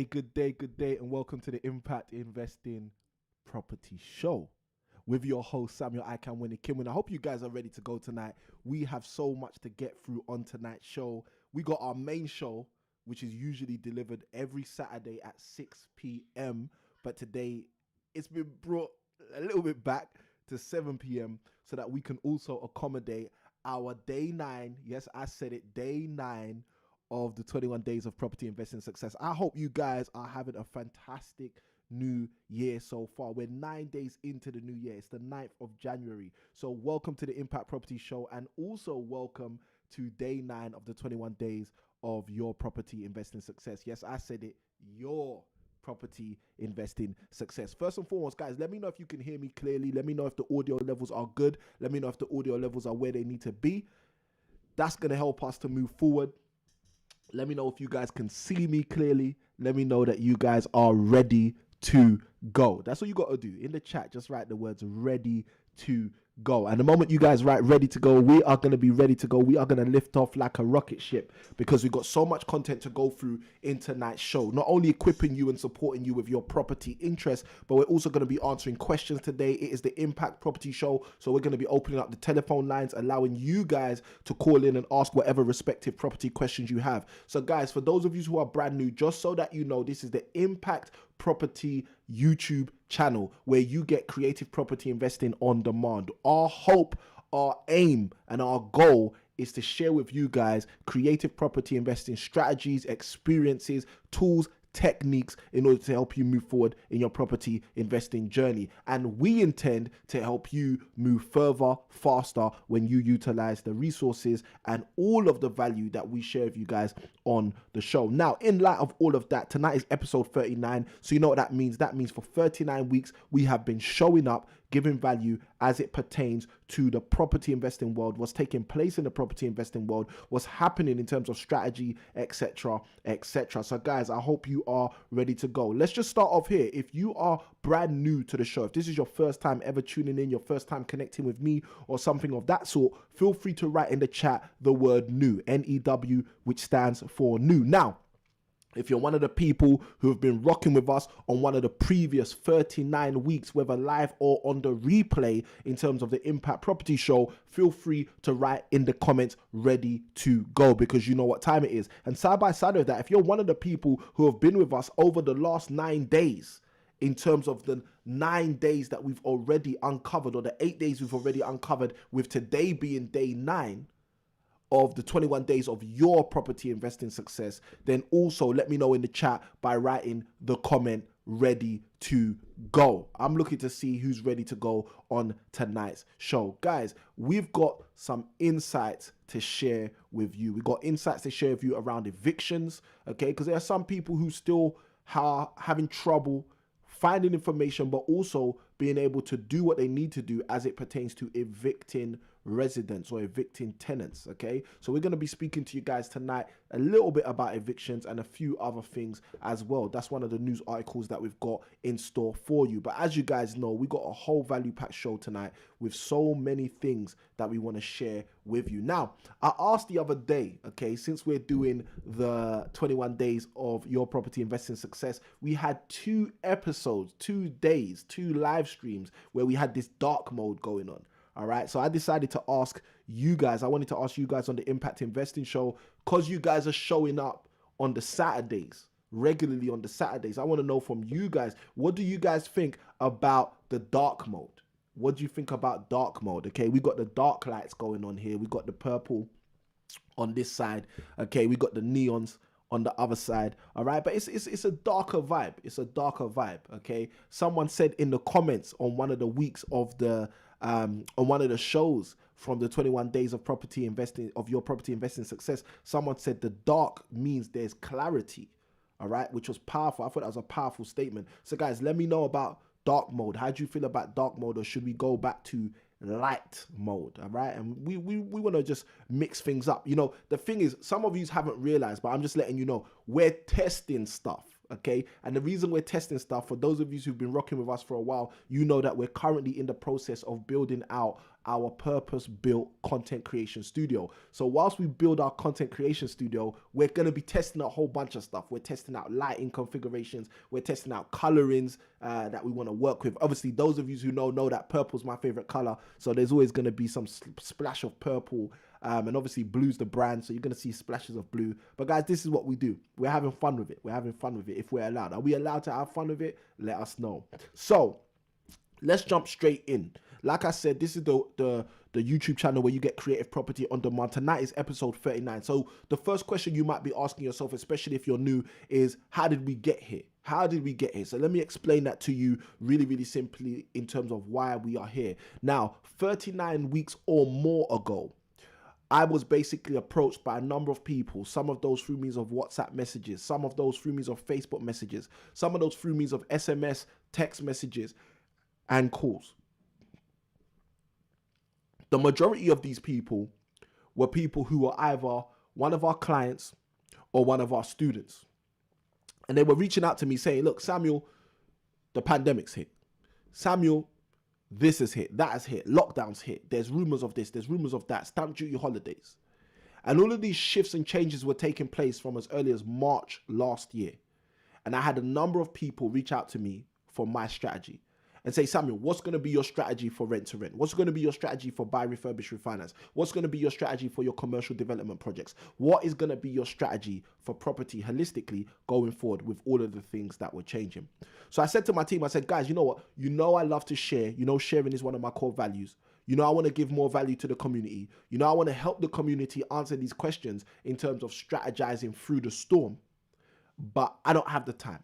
good day, and welcome to the Impact Investing Property Show with your host, Samuel I Can Win It Kim. And I hope you guys are ready to go tonight. We have so much to get through on tonight's show. We got our main show, which is usually delivered every Saturday at 6 p.m. But today, it's been brought a little bit back to 7 p.m. so that we can also accommodate our day 9. Yes, I said it, day 9 of the 21 days of property investing success. I hope you guys are having a fantastic new year so far. We're 9 days into the new year. It's the 9th of January. So welcome to the Impact Property Show, and also welcome to day 9 of the 21 days of your property investing success. Yes, I said it, your property investing success. First and foremost, guys, let me know if you can hear me clearly. Let me know if the audio levels are good. Let me know if the audio levels are where they need to be. That's going to help us to move forward. Let me know if you guys can see me clearly. Let me know that you guys are ready to go. That's what you got to do. In the chat, just write the words ready to go. And the moment you guys write ready to go, we are going to be ready to go. We are going to lift off like a rocket ship because we've got so much content to go through in tonight's show. Not only equipping you and supporting you with your property interest, but we're also going to be answering questions today. It is the Impact Property Show. So we're going to be opening up the telephone lines, allowing you guys to call in and ask whatever respective property questions you have. So guys, for those of you who are brand new, just so that you know, this is the Impact Property YouTube channel where you get creative property investing on demand. Our hope, our aim, and our goal is to share with you guys creative property investing strategies, experiences, tools, techniques in order to help you move forward in your property investing journey. And we intend to help you move further, faster when you utilize the resources and all of the value that we share with you guys on the show. Now, in light of all of that, tonight is episode 39. So you know what that means? That means for 39 weeks, we have been showing up, giving value as it pertains to the property investing world, what's taking place in the property investing world, what's happening in terms of strategy, etc., etc. So guys, I hope you are ready to go. Let's just start off here. If you are brand new to the show, if this is your first time ever tuning in, your first time connecting with me or something of that sort, feel free to write in the chat the word new, N-E-W, which stands for new. Now, if you're one of the people who have been rocking with us on one of the previous 39 weeks, whether live or on the replay in terms of the Impact Property Show, feel free to write in the comments ready to go because you know what time it is. And side by side with that, if you're one of the people who have been with us over the last 9 days, in terms of the 9 days that we've already uncovered, or the 8 days we've already uncovered, with today being day 9, of the 21 days of your property investing success, then also let me know in the chat by writing the comment ready to go. I'm looking to see who's ready to go on tonight's show. Guys, we've got some insights to share with you. We've got insights to share with you around evictions, okay? Because there are some people who still are having trouble finding information, but also being able to do what they need to do as it pertains to evicting residents or evicting tenants, okay? So we're going to be speaking to you guys tonight a little bit about evictions and a few other things as well. That's one of the news articles that we've got in store for you. But as you guys know, we got a whole value packed show tonight with so many things that we want to share with you. Now, I asked the other day, okay, since we're doing the 21 days of your property investing success, we had 2 episodes, 2 days, 2 live streams where we had this dark mode going on. All right, so I decided to ask you guys, I wanted to ask you guys on the Impact Investing Show, because you guys are showing up on the Saturdays, regularly on the Saturdays. I want to know from you guys, what do you guys think about the dark mode? What do you think about dark mode? Okay, we got the dark lights going on here. We got the purple on this side. Okay, we got the neons on the other side. All right, but it's a darker vibe. It's a darker vibe. Okay, someone said in the comments on one of the weeks of the on one of the shows from the 21 days of property investing, of your property investing success, someone said the dark means there's clarity. All right, which was powerful. I thought that was a powerful statement. So guys, let me know about dark mode. How do you feel about dark mode, or should we go back to light mode? All right, and we want to just mix things up. You know, the thing is, some of you haven't realized, but I'm just letting you know, we're testing stuff. Okay, and the reason we're testing stuff, for those of you who've been rocking with us for a while, you know that we're currently in the process of building out our purpose-built content creation studio. So whilst we build our content creation studio, we're going to be testing a whole bunch of stuff. We're testing out lighting configurations, we're testing out colorings that we want to work with. Obviously, those of you who know that purple is my favorite color, so there's always going to be some splash of purple. And obviously blue's the brand, so you're going to see splashes of blue. But guys, this is what we do. We're having fun with it. We're having fun with it if we're allowed. Are we allowed to have fun with it? Let us know. So let's jump straight in. Like I said, this is the YouTube channel where you get creative property on demand. Tonight is episode 39. So the first question you might be asking yourself, especially if you're new, is how did we get here? How did we get here? So let me explain that to you really, really simply in terms of why we are here. Now, 39 weeks or more ago, I was basically approached by a number of people, some of those through means of WhatsApp messages, some of those through means of Facebook messages, some of those through means of SMS, text messages, and calls. The majority of these people were people who were either one of our clients or one of our students. And they were reaching out to me saying, look, Samuel, the pandemic's hit. Samuel, this is hit, that is hit, lockdown's hit, there's rumors of this, there's rumors of that, stamp duty holidays. And all of these shifts and changes were taking place from as early as March last year. And I had a number of people reach out to me for my strategy and say, Samuel, what's going to be your strategy for rent to rent? What's going to be your strategy for buy, refurbish, refinance? What's going to be your strategy for your commercial development projects? What is going to be your strategy for property holistically going forward with all of the things that were changing? So I said to my team, I said, guys, you know what? You know I love to share. You know sharing is one of my core values. You know I want to give more value to the community. You know I want to help the community answer these questions in terms of strategizing through the storm. But I don't have the time.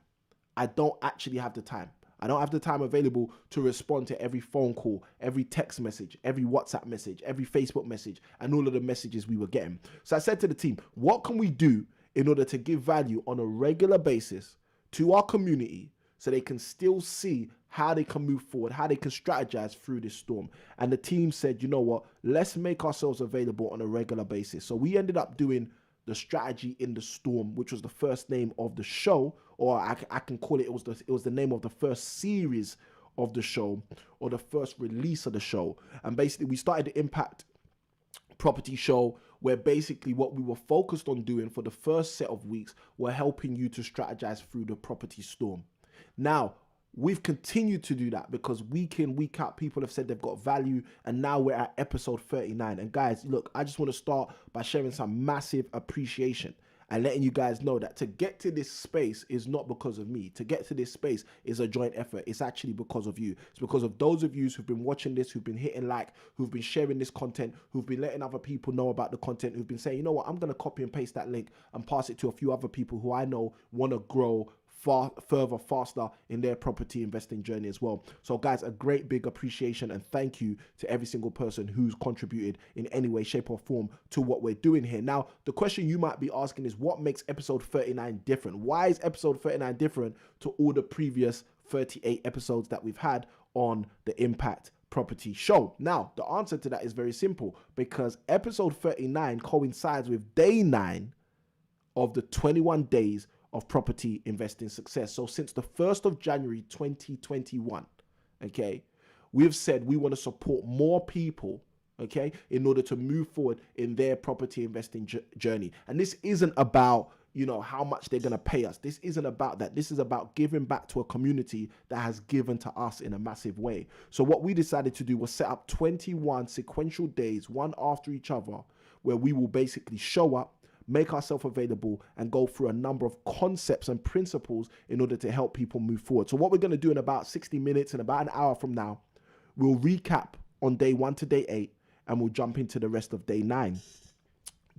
I don't actually have the time. I don't have the time available to respond to every phone call, every text message, every WhatsApp message, every Facebook message, and all of the messages we were getting. So I said to the team, what can we do in order to give value on a regular basis to our community so they can still see how they can move forward, how they can strategize through this storm? And the team said, you know what, let's make ourselves available on a regular basis. So we ended up doing the strategy in the storm, which was the first name of the show, or I can call it, it was the name of the first series of the show, or the first release of the show. And basically we started the Impact Property Show, where basically what we were focused on doing for the first set of weeks were helping you to strategize through the property storm. Now, we've continued to do that because week in, week out, people have said they've got value, and now we're at episode 39. And guys, look, I just want to start by sharing some massive appreciation and letting you guys know that to get to this space is not because of me. To get to this space is a joint effort. It's actually because of you. It's because of those of you who've been watching this, who've been hitting like, who've been sharing this content, who've been letting other people know about the content, who've been saying, you know what, I'm going to copy and paste that link and pass it to a few other people who I know want to grow faster in their property investing journey as well. So guys, a great big appreciation and thank you to every single person who's contributed in any way, shape or form to what we're doing here. Now, the question you might be asking is, what makes episode 39 different? Why is episode 39 different to all the previous 38 episodes that we've had on the Impact Property Show? Now, the answer to that is very simple, because episode 39 coincides with day 9 of the 21 days of property investing success. So since the 1st of January 2021, okay, we've said we want to support more people, okay, in order to move forward in their property investing journey. And this isn't about, you know, how much they're going to pay us. This isn't about that. This is about giving back to a community that has given to us in a massive way. So what we decided to do was set up 21 sequential days, one after each other, where we will basically show up, make ourselves available, and go through a number of concepts and principles in order to help people move forward. So what we're going to do in about 60 minutes and about an hour from now, we'll recap on day 1 to day 8, and we'll jump into the rest of day 9.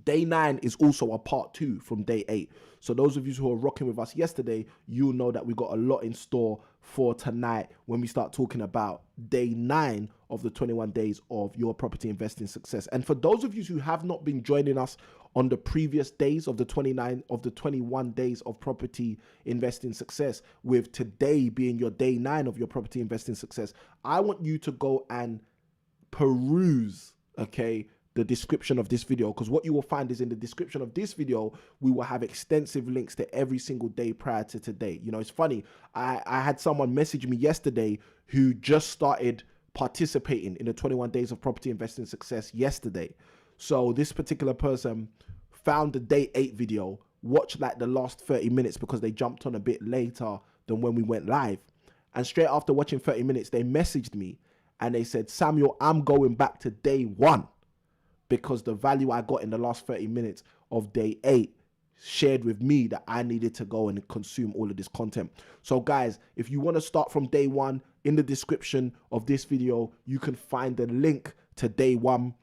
Day 9 is also a part 2 from day 8. So those of you who are rocking with us yesterday, you'll know that we got a lot in store for tonight when we start talking about day 9 of the 21 days of your property investing success. And for those of you who have not been joining us on the previous days of the 21 days of property investing success, with today being your day 9 of your property investing success, I want you to go and peruse, okay, the description of this video, because what you will find is in the description of this video, we will have extensive links to every single day prior to today. You know, it's funny. I had someone message me yesterday who just started participating in the 21 days of property investing success yesterday. So this particular person found the day 8 video, watched like the last 30 minutes because they jumped on a bit later than when we went live. And straight after watching 30 minutes, they messaged me and they said, Samuel, I'm going back to day 1 because the value I got in the last 30 minutes of day 8 shared with me that I needed to go and consume all of this content. So guys, if you want to start from day 1, in the description of this video, you can find the link to day 1.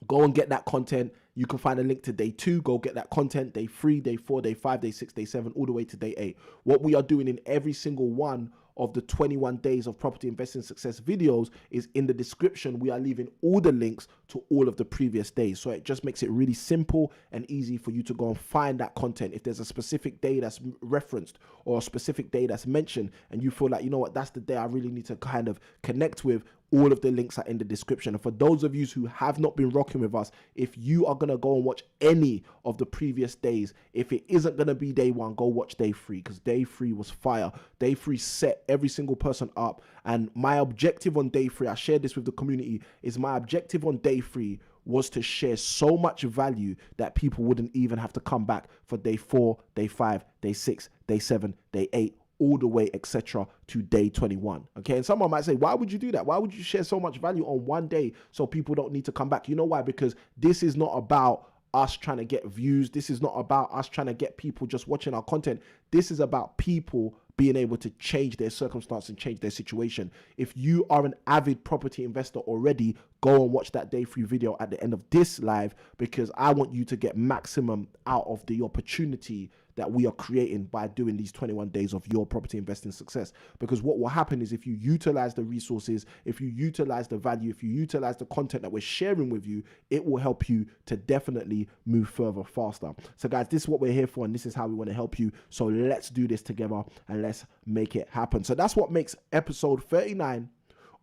Go and get that content. You can find a link to day 2. Go get that content. Day 3, day 4, day 5, day 6, day 7, all the way to day 8. What we are doing in every single one of the 21 days of property investing success videos is in the description. We are leaving all the links to all of the previous days. So it just makes it really simple and easy for you to go and find that content. If there's a specific day that's referenced or a specific day that's mentioned and you feel like, you know what, that's the day I really need to kind of connect with, all of the links are in the description. And for those of you who have not been rocking with us, if you are going to go and watch any of the previous days, if it isn't going to be day 1, go watch day 3, because day 3 was fire. Day 3 set every single person up. And my objective on day 3, I shared this with the community, is my objective on day 3 was to share so much value that people wouldn't even have to come back for day 4, day 5, day 6, day 7, day 8, all the way, etc., to day 21. Okay, and someone might say, why would you do that? Why would you share so much value on one day so people don't need to come back? You know why? Because this is not about us trying to get views. This is not about us trying to get people just watching our content. This is about people being able to change their circumstance and change their situation. If you are an avid property investor already, go and watch that day 3 video at the end of this live, because I want you to get maximum out of the opportunity that we are creating by doing these 21 days of your property investing success. Because what will happen is if you utilize the resources, if you utilize the value, if you utilize the content that we're sharing with you, it will help you to definitely move further faster. So guys, this is what we're here for, and this is how we want to help you. So let's do this together and let's make it happen. So that's what makes episode 39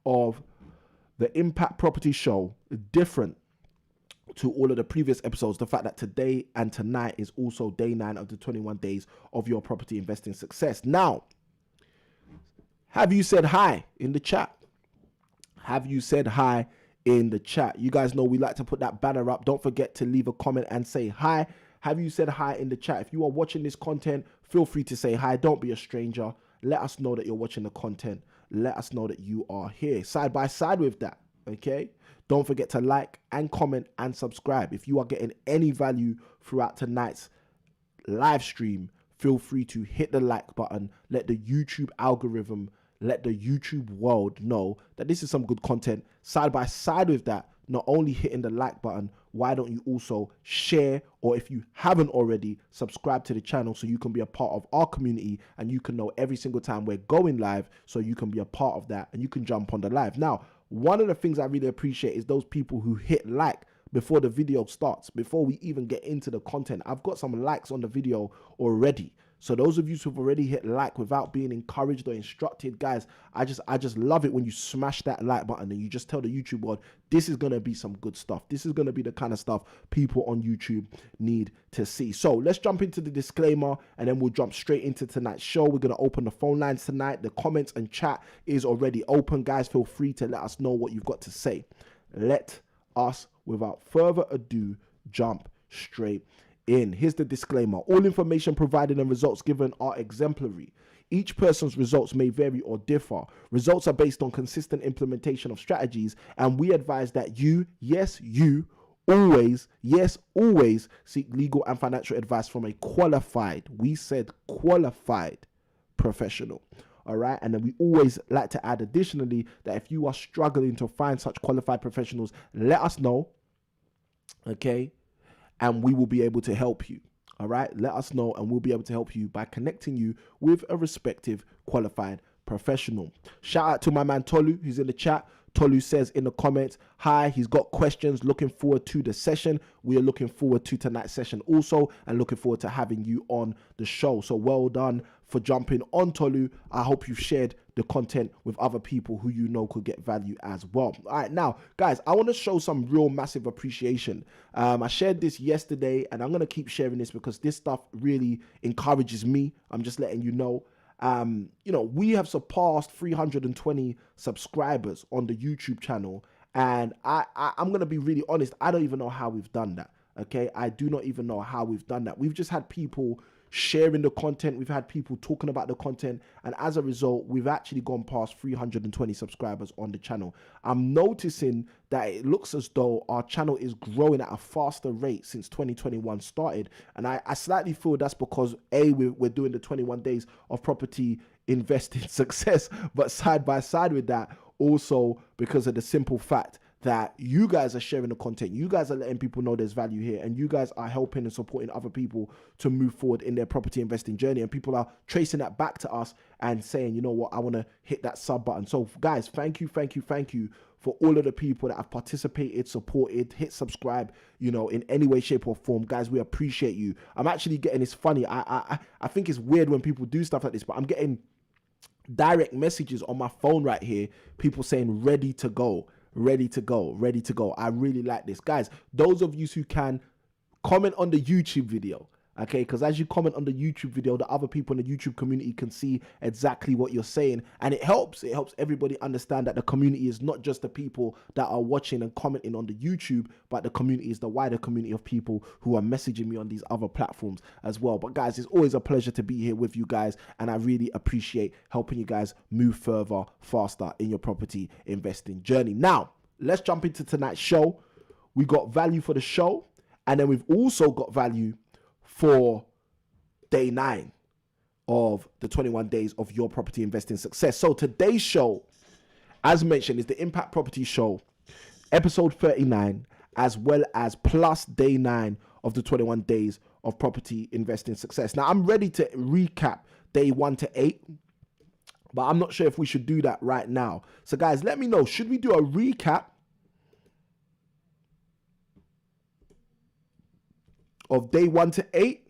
of the Impact Property Show different to all of the previous episodes. The fact that today and tonight is also day 9 of the 21 days of your property investing success. Now, have you said hi in the chat? Have you said hi in the chat? You guys know we like to put that banner up. Don't forget to leave a comment and say hi. Have you said hi in the chat? If you are watching this content, feel free to say hi. Don't be a stranger. Let us know that you're watching the content. Let us know that you are here side by side with that. Okay, don't forget to like and comment and subscribe. If you are getting any value throughout tonight's live stream, feel free to hit the like button. Let the YouTube algorithm, let the YouTube world know that this is some good content. Side by side with that, not only hitting the like button, why don't you also share, or if you haven't already, subscribe to the channel so you can be a part of our community and you can know every single time we're going live, so you can be a part of that and you can jump on the live. Now, one of the things I really appreciate is those people who hit like before the video starts, before we even get into the content. I've got some likes on the video already. So those of you who've already hit like without being encouraged or instructed, guys, I just love it when you smash that like button and you just tell the YouTube world, this is going to be some good stuff. This is going to be the kind of stuff people on YouTube need to see. So let's jump into the disclaimer and then we'll jump straight into tonight's show. We're going to open the phone lines tonight. The comments and chat is already open. Guys, feel free to let us know what you've got to say. Let us, without further ado, jump straight in. Here's the disclaimer. All information provided and results given are exemplary. Each person's results may vary or differ. Results are based on consistent implementation of strategies, and we advise that you, always seek legal and financial advice from a qualified, we said qualified professional. All right. And then we always like to add additionally that if you are struggling to find such qualified professionals, let us know. Okay. And we will be able to help you. All right. Let us know and we'll be able to help you by connecting you with a respective qualified professional. Shout out to my man Tolu, who's in the chat. Tolu says in the comments, hi, he's got questions, looking forward to the session. We are looking forward to tonight's session also and looking forward to having you on the show. So well done for jumping on Tolu. I hope you've shared the content with other people who you know could get value as well. All right, now, guys, I want to show some real massive appreciation. I shared this yesterday, and I'm going to keep sharing this because this stuff really encourages me. I'm just letting you know. We have surpassed 320 subscribers on the YouTube channel, and I'm going to be really honest. I don't even know how we've done that. Okay, I do not even know how we've done that. We've just had people sharing the content. We've had people talking about the content. And as a result, we've actually gone past 320 subscribers on the channel. I'm noticing that it looks as though our channel is growing at a faster rate since 2021 started. And I slightly feel that's because we're doing the 21 days of property investing success, but side by side with that, also because of the simple fact that you guys are sharing the content, you guys are letting people know there's value here, and you guys are helping and supporting other people to move forward in their property investing journey. And people are tracing that back to us and saying, you know what, I want to hit that sub button. So guys, thank you for all of the people that have participated, supported, hit subscribe, in any way, shape or form. Guys, we appreciate you. I'm actually getting, it's funny, I think it's weird when people do stuff like this, but I'm getting direct messages on my phone right here, people saying ready to go. I really like this. Guys, those of you who can, comment on the YouTube video, okay? Because as you comment on the YouTube video, the other people in the YouTube community can see exactly what you're saying, and it helps everybody understand that the community is not just the people that are watching and commenting on the YouTube, but the community is the wider community of people who are messaging me on these other platforms as well. But guys, it's always a pleasure to be here with you guys, and I really appreciate helping you guys move further, faster in your property investing journey. Now, let's jump into tonight's show. We got value for the show, and then we've also got value for day 9 of the 21 days of your property investing success. So today's show, as mentioned, is the Impact Property Show, episode 39, as well as plus day 9 of the 21 days of property investing success. Now, I'm ready to recap day 1 to 8, but I'm not sure if we should do that right now. So guys, let me know, should we do a recap of day 1 to 8,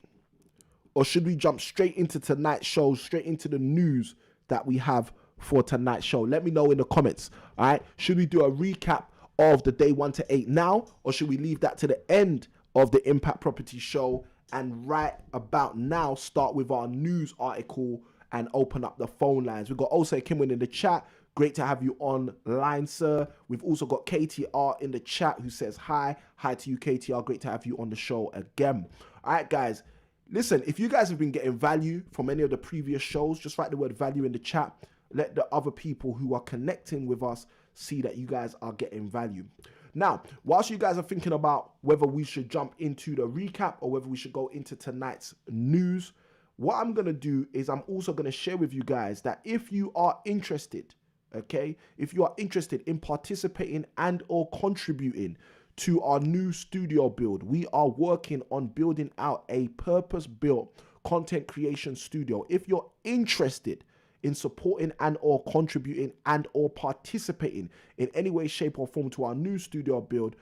or should we jump straight into tonight's show, straight into the news that we have for tonight's show? Let me know in the comments. All right, should we do a recap of the day 1 to 8 now, or should we leave that to the end of the Impact Property Show and right about now start with our news article and open up the phone lines? We've got Osei Kimwin in the chat. Great to have you online, sir. We've also got KTR in the chat who says hi. Hi to you, KTR. Great to have you on the show again. All right, guys. Listen, if you guys have been getting value from any of the previous shows, just write the word value in the chat. Let the other people who are connecting with us see that you guys are getting value. Now, whilst you guys are thinking about whether we should jump into the recap or whether we should go into tonight's news, what I'm going to do is I'm also going to share with you guys that if you are interested, okay, if you are interested in participating and or contributing to our new studio build, we are working on building out a purpose-built content creation studio. If you're interested in supporting and or contributing and or participating in any way, shape or form to our new studio build,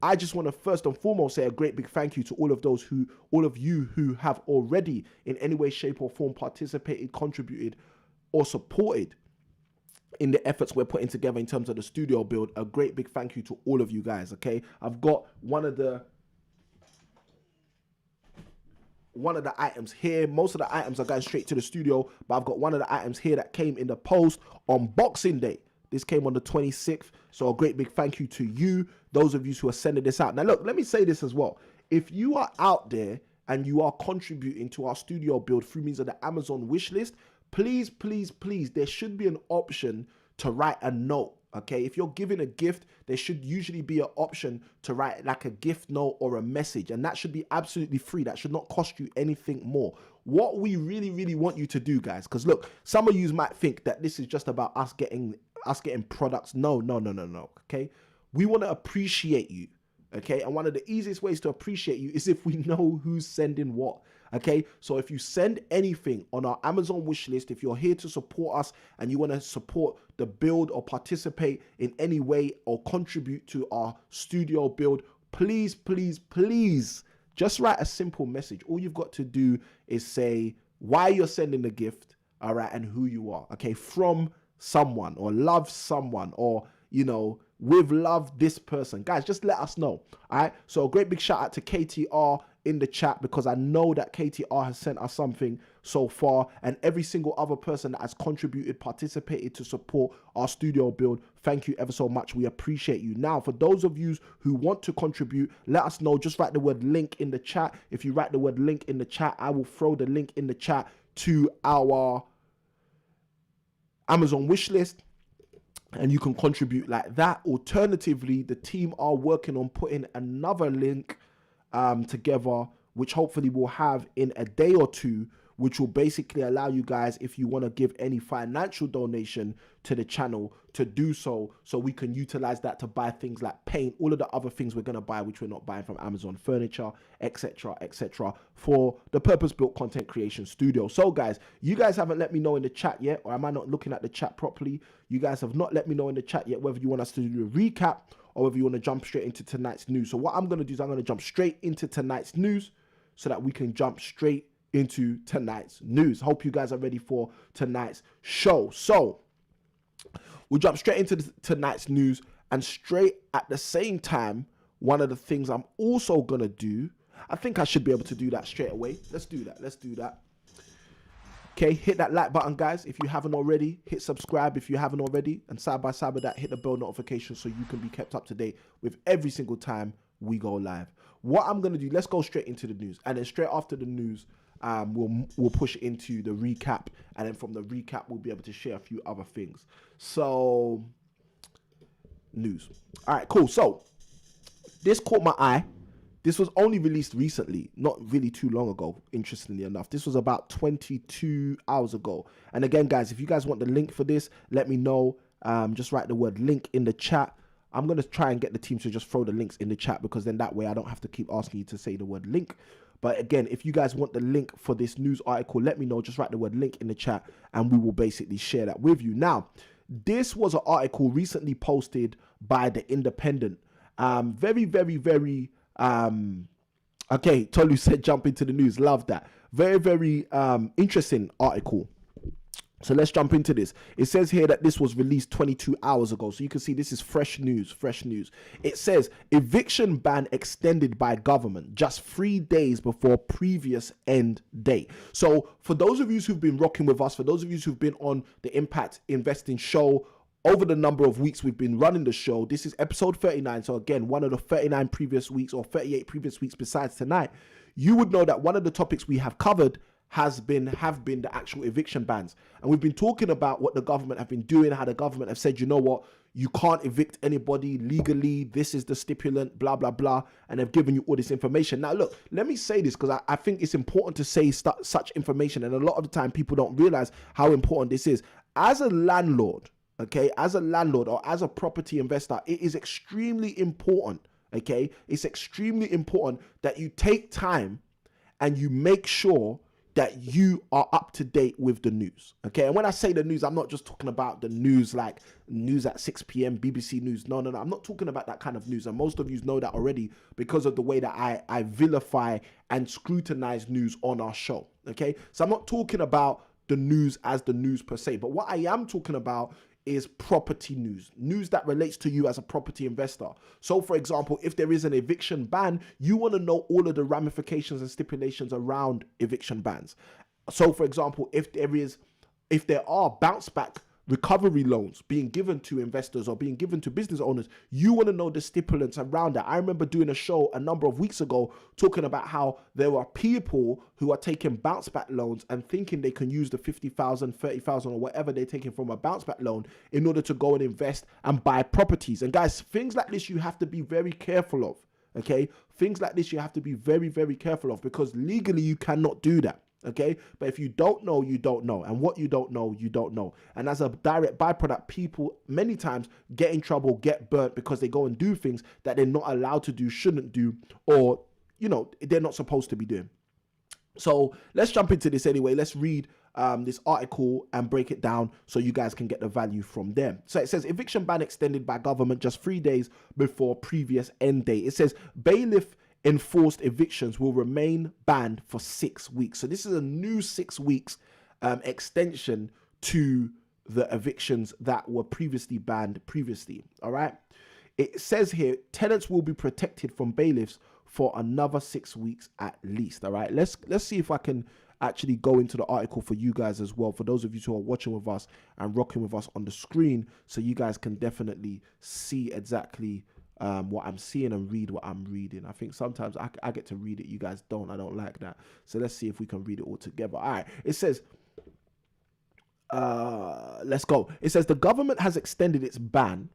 I just want to first and foremost say a great big thank you to all of you who have already in any way, shape or form participated, contributed or supported in the efforts we're putting together in terms of the studio build. A great big thank you to all of you guys, okay? I've got one of the items here. Most of the items are going straight to the studio, but I've got one of the items here that came in the post on Boxing Day. This came on the 26th, so a great big thank you to you, those of you who are sending this out. Now look, let me say this as well. If you are out there and you are contributing to our studio build through means of the Amazon wish list, please, there should be an option to write a note, okay? If you're giving a gift, there should usually be an option to write like a gift note or a message, and that should be absolutely free. That should not cost you anything more. What we really want you to do, guys, because look, some of you might think that this is just about us getting products. No, okay? We want to appreciate you, okay? And one of the easiest ways to appreciate you is if we know who's sending what. Okay, so if you send anything on our Amazon wish list, if you're here to support us and you want to support the build or participate in any way or contribute to our studio build, please, just write a simple message. All you've got to do is say why you're sending the gift, all right, and who you are, okay, from someone or love someone or, with love this person. Guys, just let us know, all right? So a great big shout out to KTR in the chat, because I know that KTR has sent us something so far, and every single other person that has contributed, participated to support our studio build. Thank you ever so much. We appreciate you. Now, for those of you who want to contribute, let us know. Just write the word link in the chat. If you write the word link in the chat, I will throw the link in the chat to our Amazon wish list, and you can contribute like that. Alternatively, the team are working on putting another link together, which hopefully we'll have in a day or two, which will basically allow you guys, if you want to give any financial donation to the channel, to do so we can utilize that to buy things like paint, all of the other things we're going to buy, which we're not buying from Amazon, furniture, etc., for the purpose-built content creation studio. So guys, you guys haven't let me know in the chat yet, or am I not looking at the chat properly? You guys have not let me know in the chat yet whether you want us to do a recap or whether you want to jump straight into tonight's news. So what I'm going to do is I'm going to jump straight into tonight's news so that we can jump straight into tonight's news. Hope you guys are ready for tonight's show. So we'll jump straight into tonight's news, and straight at the same time, one of the things I'm also going to do, I think I should be able to do that straight away. Let's do that. Okay, hit that like button, guys, if you haven't already. Hit subscribe if you haven't already. And side by side with that, hit the bell notification so you can be kept up to date with every single time we go live. What I'm going to do, let's go straight into the news. And then straight after the news, we'll push into the recap. And then from the recap, we'll be able to share a few other things. So, news. All right, cool. So, this caught my eye. This was only released recently, not really too long ago, interestingly enough. This was about 22 hours ago. And again, guys, if you guys want the link for this, let me know. Just write the word link in the chat. I'm going to try and get the team to just throw the links in the chat, because then that way I don't have to keep asking you to say the word link. But again, if you guys want the link for this news article, let me know. Just write the word link in the chat and we will basically share that with you. Now, this was an article recently posted by The Independent. Very... Okay, Tolu said jump into the news. Love that. Very interesting article. So let's jump into this. It says here that this was released 22 hours ago. So you can see this is fresh news. It says eviction ban extended by government just 3 days before previous end date. So for those of you who've been rocking with us, for those of you who've been on the Impact Investing show over the number of weeks we've been running the show, this is episode 39. So again, one of the 39 previous weeks or 38 previous weeks besides tonight, you would know that one of the topics we have covered have been the actual eviction bans. And we've been talking about what the government have been doing, how the government have said, you know what, you can't evict anybody legally. This is the stipulant, blah, blah, blah. And they've given you all this information. Now, look, let me say this because I think it's important to say such information. And a lot of the time people don't realize how important this is. As a landlord, okay, as a landlord or as a property investor, it is extremely important, okay? It's extremely important that you take time and you make sure that you are up to date with the news, okay? And when I say the news, I'm not just talking about the news like news at 6 p.m., BBC News. No. I'm not talking about that kind of news. And most of you know that already because of the way that I vilify and scrutinize news on our show, okay? So I'm not talking about the news as the news per se, but what I am talking about is property news that relates to you as a property investor. So for example, if there is an eviction ban, you want to know all of the ramifications and stipulations around eviction bans. So for example, if there are bounce back recovery loans being given to investors or being given to business owners, you want to know the stipulates around that. I remember doing a show a number of weeks ago talking about how there are people who are taking bounce back loans and thinking they can use the 50,000, 30,000 or whatever they're taking from a bounce back loan in order to go and invest and buy properties. And guys, things like this you have to be very careful of, okay? Things like this you have to be very careful of, because legally you cannot do that. Okay, but if you don't know, you don't know, and what you don't know, you don't know. And as a direct byproduct, people many times get in trouble, get burnt because they go and do things that they're not allowed to do, shouldn't do, or they're not supposed to be doing. So let's jump into this anyway. Let's read this article and break it down so you guys can get the value from them. So it says eviction ban extended by government just 3 days before previous end date. It says bailiff enforced evictions will remain banned for 6 weeks. So this is a new 6 weeks extension to the evictions that were previously banned previously. All right. It says here, tenants will be protected from bailiffs for another 6 weeks at least. All right. Let's see if I can actually go into the article for you guys as well, for those of you who are watching with us and rocking with us on the screen, so you guys can definitely see exactly what I'm seeing and read what I'm reading. I think sometimes I get to read it, you guys don't. I don't like that. So let's see if we can read it all together. All right. It says, let's go. It says the government has extended its ban.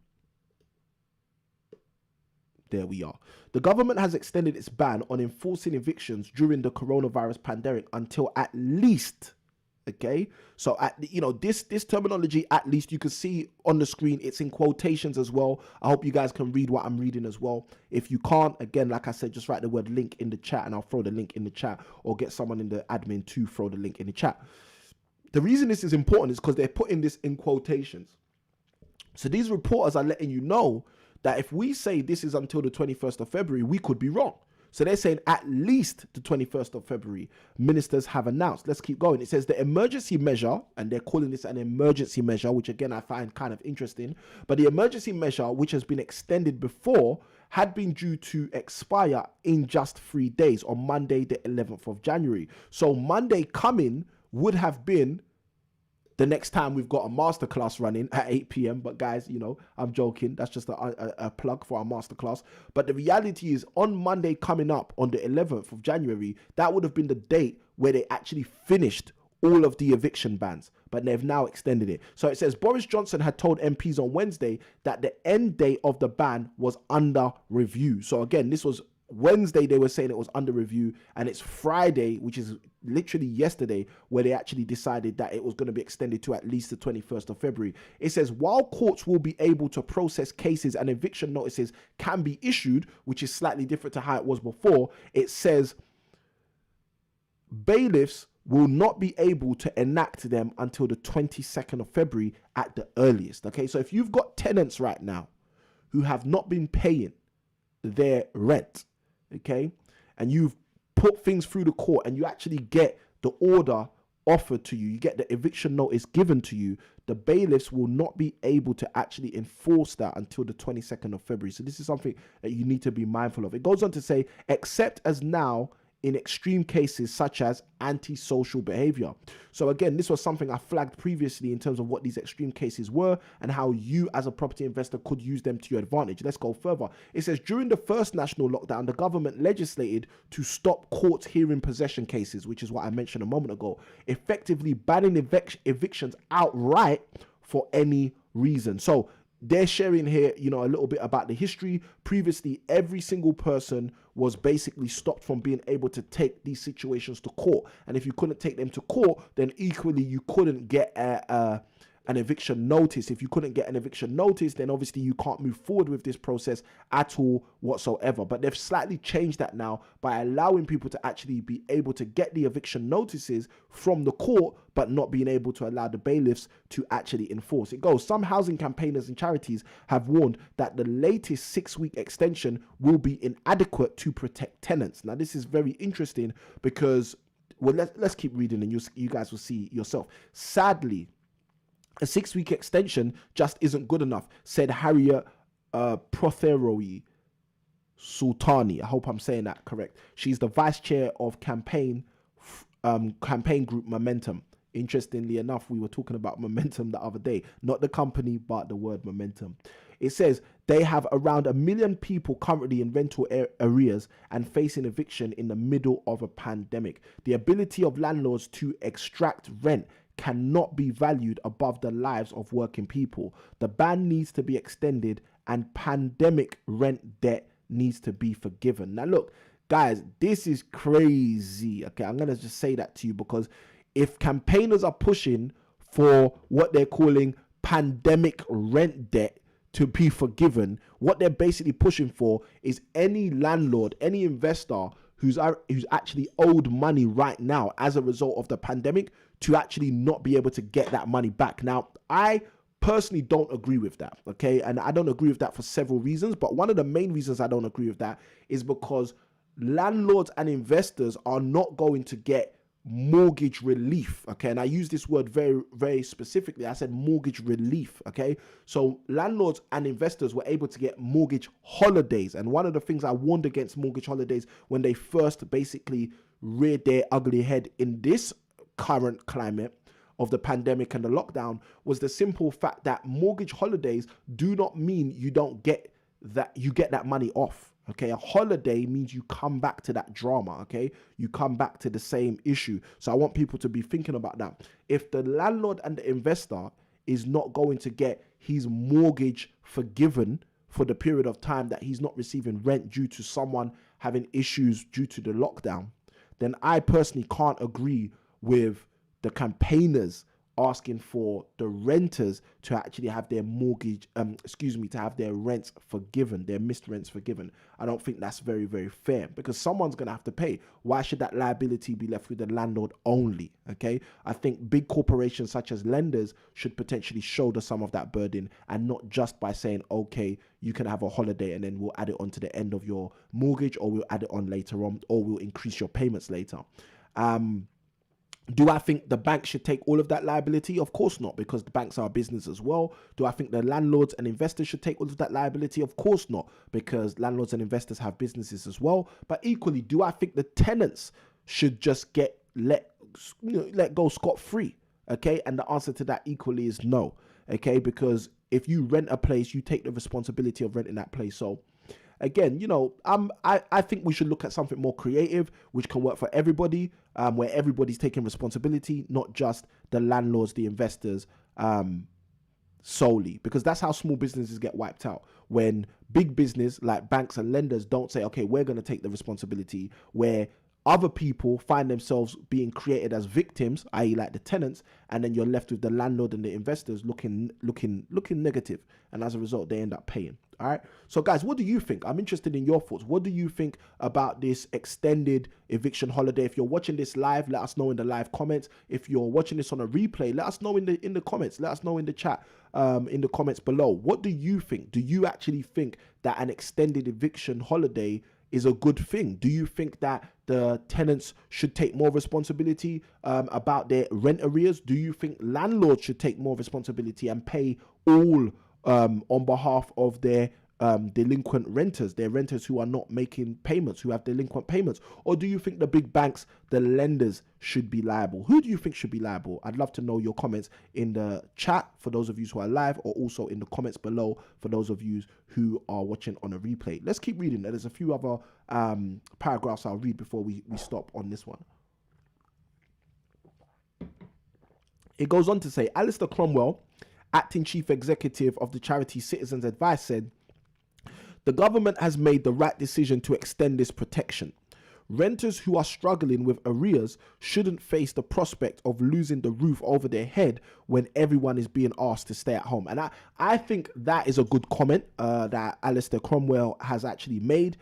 There we are. The government has extended its ban on enforcing evictions during the coronavirus pandemic until at least, okay? So, this terminology, at least, you can see on the screen, it's in quotations as well. I hope you guys can read what I'm reading as well. If you can't, again, like I said, just write the word link in the chat and I'll throw the link in the chat, or get someone in the admin to throw the link in the chat. The reason this is important is because they're putting this in quotations. So these reporters are letting you know that if we say this is until the 21st of February, we could be wrong. So they're saying at least the 21st of February, ministers have announced. Let's keep going. It says the emergency measure, and they're calling this an emergency measure, which again, I find kind of interesting. But the emergency measure, which has been extended before, had been due to expire in just 3 days on Monday, the 11th of January. So Monday coming would have been the next time we've got a masterclass running at 8 p.m. But guys, I'm joking. That's just a plug for our masterclass. But the reality is, on Monday coming up on the 11th of January, that would have been the date where they actually finished all of the eviction bans. But they've now extended it. So it says Boris Johnson had told MPs on Wednesday that the end date of the ban was under review. So again, this was Wednesday, they were saying it was under review, and it's Friday, which is literally yesterday, where they actually decided that it was going to be extended to at least the 21st of February. It says while courts will be able to process cases and eviction notices can be issued, which is slightly different to how it was before, it says bailiffs will not be able to enact them until the 22nd of February at the earliest. Okay, so if you've got tenants right now who have not been paying their rent, okay, and you've put things through the court and you actually get the order offered to you, you get the eviction notice given to you, the bailiffs will not be able to actually enforce that until the 22nd of February. So this is something that you need to be mindful of. It goes on to say, except as now in extreme cases such as antisocial behavior. So again, this was something I flagged previously in terms of what these extreme cases were and how you as a property investor could use them to your advantage. Let's go further. It says during the first national lockdown, the government legislated to stop courts hearing possession cases, which is what I mentioned a moment ago, effectively banning evictions outright for any reason. So they're sharing here, a little bit about the history. Previously, every single person was basically stopped from being able to take these situations to court. And if you couldn't take them to court, then equally you couldn't get an eviction notice. If you couldn't get an eviction notice, then obviously you can't move forward with this process at all whatsoever. But they've slightly changed that now by allowing people to actually be able to get the eviction notices from the court, but not being able to allow the bailiffs to actually enforce. It goes, some housing campaigners and charities have warned that the latest 6-week extension will be inadequate to protect tenants. Now, this is very interesting because, well, let's keep reading and you guys will see yourself. Sadly, a 6-week extension just isn't good enough, said Harriet Protheroe Sultani. I hope I'm saying that correct. She's the vice chair of campaign group Momentum. Interestingly enough, we were talking about Momentum the other day, not the company, but the word Momentum. It says they have around 1 million people currently in rental arrears and facing eviction in the middle of a pandemic. The ability of landlords to extract rent cannot be valued above the lives of working people. The ban needs to be extended and pandemic rent debt needs to be forgiven. Now look, guys, this is crazy. Okay, I'm going to just say that to you because if campaigners are pushing for what they're calling pandemic rent debt to be forgiven, what they're basically pushing for is any landlord, any investor who's actually owed money right now as a result of the pandemic to actually not be able to get that money back. Now, I personally don't agree with that, okay? And I don't agree with that for several reasons, but one of the main reasons I don't agree with that is because landlords and investors are not going to get mortgage relief. Okay, and I use this word very, very specifically. I said mortgage relief. Okay, so landlords and investors were able to get mortgage holidays. And one of the things I warned against mortgage holidays when they first basically reared their ugly head in this current climate of the pandemic and the lockdown was the simple fact that mortgage holidays do not mean you don't get that, you get that money off. Okay, a holiday means you come back to that drama. Okay, you come back to the same issue. So I want people to be thinking about that. If the landlord and the investor is not going to get his mortgage forgiven for the period of time that he's not receiving rent due to someone having issues due to the lockdown, then I personally can't agree with the campaigners asking for the renters to actually have their mortgage, to have their rents forgiven, their missed rents forgiven. I don't think that's very, very fair, because someone's going to have to pay. Why should that liability be left with the landlord only? Okay, I think big corporations such as lenders should potentially shoulder some of that burden, and not just by saying, okay, you can have a holiday and then we'll add it on to the end of your mortgage, or we'll add it on later on, or we'll increase your payments later. Do I think the bank should take all of that liability? Of course not, because the banks are a business as well. Do I think the landlords and investors should take all of that liability? Of course not, because landlords and investors have businesses as well. But equally, do I think the tenants should just get let go scot-free? Okay, and the answer to that equally is no. Okay, because if you rent a place, you take the responsibility of renting that place. So again, I think we should look at something more creative, which can work for everybody, where everybody's taking responsibility, not just the landlords, the investors, solely, because that's how small businesses get wiped out. When big business like banks and lenders don't say, okay, we're going to take the responsibility, where other people find themselves being created as victims, i.e. like the tenants, and then you're left with the landlord and the investors looking negative, and as a result they end up paying. All right, so guys, what do you think? I'm interested in your thoughts. What do you think about this extended eviction holiday? If you're watching this live, let us know in the live comments. If you're watching this on a replay, let us know in the comments. Let us know in the chat, in the comments below. What do you think? Do you actually think that an extended eviction holiday is a good thing? Do you think that the tenants should take more responsibility about their rent arrears? Do you think landlords should take more responsibility and pay all on behalf of their delinquent renters, their renters who are not making payments, who have delinquent payments? Or do you think the big banks, the lenders, should be liable? Who do you think should be liable? I'd love to know your comments in the chat for those of you who are live, or also in the comments below for those of you who are watching on a replay. Let's keep reading. There's a few other paragraphs I'll read before we stop on this one. It goes on to say, Alistair Cromwell, acting chief executive of the charity Citizens Advice, said, the government has made the right decision to extend this protection. Renters who are struggling with arrears shouldn't face the prospect of losing the roof over their head when everyone is being asked to stay at home. And I think that is a good comment that Alistair Cromwell has actually made.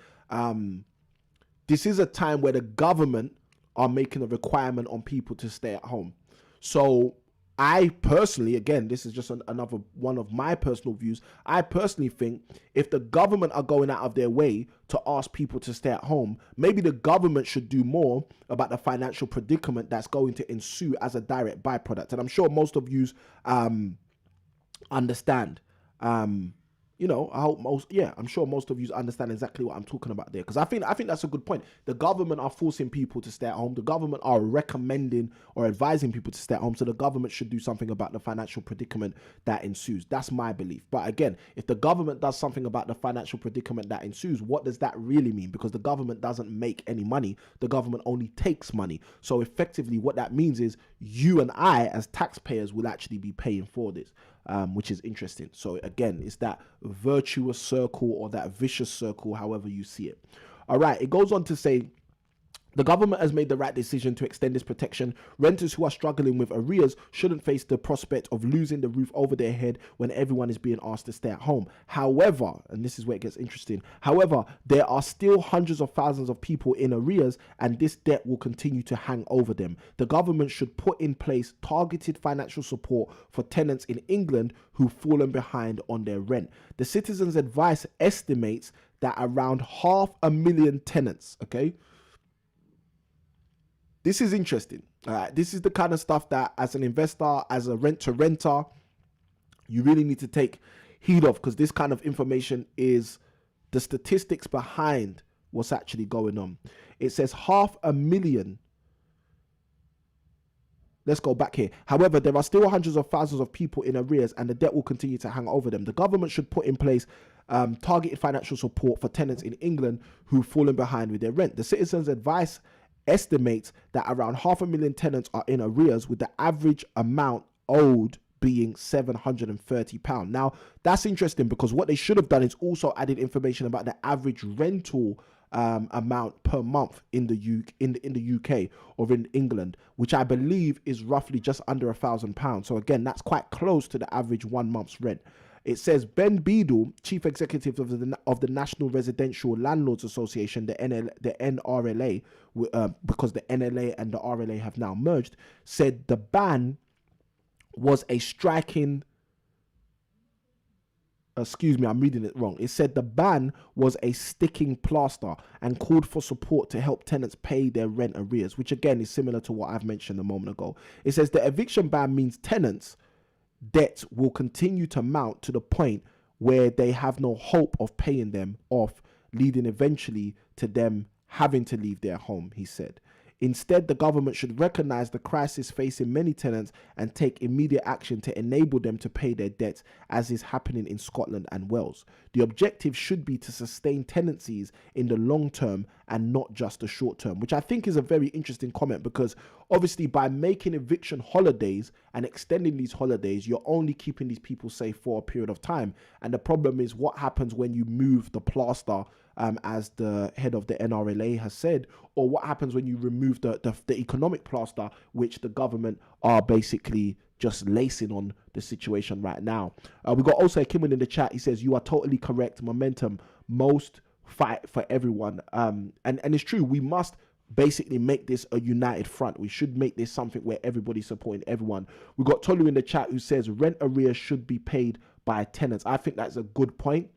This is a time where the government are making a requirement on people to stay at home. So I personally, again, this is just another one of my personal views. I personally think if the government are going out of their way to ask people to stay at home, maybe the government should do more about the financial predicament that's going to ensue as a direct byproduct. And I'm sure most of you understand. I'm sure most of you understand exactly what I'm talking about there, because I think that's a good point. The government are forcing people to stay at home. The government are recommending or advising people to stay at home. So the government should do something about the financial predicament that ensues. That's my belief. But again, if the government does something about the financial predicament that ensues, what does that really mean? Because the government doesn't make any money. The government only takes money. So effectively what that means is you and I as taxpayers will actually be paying for this. Which is interesting. So again, it's that virtuous circle or that vicious circle, however you see it. All right, it goes on to say, The government has made the right decision to extend this protection. Renters who are struggling with arrears shouldn't face the prospect of losing the roof over their head when everyone is being asked to stay at home. However, and this is where it gets interesting, however, there are still hundreds of thousands of people in arrears, and this debt will continue to hang over them. The government should put in place targeted financial support for tenants in England who've fallen behind on their rent. The Citizens Advice estimates that around 500,000 tenants, okay? This is interesting. This is the kind of stuff that as an investor, as a renter, you really need to take heed of, because this kind of information is the statistics behind what's actually going on. It says 500,000. Let's go back here. However, there are still hundreds of thousands of people in arrears, and the debt will continue to hang over them. The government should put in place targeted financial support for tenants in England who've fallen behind with their rent. The Citizens Advice estimates that around 500,000 tenants are in arrears, with the average amount owed being £730. Now, that's interesting, because what they should have done is also added information about the average rental amount per month in the UK or in England, which I believe is roughly just under £1,000. So again, that's quite close to the average 1 month's rent. It says Ben Beadle, chief executive of the National Residential Landlords Association, the NRLA, because the NLA and the RLA have now merged, said the ban was a striking. Excuse me, I'm reading it wrong. It said the ban was a sticking plaster and called for support to help tenants pay their rent arrears, which again is similar to what I've mentioned a moment ago. It says the eviction ban means tenants' debts will continue to mount to the point where they have no hope of paying them off, leading eventually to them having to leave their home, he said. Instead, the government should recognize the crisis facing many tenants and take immediate action to enable them to pay their debts, as is happening in Scotland and Wales. The objective should be to sustain tenancies in the long term and not just the short term, which I think is a very interesting comment, because obviously by making eviction holidays and extending these holidays, you're only keeping these people safe for a period of time. And the problem is, what happens when you move the plaster, as the head of the NRLA has said, or what happens when you remove the economic plaster, which the government are basically just lacing on the situation right now. We got also Kim in the chat. He says, you are totally correct. Momentum, most fight for everyone. And it's true. We must basically make this a united front. We should make this something where everybody's supporting everyone. We got Tolu in the chat who says rent arrears should be paid by tenants. I think that's a good point.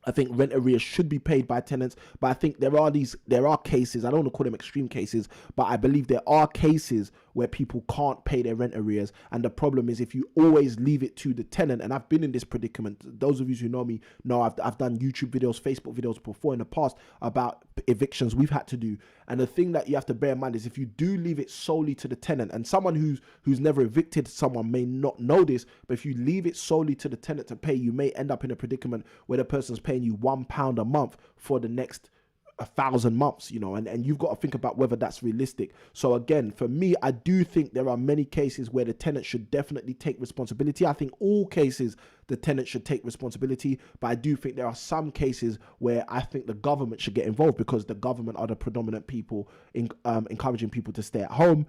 I think rent arrears should be paid by tenants, but I think there are cases, I don't want to call them extreme cases, but I believe there are cases where people can't pay their rent arrears. And the problem is, if you always leave it to the tenant, and I've been in this predicament, those of you who know me know I've done YouTube videos, Facebook videos before in the past about evictions we've had to do. And the thing that you have to bear in mind is, if you do leave it solely to the tenant, and someone who's never evicted someone may not know this, but if you leave it solely to the tenant to pay, you may end up in a predicament where the person's paying you £1 a month for the next 1,000 months, and you've got to think about whether that's realistic. So again, for me, I do think there are many cases where the tenant should definitely take responsibility. I think all cases the tenant should take responsibility, but I do think there are some cases where I think the government should get involved, because the government are the predominant people in encouraging people to stay at home,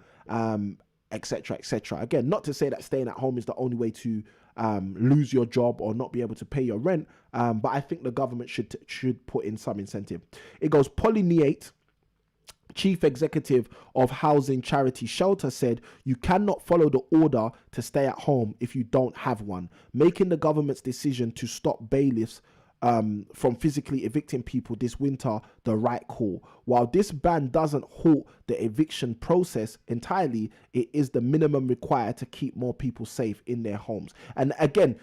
etc., etc. Again, not to say that staying at home is the only way to lose your job or not be able to pay your rent, but I think the government should put in some incentive. It goes, Polyneate, chief executive of housing charity Shelter, said, you cannot follow the order to stay at home if you don't have one, making the government's decision to stop bailiffs from physically evicting people this winter the right call. While this ban doesn't halt the eviction process entirely, it is the minimum required to keep more people safe in their homes. And again,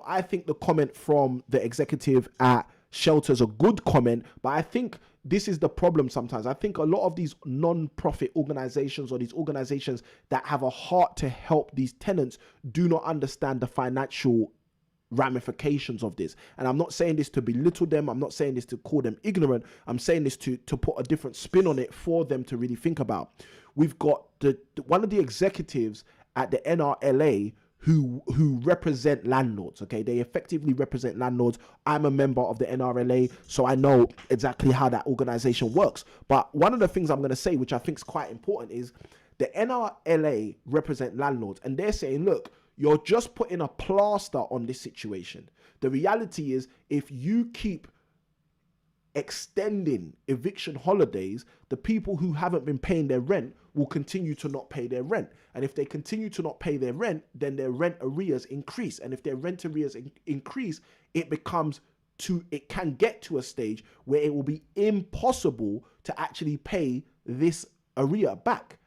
I think the comment from the executive at Shelter is a good comment, but I think this is the problem sometimes. I think a lot of these non-profit organizations, or these organizations that have a heart to help these tenants, do not understand the financial ramifications of this. And I'm not saying this to belittle them, I'm not saying this to call them ignorant, I'm saying this to put a different spin on it for them to really think about. We've got one of the executives at the NRLA who represent landlords. Okay, they effectively represent landlords. I'm a member of the NRLA, so I know exactly how that organization works. But one of the things I'm going to say, which I think is quite important, is the NRLA represent landlords, and they're saying, look, you're just putting a plaster on this situation. The reality is, if you keep extending eviction holidays, the people who haven't been paying their rent will continue to not pay their rent. And if they continue to not pay their rent, then their rent arrears increase. And if their rent arrears increase, it can get to a stage where it will be impossible to actually pay this arrear back.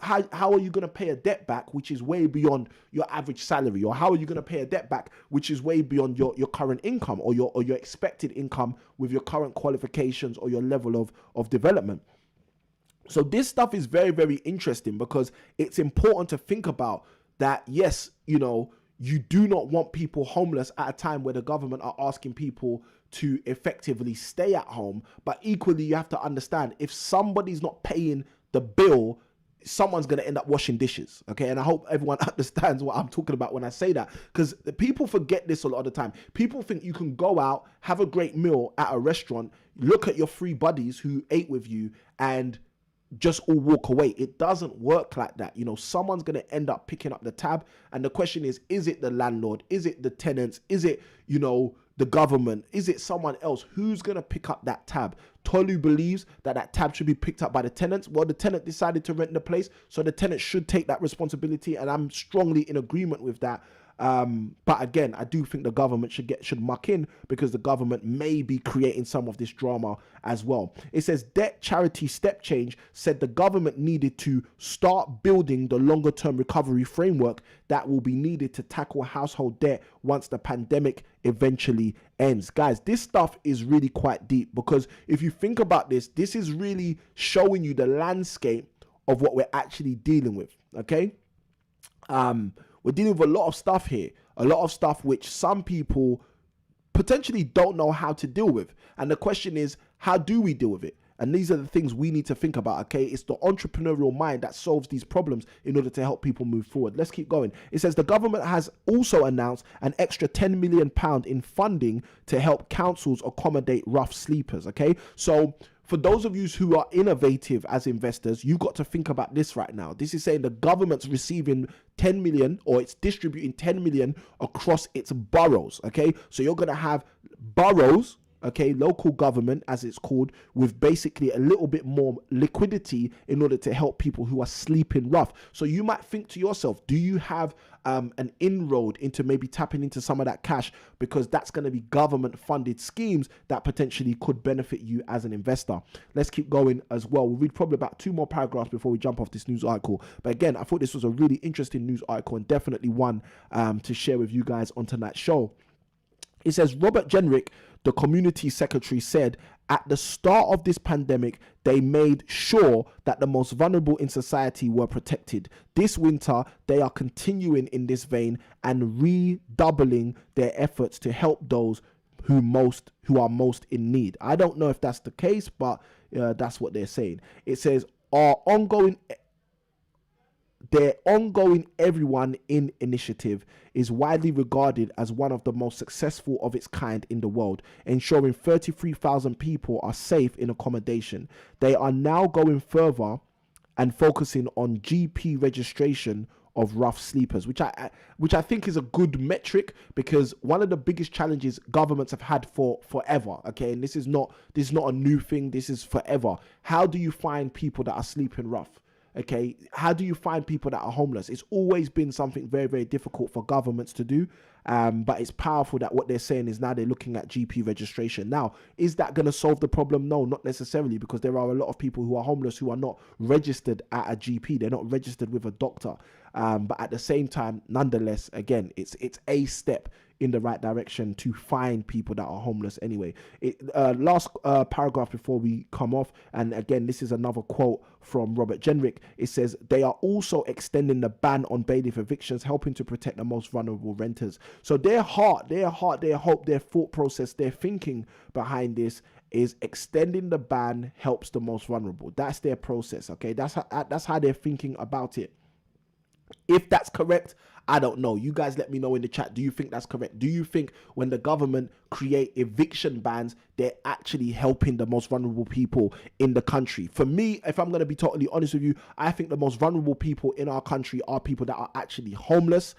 How are you going to pay a debt back which is way beyond your average salary? Or how are you going to pay a debt back which is way beyond your current income or your expected income with your current qualifications or your level of development? So this stuff is very, very interesting, because it's important to think about that. Yes, you do not want people homeless at a time where the government are asking people to effectively stay at home. But equally, you have to understand, if somebody's not paying the bill, someone's going to end up washing dishes. Okay. And I hope everyone understands what I'm talking about when I say that, because people forget this a lot of the time. People think you can go out, have a great meal at a restaurant, look at your three buddies who ate with you, and just all walk away. It doesn't work like that. Someone's going to end up picking up the tab. And the question is it the landlord? Is it the tenants? Is it, the government? Is it someone else? Who's going to pick up that tab? Tolu believes that tab should be picked up by the tenants. Well, the tenant decided to rent the place, so the tenant should take that responsibility. And I'm strongly in agreement with that. But again, I do think the government should muck in, because the government may be creating some of this drama as well. It says Debt Charity Step Change said the government needed to start building the longer term recovery framework that will be needed to tackle household debt once the pandemic eventually ends. Guys, this stuff is really quite deep, because if you think about this, this is really showing you the landscape of what we're actually dealing with. Okay. We're dealing with a lot of stuff here, a lot of stuff which some people potentially don't know how to deal with. And the question is, how do we deal with it? And these are the things we need to think about, okay? It's the entrepreneurial mind that solves these problems in order to help people move forward. Let's keep going. It says the government has also announced an extra £10 million in funding to help councils accommodate rough sleepers, okay? So for those of you who are innovative as investors, you've got to think about this right now. This is saying the government's receiving 10 million, or it's distributing 10 million across its boroughs, okay? So you're going to have boroughs, okay, local government as it's called, with basically a little bit more liquidity in order to help people who are sleeping rough. So you might think to yourself, do you have an inroad into maybe tapping into some of that cash, because that's going to be government funded schemes that potentially could benefit you as an investor. Let's keep going as well. We'll read probably about 2 more paragraphs before we jump off this news article. But again, I thought this was a really interesting news article, and definitely one to share with you guys on tonight's show. It says Robert Jenrick, the community secretary, said at the start of this pandemic, they made sure that the most vulnerable in society were protected. This winter, they are continuing in this vein and redoubling their efforts to help those who are most in need. I don't know if that's the case, but that's what they're saying. It says their ongoing Everyone In initiative is widely regarded as one of the most successful of its kind in the world, ensuring 33,000 people are safe in accommodation. They are now going further and focusing on GP registration of rough sleepers, which I think is a good metric, because one of the biggest challenges governments have had for forever, okay, and this is not a new thing, this is forever. How do you find people that are sleeping rough? Okay, how do you find people that are homeless? It's always been something very, very difficult for governments to do, but it's powerful that what they're saying is now they're looking at GP registration. Now, is that going to solve the problem? No, not necessarily, because there are a lot of people who are homeless who are not registered at a GP. They're not registered with a doctor. But at the same time, nonetheless, again, it's a step in the right direction to find people that are homeless anyway. Last paragraph before we come off, and again, this is another quote from Robert Jenrick. It says, they are also extending the ban on bailiff evictions, helping to protect the most vulnerable renters. So their hope, their thought process, their thinking behind this is extending the ban helps the most vulnerable. That's their process, okay? That's how they're thinking about it. If that's correct, I don't know. You guys let me know in the chat. Do you think that's correct? Do you think when the government create eviction bans, they're actually helping the most vulnerable people in the country? For me, if I'm going to be totally honest with you, I think the most vulnerable people in our country are people that are actually homeless.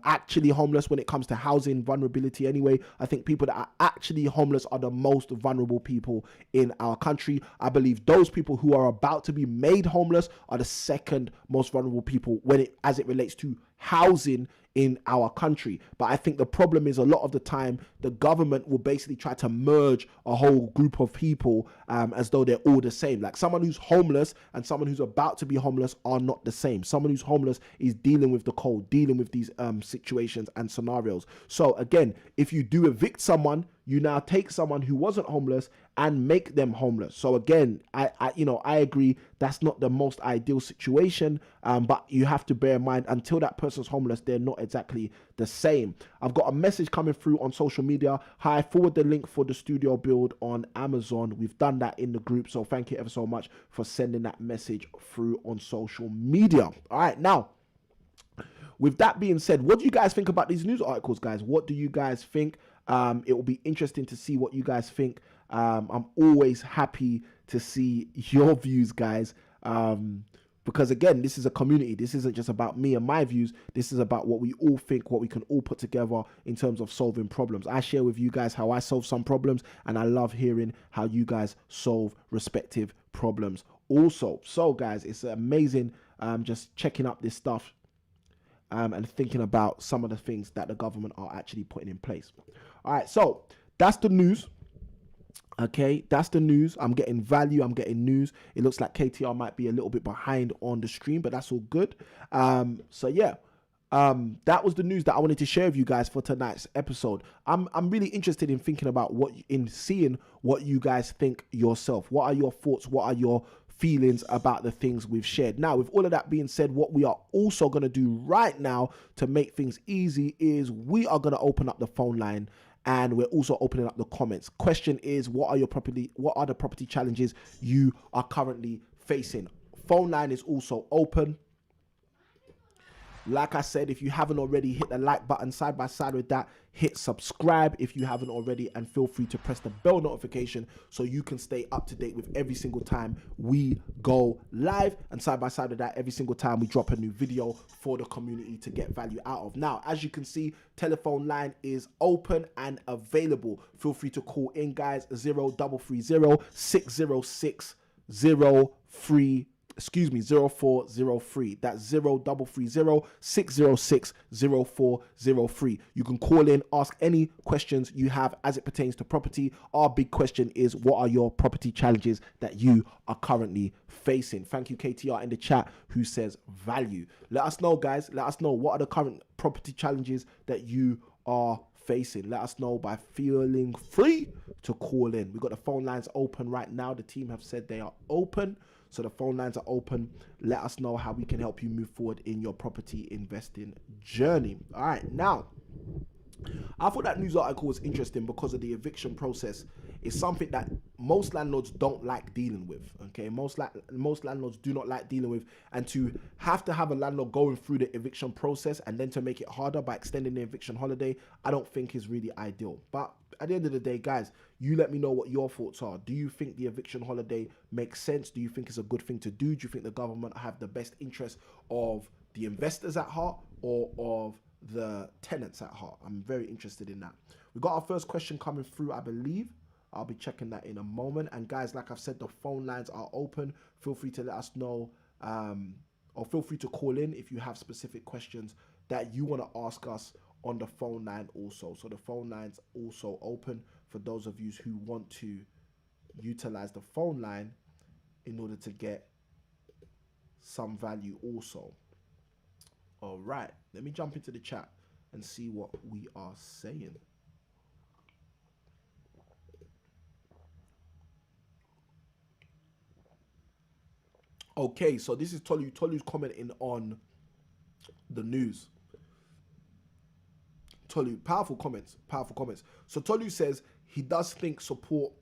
Actually homeless when it comes to housing vulnerability anyway. I think people that are actually homeless are the most vulnerable people in our country. I believe those people who are about to be made homeless are the second most vulnerable people as it relates to housing in our country. But I think the problem is a lot of the time the government will basically try to merge a whole group of people as though they're all the same. Like someone who's homeless and someone who's about to be homeless are not the same. Someone who's homeless is dealing with the cold, dealing with these situations and scenarios. So again, if you do evict someone, you now take someone who wasn't homeless and make them homeless. So again, I agree that's not the most ideal situation, but you have to bear in mind until that person's homeless, they're not exactly the same. I've got a message coming through on social media. Hi, forward the link for the studio build on Amazon. We've done that in the group, so thank you ever so much for sending that message through on social media. All right, now, with that being said, what do you guys think about these news articles, guys? What do you guys think? It will be interesting to see what you guys think. I'm always happy to see your views, guys. Because again, this is a community. This isn't just about me and my views. This is about what we all think, what we can all put together in terms of solving problems. I share with you guys how I solve some problems, and I love hearing how you guys solve respective problems also. So guys, it's amazing just checking up this stuff and thinking about some of the things that the government are actually putting in place. All right, so that's the news. Okay, that's the news. I'm getting value. I'm getting news. It looks like KTR might be a little bit behind on the stream, but that's all good. So yeah, that was the news that I wanted to share with you guys for tonight's episode. I'm really interested in thinking about seeing what you guys think yourself. What are your thoughts? What are your feelings about the things we've shared? Now, with all of that being said, what we are also going to do right now to make things easy is we are going to open up the phone line, and we're also opening up the comments. Question is, what are the property challenges you are currently facing? Phone line is also open. Like I said, if you haven't already, hit the like button. Side by side with that, hit subscribe if you haven't already, and feel free to press the bell notification so you can stay up to date with every single time we go live. And side by side with that, every single time we drop a new video for the community to get value out of. Now, as you can see, telephone line is open and available. Feel free to call in, guys. 0330 606 0403. That's 0330 606 0403. You can call in, ask any questions you have as it pertains to property. Our big question is, what are your property challenges that you are currently facing? Thank you, KTR, in the chat, who says value. Let us know, guys. Let us know, what are the current property challenges that you are facing. Let us know by feeling free to call in. We've got the phone lines open right now. The team have said they are open. So the phone lines are open. Let us know how we can help you move forward in your property investing journey. All right, now, I thought that news article was interesting because of the eviction process. It's something that most landlords don't like dealing with. Okay, most landlords do not like dealing with, and to have a landlord going through the eviction process and then to make it harder by extending the eviction holiday, I don't think is really ideal. But at the end of the day, guys, you let me know what your thoughts are. Do you think the eviction holiday makes sense? Do you think it's a good thing to do? Do you think the government have the best interest of the investors at heart or of the tenants at heart? I'm very interested in that. We got our first question coming through, I believe. I'll be checking that in a moment. And guys, like I've said, the phone lines are open. Feel free to let us know, or feel free to call in if you have specific questions that you want to ask us on the phone line also. So the phone line's also open for those of you who want to utilize the phone line in order to get some value also. All right, let me jump into the chat and see what we are saying. Okay, so this is Tolu. Tolu's commenting on the news. Tolu, powerful comments. So Tolu says he does think support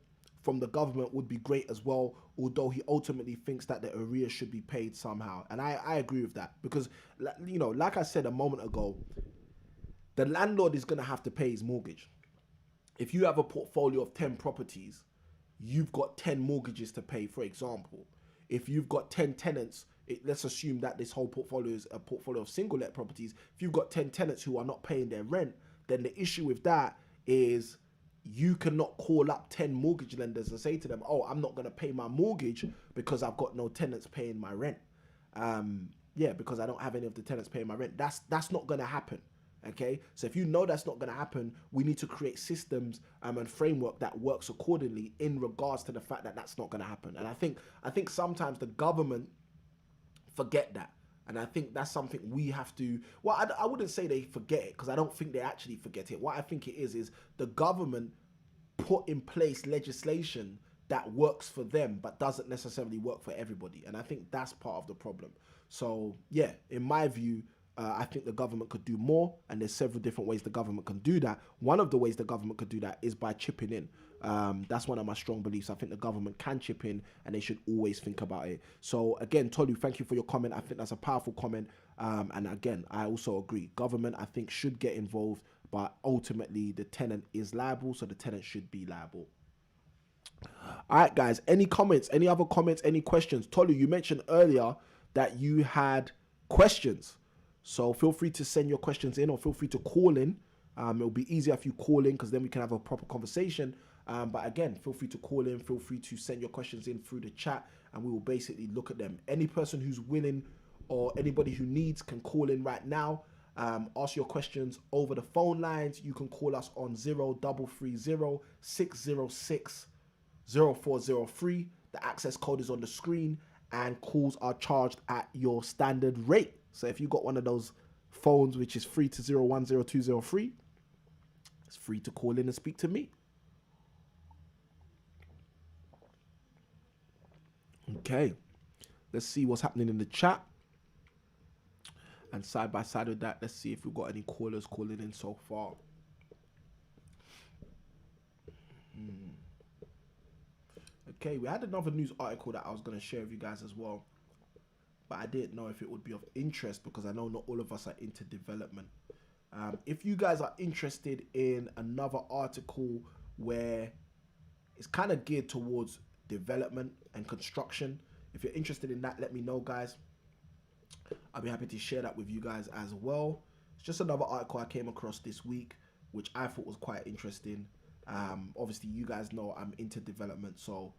from the government would be great as well, although he ultimately thinks that the arrears should be paid somehow. And I agree with that because, you know, like I said a moment ago, the landlord is going to have to pay his mortgage. If you have a portfolio of 10 properties, you've got 10 mortgages to pay, for example. If you've got 10 tenants, let's assume that this whole portfolio is a portfolio of single let properties. If you've got 10 tenants who are not paying their rent, then the issue with that is you cannot call up 10 mortgage lenders and say to them, oh, I'm not going to pay my mortgage because I've got no tenants paying my rent. Yeah, because I don't have any of the tenants paying my rent. That's not going to happen. Okay, so if you know that's not going to happen, we need to create systems and framework that works accordingly in regards to the fact that that's not going to happen. And I think sometimes the government forget that, and I think that's something we have to. Well, I wouldn't say they forget it because I don't think they actually forget it. What I think it is the government put in place legislation that works for them but doesn't necessarily work for everybody, and I think that's part of the problem. So yeah, in my view, I think the government could do more, and there's several different ways the government can do that. One of the ways the government could do that is by chipping in. That's one of my strong beliefs. I think the government can chip in, and they should always think about it. So again, Tolu, thank you for your comment. I think that's a powerful comment. And again, I also agree. Government, I think, should get involved, but ultimately the tenant is liable, so the tenant should be liable. All right, guys, any comments, any other comments, any questions? Tolu, you mentioned earlier that you had questions. So feel free to send your questions in, or feel free to call in. It'll be easier if you call in because then we can have a proper conversation. But again, feel free to call in. Feel free to send your questions in through the chat, and we will basically look at them. Any person who's willing or anybody who needs can call in right now. Ask your questions over the phone lines. You can call us on 0330 606 0403. The access code is on the screen, and calls are charged at your standard rate. So if you got one of those phones which is free to 010203, it's free to call in and speak to me. Okay, let's see what's happening in the chat. And side by side with that, let's see if we've got any callers calling in so far. Okay, we had another news article that I was going to share with you guys as well, but I didn't know if it would be of interest because I know not all of us are into development. If you guys are interested in another article where it's kind of geared towards development and construction, if you're interested in that, let me know, guys. I'll be happy to share that with you guys as well. It's just another article I came across this week, which I thought was quite interesting. Obviously, you guys know I'm into development, so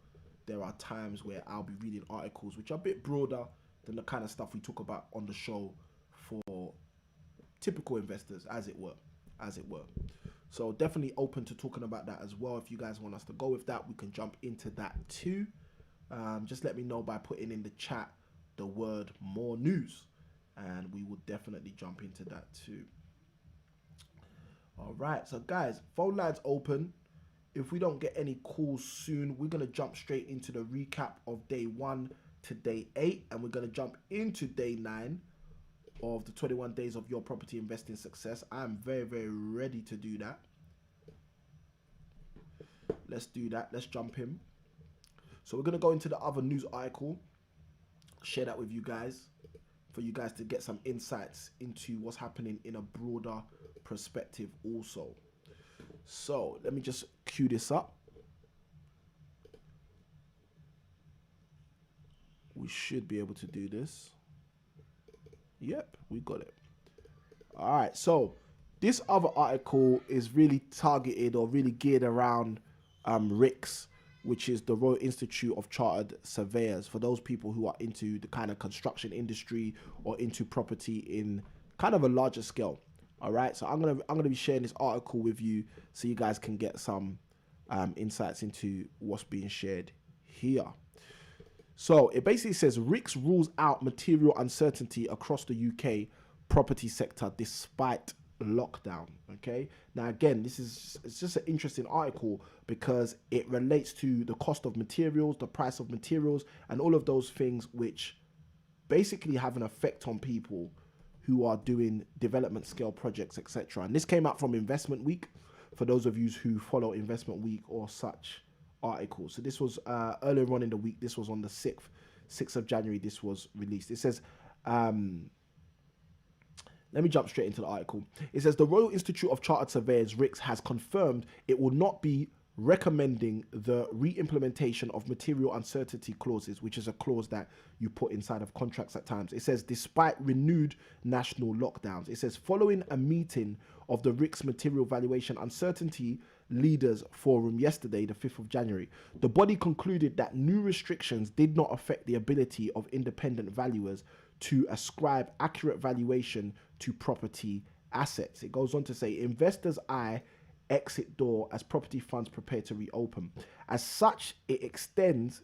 there are times where I'll be reading articles which are a bit broader than the kind of stuff we talk about on the show for typical investors, as it were. So definitely open to talking about that as well. If you guys want us to go with that, we can jump into that too. Just let me know by putting in the chat the word more news, and we will definitely jump into that too. All right, so guys, phone lines open. If we don't get any calls soon, we're going to jump straight into the recap of day 1 to day 8, and we're going to jump into day 9 of the 21 days of your property investing success. I'm very, very ready to do that. Let's do that. Let's jump in. So we're going to go into the other news article, share that with you guys, for you guys to get some insights into what's happening in a broader perspective also. So let me just cue this up. We should be able to do this. Yep, we got it. All right, so this other article is really targeted or really geared around RICS, which is the Royal Institute of Chartered Surveyors, for those people who are into the kind of construction industry or into property in kind of a larger scale. All right, so I'm gonna be sharing this article with you so you guys can get some insights into what's being shared here. So it basically says RICS rules out material uncertainty across the UK property sector despite lockdown. Okay, now again, it's just an interesting article because it relates to the cost of materials, the price of materials, and all of those things which basically have an effect on people who are doing development scale projects, etc. And this came out from Investment Week, for those of you who follow Investment Week or such article. So this was earlier on in the week. This was on the 6th of January. This was released. It says, let me jump straight into the article. It says the Royal Institute of Chartered Surveyors, RICS, has confirmed it will not be recommending the re-implementation of material uncertainty clauses, which is a clause that you put inside of contracts at times. It says, despite renewed national lockdowns. It says, following a meeting of the RICS Material Valuation Uncertainty Leaders Forum yesterday, the 5th of January, the body concluded that new restrictions did not affect the ability of independent valuers to ascribe accurate valuation to property assets. It goes on to say, investors' eye exit door as property funds prepare to reopen. As such, it extended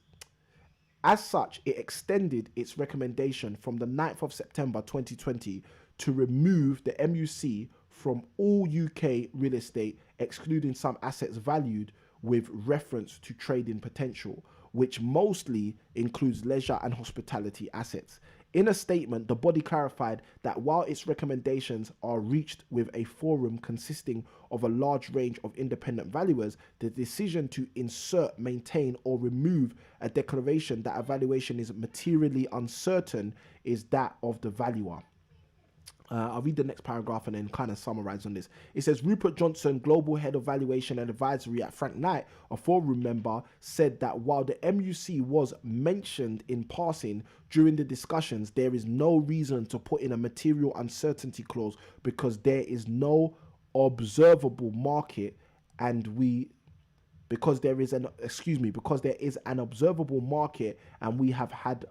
its recommendation from the 9th of September 2020 to remove the MUC from all UK real estate, excluding some assets valued with reference to trading potential, which mostly includes leisure and hospitality assets. In a statement, the body clarified that while its recommendations are reached with a forum consisting of a large range of independent valuers, the decision to insert, maintain, or remove a declaration that a valuation is materially uncertain is that of the valuer. I'll read the next paragraph and then kind of summarize on this. It says, Rupert Johnson, Global Head of Valuation and Advisory at Frank Knight, a forum member, said that while the MUC was mentioned in passing during the discussions, there is no reason to put in a material uncertainty clause because there is no observable market because there is an observable market and we have had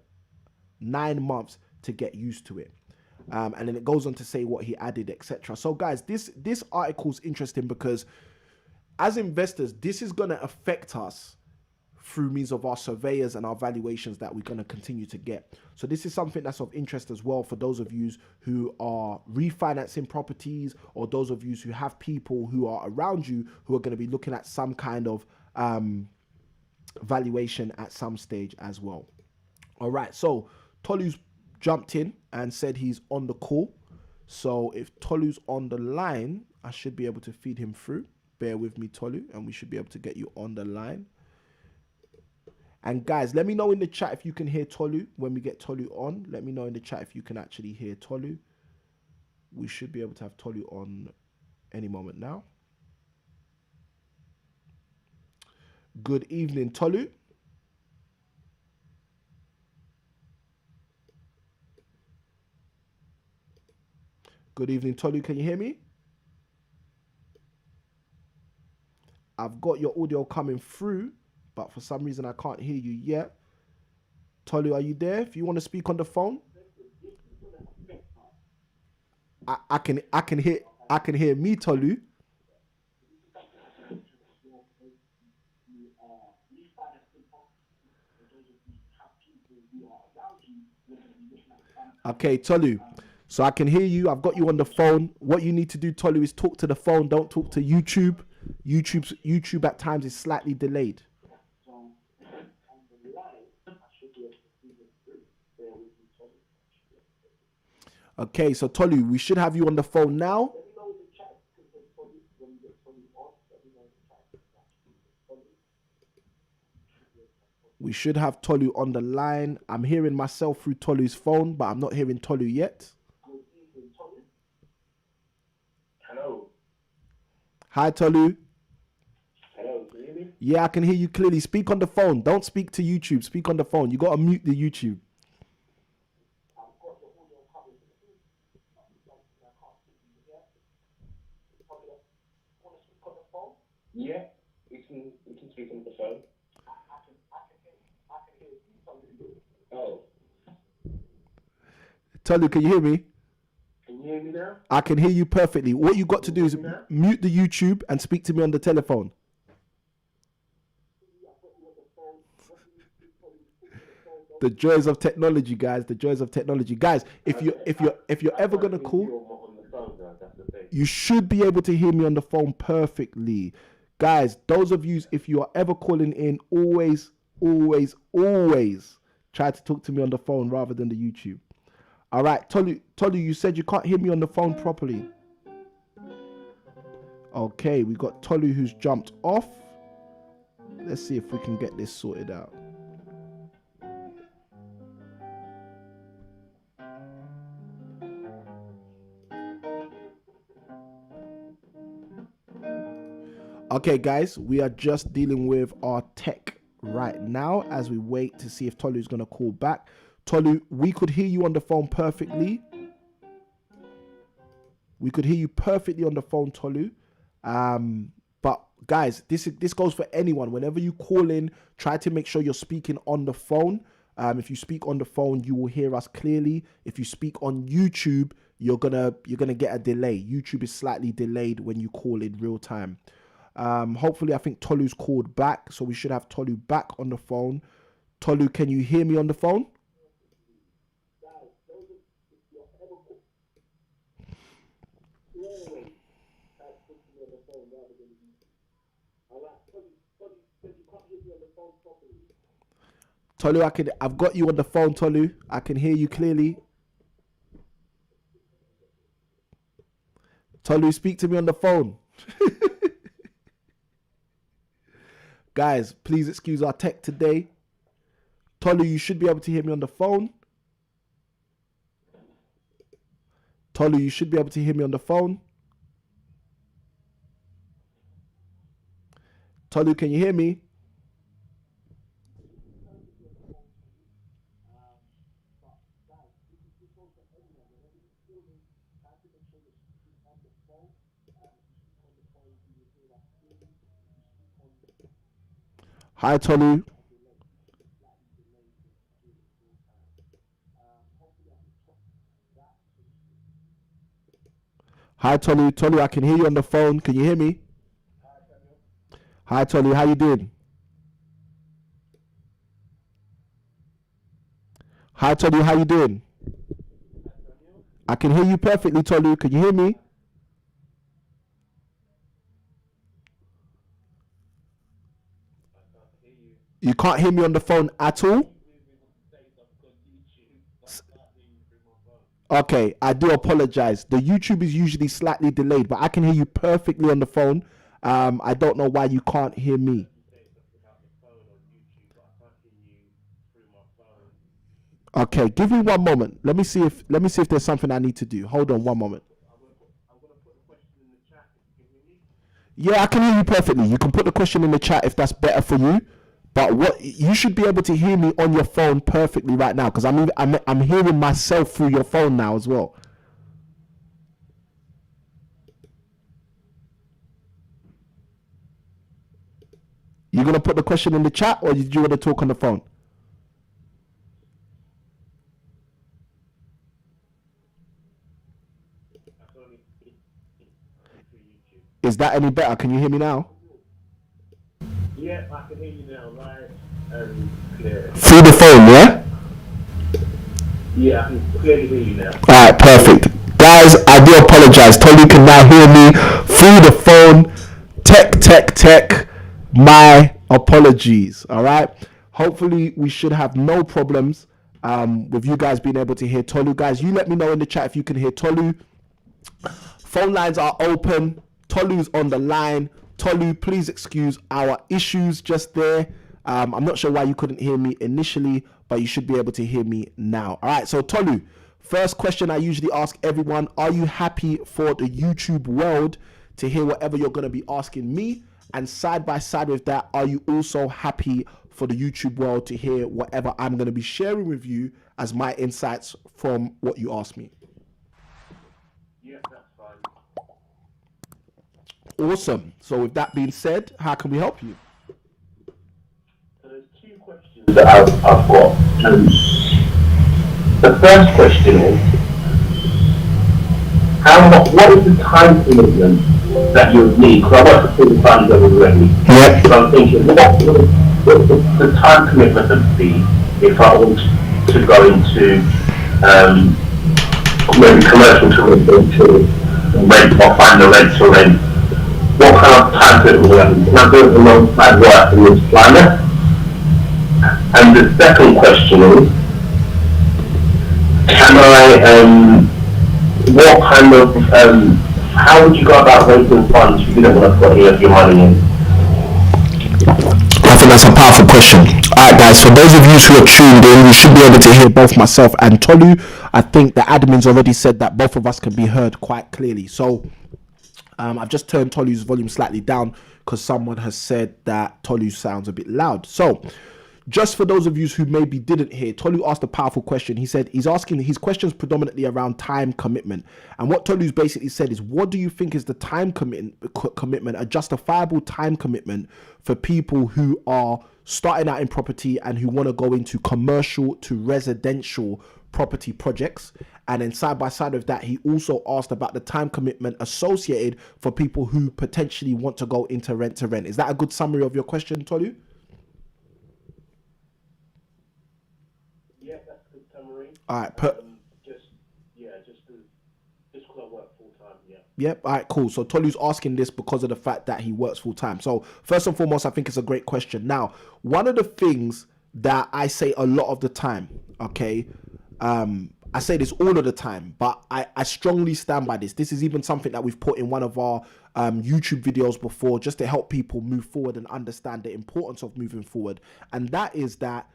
9 months to get used to it. And then it goes on to say what he added, etc. So guys, this article is interesting because as investors, this is going to affect us through means of our surveyors and our valuations that we're going to continue to get. So this is something that's of interest as well for those of you who are refinancing properties, or those of you who have people who are around you who are going to be looking at some kind of valuation at some stage as well. All right, so Tolu's jumped in and said he's on the call. So if Tolu's on the line, I should be able to feed him through. Bear with me, Tolu, and we should be able to get you on the line. And guys, let me know in the chat if you can hear Tolu when we get Tolu on. Let me know in the chat if you can actually hear Tolu. We should be able to have Tolu on any moment now. Good evening, Tolu. Good evening, Tolu. Can you hear me? I've got your audio coming through, but for some reason I can't hear you yet. Tolu, are you there? If you want to speak on the phone, I can hear me, Tolu. Okay, Tolu. So I can hear you. I've got you on the phone. What you need to do, Tolu, is talk to the phone. Don't talk to YouTube. YouTube at times is slightly delayed. Okay, so Tolu, we should have you on the phone now. We should have Tolu on the line. I'm hearing myself through Tolu's phone, but I'm not hearing Tolu yet. Hello. Hi, Tolu. Hello, can you hear me? Yeah, I can hear you clearly. Speak on the phone. Don't speak to YouTube. Speak on the phone. You got to mute the YouTube. Yeah, we can speak on the phone. Oh. Tolu, can you hear me? Can you hear me now? I can hear you perfectly. What you got to do is mute the YouTube and speak to me on the telephone. The joys of technology, guys. The joys of technology, guys. If you're ever gonna call, you should be able to hear me on the phone perfectly, guys. Those of you, if you are ever calling in, always try to talk to me on the phone rather than the YouTube. All right, Tolu, you said you can't hear me on the phone properly. Okay, we got Tolu who's jumped off. Let's see if we can get this sorted out. Okay, guys, we are just dealing with our tech right now as we wait to see if Tolu's going to call back. Tolu, we could hear you on the phone perfectly. We could hear you perfectly on the phone, Tolu. But guys, this goes for anyone. Whenever you call in, try to make sure you're speaking on the phone. If you speak on the phone, you will hear us clearly. If you speak on YouTube, you're gonna get a delay. YouTube is slightly delayed when you call in real time. Hopefully, I think Tolu's called back, so we should have Tolu back on the phone. Tolu, can you hear me on the phone? Tolu, I've got you on the phone, Tolu. I can hear you clearly. Tolu, speak to me on the phone. Guys, please excuse our tech today. Tolu, you should be able to hear me on the phone. Tolu, you should be able to hear me on the phone. Tolu, can you hear me? Hi, Tolu. Hi, Tolu. Tolu, I can hear you on the phone. Can you hear me? Hi, Tolu. How you doing? Hi, Tolu. How you doing? I can hear you perfectly, Tolu. Can you hear me? You can't hear me on the phone at all? Okay, I do apologize. The YouTube is usually slightly delayed, but I can hear you perfectly on the phone. I don't know why you can't hear me. Okay, give me one moment. Let me see if there's something I need to do. Hold on one moment. Yeah, I can hear you perfectly. You can put the question in the chat if that's better for you. But what you should be able to hear me on your phone perfectly right now, because I'm hearing myself through your phone now as well. You gonna put the question in the chat, or did you want to talk on the phone? Is that any better? Can you hear me now? Yeah, I can hear you now, live and clear. Through the phone, yeah? Yeah, I can clearly hear you now. Alright, perfect. Guys, I do apologize. Tolu can now hear me through the phone. Tech. My apologies. Alright. Hopefully, we should have no problems with you guys being able to hear Tolu. Guys, you let me know in the chat if you can hear Tolu. Phone lines are open. Tolu's on the line. Tolu, please excuse our issues just there. I'm not sure why you couldn't hear me initially, but you should be able to hear me now. All right, so Tolu, first question I usually ask everyone, are you happy for the YouTube world to hear whatever you're going to be asking me? And side by side with that, are you also happy for the YouTube world to hear whatever I'm going to be sharing with you as my insights from what you asked me? Yeah, that's fine. Awesome. So with that being said, how can we help you? So there's two questions that I've got. The first question is, what is the time commitment that you would need? Because I work for full time already. Yeah. So I'm thinking, what would the time commitment would be if I want to go into maybe commercial to rent or find a rent to rent? What kind of time commitment would I need? Can I do it alongside work and this planner? And the second question is, can I, what kind of, how would you go about raising funds if you didn't want to put any of your money in? I that's a powerful question. All right, guys, for those of you who are tuned in, you should be able to hear both myself and Tolu. I think the admin's already said that both of us can be heard quite clearly. So I've just turned Tolu's volume slightly down because someone has said that Tolu sounds a bit loud. So just for those of you who maybe didn't hear, Tolu asked a powerful question. He said he's asking his questions predominantly around time commitment. And what Tolu's basically said is, what do you think is the time commitment, a justifiable time commitment for people who are starting out in property and who want to go into commercial to residential property projects? And then side by side of that, he also asked about the time commitment associated for people who potentially want to go into rent to rent. Is that a good summary of your question, Tolu? Yeah, that's a good summary. All right. Just because I work full time. Yeah. Yep. All right, cool. So Tolu's asking this because of the fact that he works full time. So first and foremost, I think it's a great question. Now, one of the things that I say a lot of the time, okay, I say this all of the time, but I strongly stand by this. This is even something that we've put in one of our YouTube videos before, just to help people move forward and understand the importance of moving forward. And that is that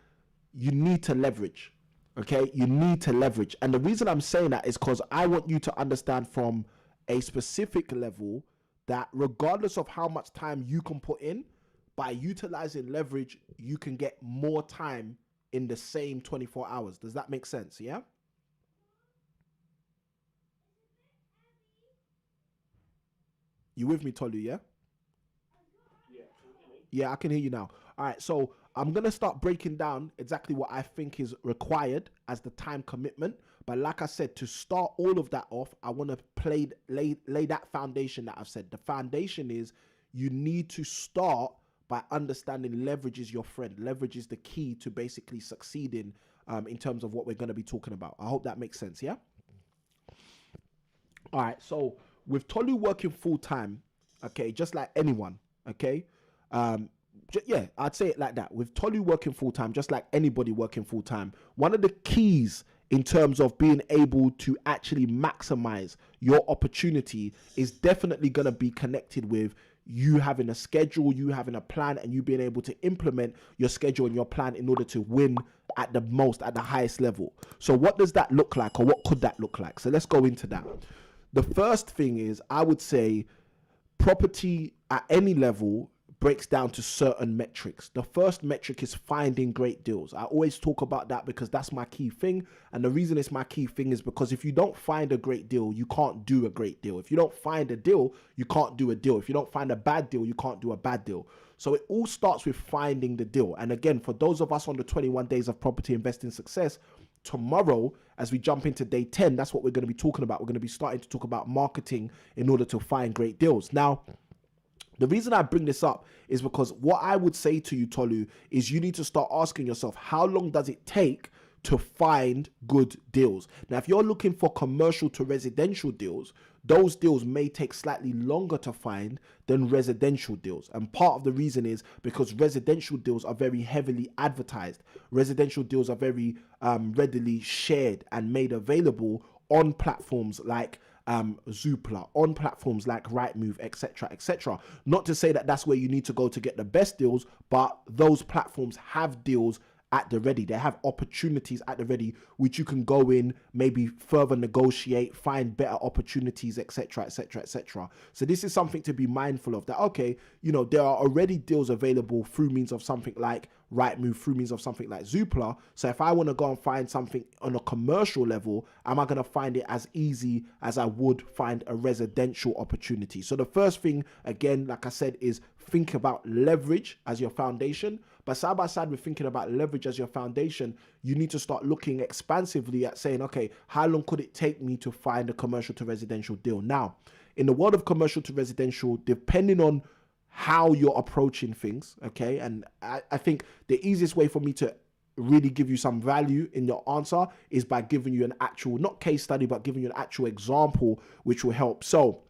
you need to leverage. Okay, you need to leverage. And the reason I'm saying that is because I want you to understand from a specific level that regardless of how much time you can put in, by utilizing leverage, you can get more time in the same 24 hours. Does that make sense? Yeah. You with me, Tolu? Yeah. Yeah, I can hear you now. All right, so I'm going to start breaking down exactly what I think is required as the time commitment. But like I said, to start all of that off, I want to lay that foundation that I've said. The foundation is you need to start by understanding leverage is your friend. Leverage is the key to basically succeeding in terms of what we're going to be talking about. I hope that makes sense, yeah? All right, so with Tolu working full time, okay, just like anyone, okay, yeah, I'd say it like that. With Tolu working full time, just like anybody working full time, one of the keys in terms of being able to actually maximize your opportunity is definitely going to be connected with you having a schedule, you having a plan, and you being able to implement your schedule and your plan in order to win at the highest level. So what does that look like, or what could that look like? So let's go into that. The first thing is, I would say property at any level breaks down to certain metrics. The first metric is finding great deals. I always talk about that because that's my key thing. And the reason it's my key thing is because if you don't find a great deal, you can't do a great deal. If you don't find a deal, you can't do a deal. If you don't find a bad deal, you can't do a bad deal. So it all starts with finding the deal. And again, for those of us on the 21 days of property investing success, tomorrow, as we jump into day 10, that's what we're going to be talking about. We're going to be starting to talk about marketing in order to find great deals. Now, the reason I bring this up is because what I would say to you, Tolu, is you need to start asking yourself, how long does it take to find good deals? Now, if you're looking for commercial to residential deals, those deals may take slightly longer to find than residential deals. And part of the reason is because residential deals are very heavily advertised. Residential deals are very readily shared and made available on platforms like Zoopla, on platforms like Rightmove, etc., etc. Not to say that that's where you need to go to get the best deals, but those platforms have deals at the ready. They have opportunities at the ready, which you can go in, maybe further negotiate, find better opportunities, etc., etc., etc. So this is something to be mindful of, that, okay, you know, there are already deals available through means of something like Rightmove, through means of something like Zoopla. So if I want to go and find something on a commercial level, am I going to find it as easy as I would find a residential opportunity? So the first thing, again, like I said, is think about leverage as your foundation. But side by side with thinking about leverage as your foundation, you need to start looking expansively at saying, okay, how long could it take me to find a commercial to residential deal? Now, in the world of commercial to residential, depending on how you're approaching things, okay, and I think the easiest way for me to really give you some value in your answer is by giving you an actual, not case study, but giving you an actual example, which will help. So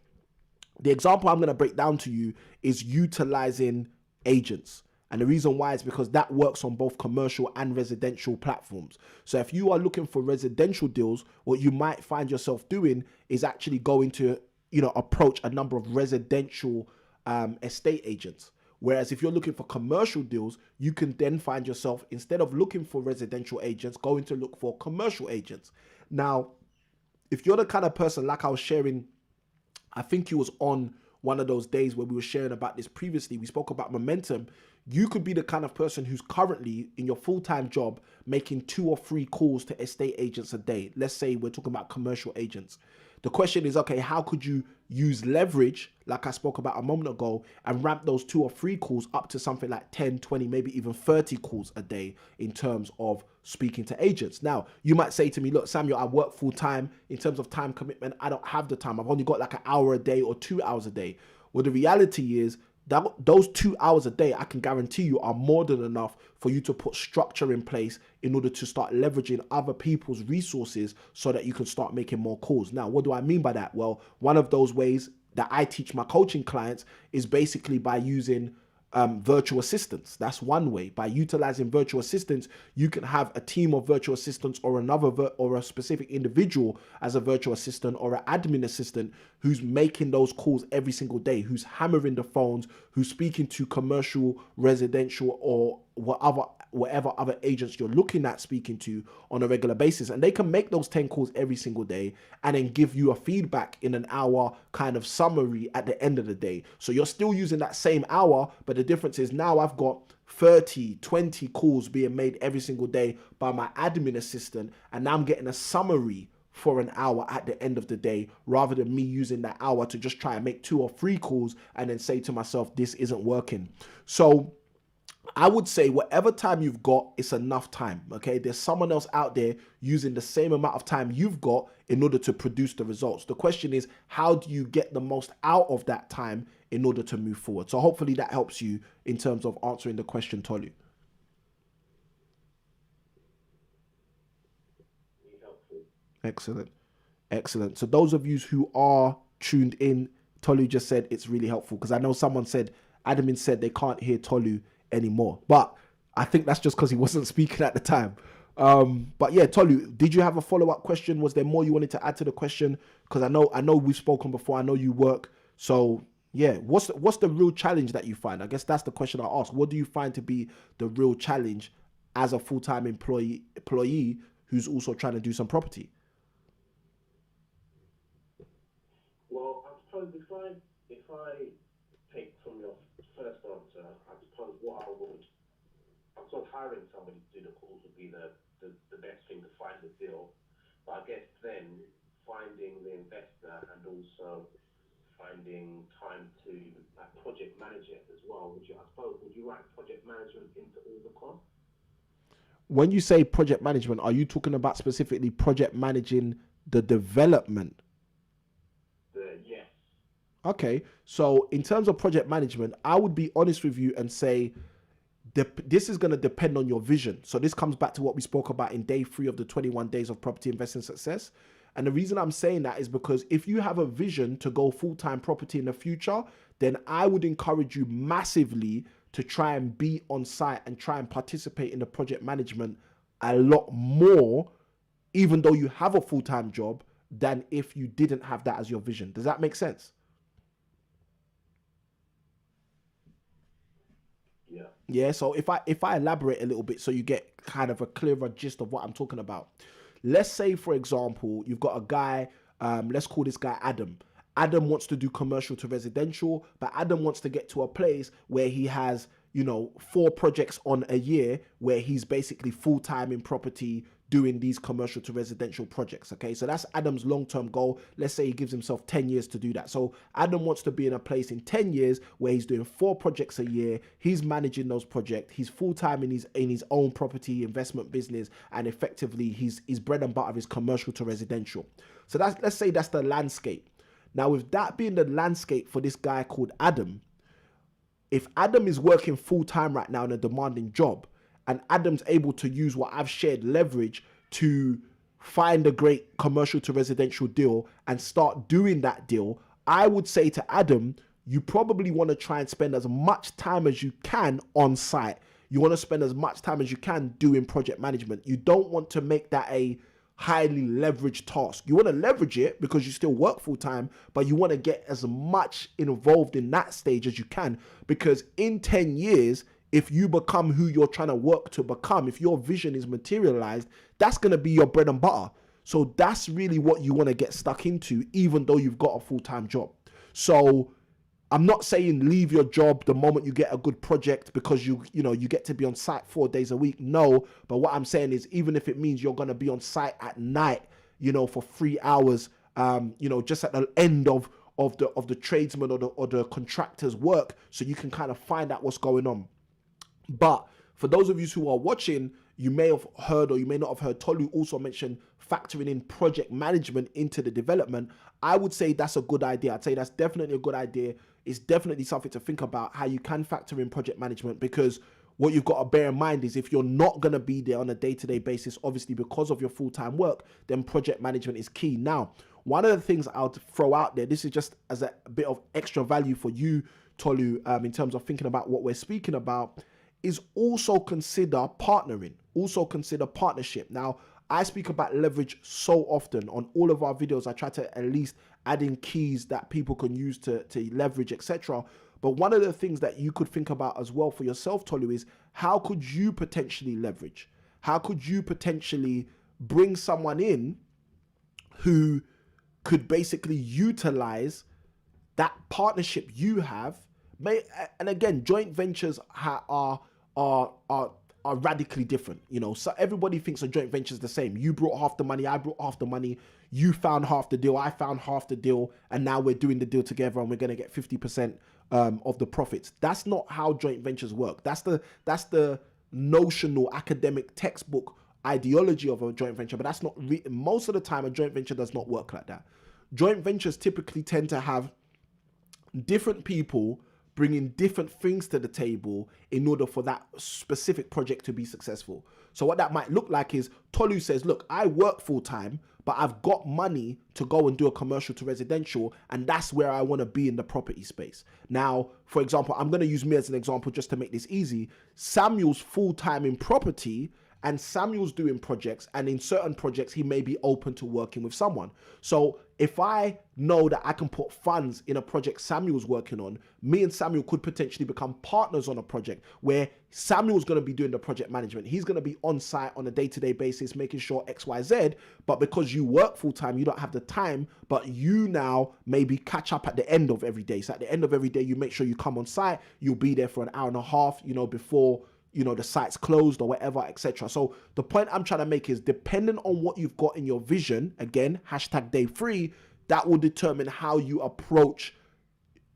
the example I'm going to break down to you is utilizing agents. And the reason why is because that works on both commercial and residential platforms. So if you are looking for residential deals, what you might find yourself doing is actually going to, approach a number of residential estate agents. Whereas if you're looking for commercial deals, you can then find yourself, instead of looking for residential agents, going to look for commercial agents. Now, if you're the kind of person, like I was sharing, I think it was on one of those days where we were sharing about this previously, we spoke about momentum. You could be the kind of person who's currently in your full-time job making 2 or 3 calls to estate agents a day. Let's say we're talking about commercial agents. The question is, okay, how could you use leverage, like I spoke about a moment ago, and ramp those 2 or 3 calls up to something like 10, 20, maybe even 30 calls a day in terms of speaking to agents? Now, you might say to me, look, Samuel, I work full time. In terms of time commitment, I don't have the time. I've only got like an hour a day or 2 hours a day. Well, the reality is that those 2 hours a day, I can guarantee you, are more than enough for you to put structure in place in order to start leveraging other people's resources so that you can start making more calls. Now, what do I mean by that? Well, one of those ways that I teach my coaching clients is basically by using virtual assistants. That's one way. By utilizing virtual assistants, you can have a team of virtual assistants or or a specific individual as a virtual assistant or an admin assistant who's making those calls every single day, who's hammering the phones, who's speaking to commercial, residential, or whatever other agents you're looking at speaking to on a regular basis. And they can make those 10 calls every single day and then give you a feedback in an hour kind of summary at the end of the day. So you're still using that same hour, but the difference is now I've got 30, 20 calls being made every single day by my admin assistant, and now I'm getting a summary for an hour at the end of the day, rather than me using that hour to just try and make 2 or 3 calls and then say to myself, this isn't working. So I would say whatever time you've got, it's enough time, okay? There's someone else out there using the same amount of time you've got in order to produce the results. The question is, how do you get the most out of that time in order to move forward? So hopefully that helps you in terms of answering the question, Tolu. Excellent. Excellent. So those of you who are tuned in, Tolu just said it's really helpful, because I know someone said, admin said they can't hear Tolu anymore, but I think that's just because he wasn't speaking at the time. But yeah, Tolu, did you have a follow-up question? Was there more you wanted to add to the question? Because I know we've spoken before. I know you work. So yeah, what's the real challenge that you find? I guess that's the question I asked. What do you find to be the real challenge as a full-time employee who's also trying to do some property? Well, I suppose if I take from your first answer, I suppose hiring somebody to do the calls would be the best thing to find the deal. But I guess then finding the investor and also finding time to project manage it as well. Would you write project management into all the costs? When you say project management, are you talking about specifically project managing the development? Yes. Okay, so in terms of project management, I would be honest with you and say this is going to depend on your vision. So this comes back to what we spoke about in day 3 of the 21 days of property investing success. And the reason I'm saying that is because if you have a vision to go full-time property in the future, then I would encourage you massively to try and be on site and try and participate in the project management a lot more, even though you have a full-time job, than if you didn't have that as your vision. Does that make sense? Yeah, so if I elaborate a little bit so you get kind of a clearer gist of what I'm talking about. Let's say, for example, you've got a guy, let's call this guy Adam. Adam wants to do commercial to residential, but Adam wants to get to a place where he has, 4 projects on a year where he's basically full-time in property doing these commercial to residential projects, okay? So that's Adam's long-term goal. Let's say he gives himself 10 years to do that. So Adam wants to be in a place in 10 years where he's doing 4 projects a year. He's managing those projects. He's full-time in his own property investment business, and effectively his bread and butter is commercial to residential. So let's say that's the landscape. Now, with that being the landscape for this guy called Adam, if Adam is working full-time right now in a demanding job, and Adam's able to use what I've shared, leverage, to find a great commercial to residential deal and start doing that deal, I would say to Adam, you probably want to try and spend as much time as you can on site. You want to spend as much time as you can doing project management. You don't want to make that a highly leveraged task. You want to leverage it because you still work full time, but you want to get as much involved in that stage as you can, because in 10 years, if you become who you're trying to work to become, if your vision is materialized, that's going to be your bread and butter. So that's really what you want to get stuck into, even though you've got a full-time job. So I'm not saying leave your job the moment you get a good project because you get to be on site 4 days a week. No, but what I'm saying is, even if it means you're going to be on site at night, for 3 hours, just at the end of the tradesman or the contractor's work, so you can kind of find out what's going on. But for those of you who are watching, you may have heard or you may not have heard Tolu also mention factoring in project management into the development. I would say that's a good idea. I'd say that's definitely a good idea. It's definitely something to think about, how you can factor in project management, because what you've got to bear in mind is if you're not going to be there on a day-to-day basis, obviously because of your full-time work, then project management is key. Now, one of the things I'll throw out there, this is just as a bit of extra value for you, Tolu, in terms of thinking about what we're speaking about, is also consider partnering, also consider partnership. Now, I speak about leverage so often on all of our videos. I try to at least add in keys that people can use to leverage, etc. But one of the things that you could think about as well for yourself, Tolu, is how could you potentially leverage? How could you potentially bring someone in who could basically utilize that partnership you have? And again, joint ventures are radically different, so everybody thinks a joint venture is the same. You brought half the money, I brought half the money, you found half the deal, I found half the deal, and now we're doing the deal together and we're going to get 50% of the profits. That's not how joint ventures work. That's the notional academic textbook ideology of a joint venture, but that's not most of the time a joint venture does not work like that. Joint ventures typically tend to have different people bringing different things to the table in order for that specific project to be successful. So what that might look like is Tolu says, look, I work full time, but I've got money to go and do a commercial to residential, and that's where I want to be in the property space. Now, for example, I'm going to use me as an example just to make this easy. Samuel's full time in property, and Samuel's doing projects, and in certain projects, he may be open to working with someone. So if I know that I can put funds in a project Samuel's working on, me and Samuel could potentially become partners on a project where Samuel's going to be doing the project management. He's going to be on site on a day-to-day basis, making sure X, Y, Z. But because you work full time, you don't have the time, but you now maybe catch up at the end of every day. So at the end of every day, you make sure you come on site, you'll be there for an hour and a half, before the site's closed or whatever, etc. So the point I'm trying to make is, depending on what you've got in your vision, again, #day3, that will determine how you approach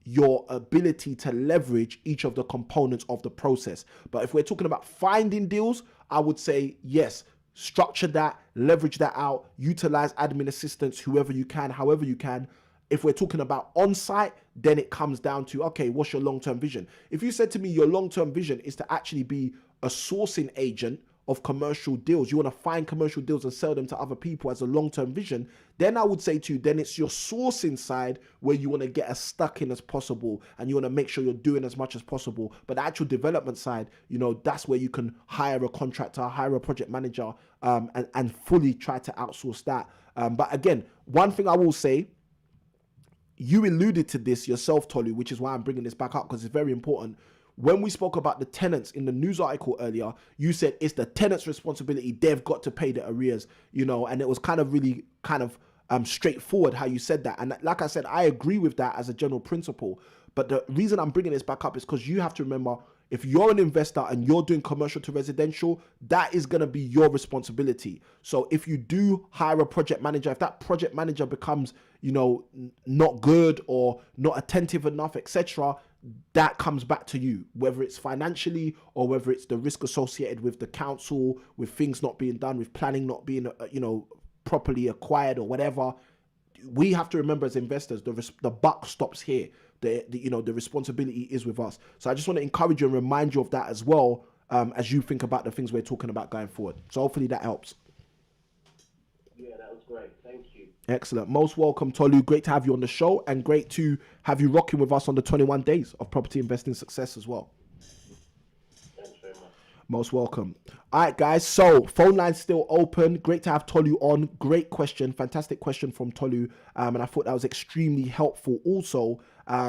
your ability to leverage each of the components of the process. But if we're talking about finding deals, I would say yes, structure that, leverage that out, utilize admin assistants, whoever you can, however you can. If we're talking about on-site, then it comes down to, okay, what's your long-term vision? If you said to me your long-term vision is to actually be a sourcing agent of commercial deals, you want to find commercial deals and sell them to other people as a long-term vision, then I would say to you, then it's your sourcing side where you want to get as stuck in as possible and you want to make sure you're doing as much as possible. But the actual development side, that's where you can hire a contractor, hire a project manager, and fully try to outsource that. But again, one thing I will say, you alluded to this yourself, Tolu, which is why I'm bringing this back up, because it's very important. When we spoke about the tenants in the news article earlier, you said it's the tenant's responsibility. They've got to pay the arrears, and it was really straightforward how you said that. And like I said, I agree with that as a general principle. But the reason I'm bringing this back up is because you have to remember, if you're an investor and you're doing commercial to residential, that is going to be your responsibility. So if you do hire a project manager, if that project manager becomes, not good or not attentive enough, etc., that comes back to you, whether it's financially or whether it's the risk associated with the council, with things not being done, with planning not being, properly acquired or whatever. We have to remember as investors, the buck stops here. The responsibility is with us. So I just want to encourage you and remind you of that as well, as you think about the things we're talking about going forward. So hopefully that helps. Yeah, that was great. Thank you. Excellent. Most welcome, Tolu. Great to have you on the show, and great to have you rocking with us on the 21 days of property investing success as well. Thanks very much. Most welcome. All right, guys. So phone line's still open. Great to have Tolu on. Great question. Fantastic question from Tolu. And I thought that was extremely helpful. Also,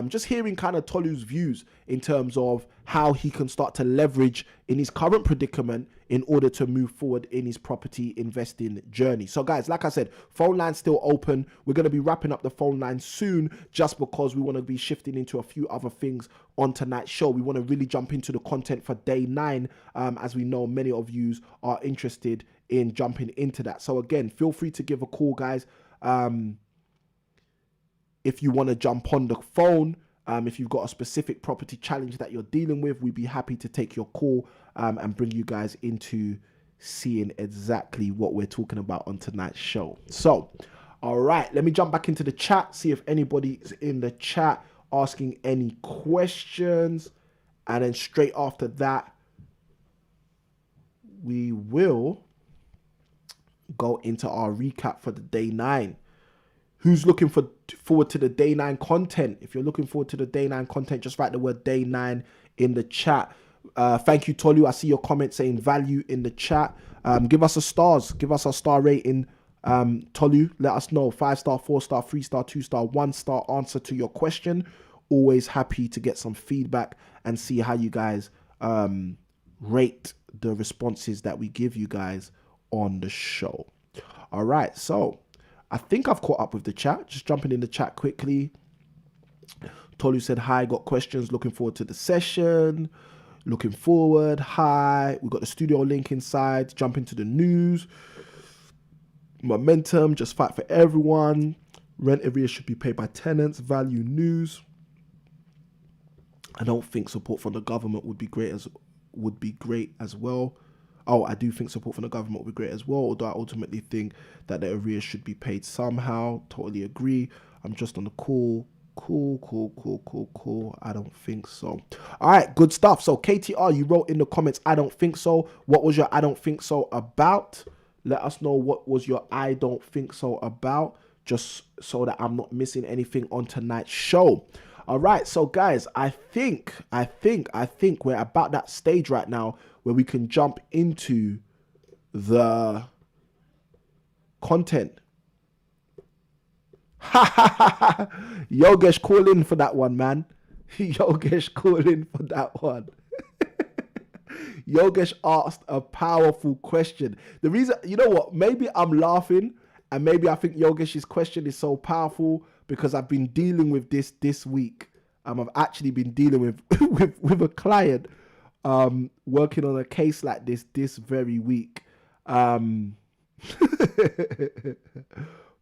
just hearing kind of Tolu's views in terms of how he can start to leverage in his current predicament in order to move forward in his property investing journey. So guys, like I said, phone line's still open. We're going to be wrapping up the phone line soon just because we want to be shifting into a few other things on tonight's show. We want to really jump into the content for day 9, as we know many of you are interested in jumping into that. So again, feel free to give a call, guys. If you want to jump on the phone, if you've got a specific property challenge that you're dealing with, we'd be happy to take your call and bring you guys into seeing exactly what we're talking about on tonight's show. So, all right, let me jump back into the chat, see if anybody's in the chat asking any questions. And then straight after that, we will go into our recap for the day 9. Who's looking forward to the day 9 content? If you're looking forward to the day 9 content, just write the word day 9 in the chat. Thank you, Tolu. I see your comment saying value in the chat. Give us a stars. Give us a star rating. Tolu, let us know. 5-star, 4-star, 3-star, 2-star, 1-star answer to your question. Always happy to get some feedback and see how you guys rate the responses that we give you guys on the show. All right, so I think I've caught up with the chat. Just jumping in the chat quickly. Tolu said, hi, got questions. Looking forward to the session. Looking forward. Hi. We got the studio link inside. Jump into the news. Momentum. Just fight for everyone. Rent arrears should be paid by tenants. Value news. I don't think support from the government would be great as well. Oh, I do think support from the government would be great as well, although I ultimately think that the arrears should be paid somehow. Totally agree. I'm just on the call. Cool. I don't think so. All right, good stuff. So KTR, you wrote in the comments, I don't think so. What was your I don't think so about? Let us know what was your I don't think so about, just so that I'm not missing anything on tonight's show. All right, so guys, I think we're about that stage right now where we can jump into the content. Yogesh, call in for that one, man. Yogesh, call in for that one. Yogesh asked a powerful question. The reason, you know what, maybe I'm laughing and maybe I think Yogesh's question is so powerful because I've been dealing with this week. I've actually been dealing with a client working on a case like this very week.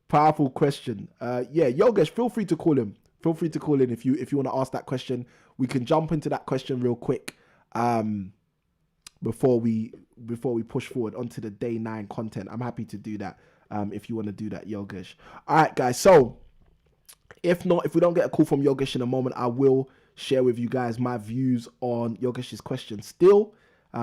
Powerful question. Yeah, Yogesh, feel free to call him. Feel free to call in if you want to ask that question. We can jump into that question real quick before we push forward onto the day 9 content. I'm happy to do that if you want to do that, Yogesh. All right, guys. So if we don't get a call from Yogesh in a moment, I will share with you guys my views on Yogesh's question still.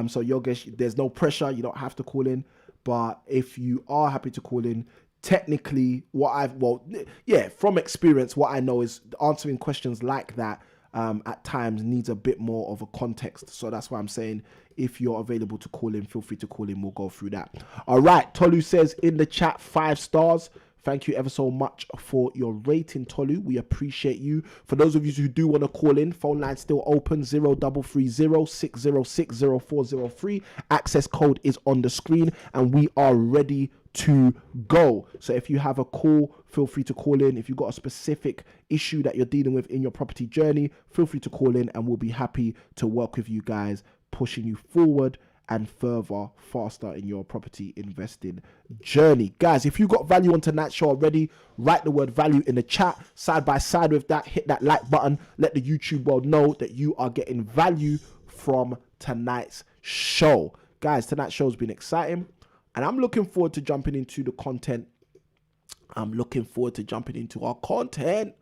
So Yogesh, there's no pressure. You don't have to call in. But if you are happy to call in, technically from experience, what I know is answering questions like that at times needs a bit more of a context. So that's why I'm saying if you're available to call in, feel free to call in. We'll go through that. All right. Tolu says in the chat, 5 stars. Thank you ever so much for your rating, Tolu. We appreciate you. For those of you who do want to call in, phone line still open, 0330-606-0403. Access code is on the screen and we are ready to go. So if you have a call, feel free to call in. If you've got a specific issue that you're dealing with in your property journey, feel free to call in and we'll be happy to work with you guys, pushing you forward and further, faster in your property investing journey. Guys, if you got value on tonight's show already, write the word value in the chat. Side by side with that, hit that like button. Let the YouTube world know that you are getting value from tonight's show. Guys, tonight's show has been exciting and I'm looking forward to jumping into the content. I'm looking forward to jumping into our content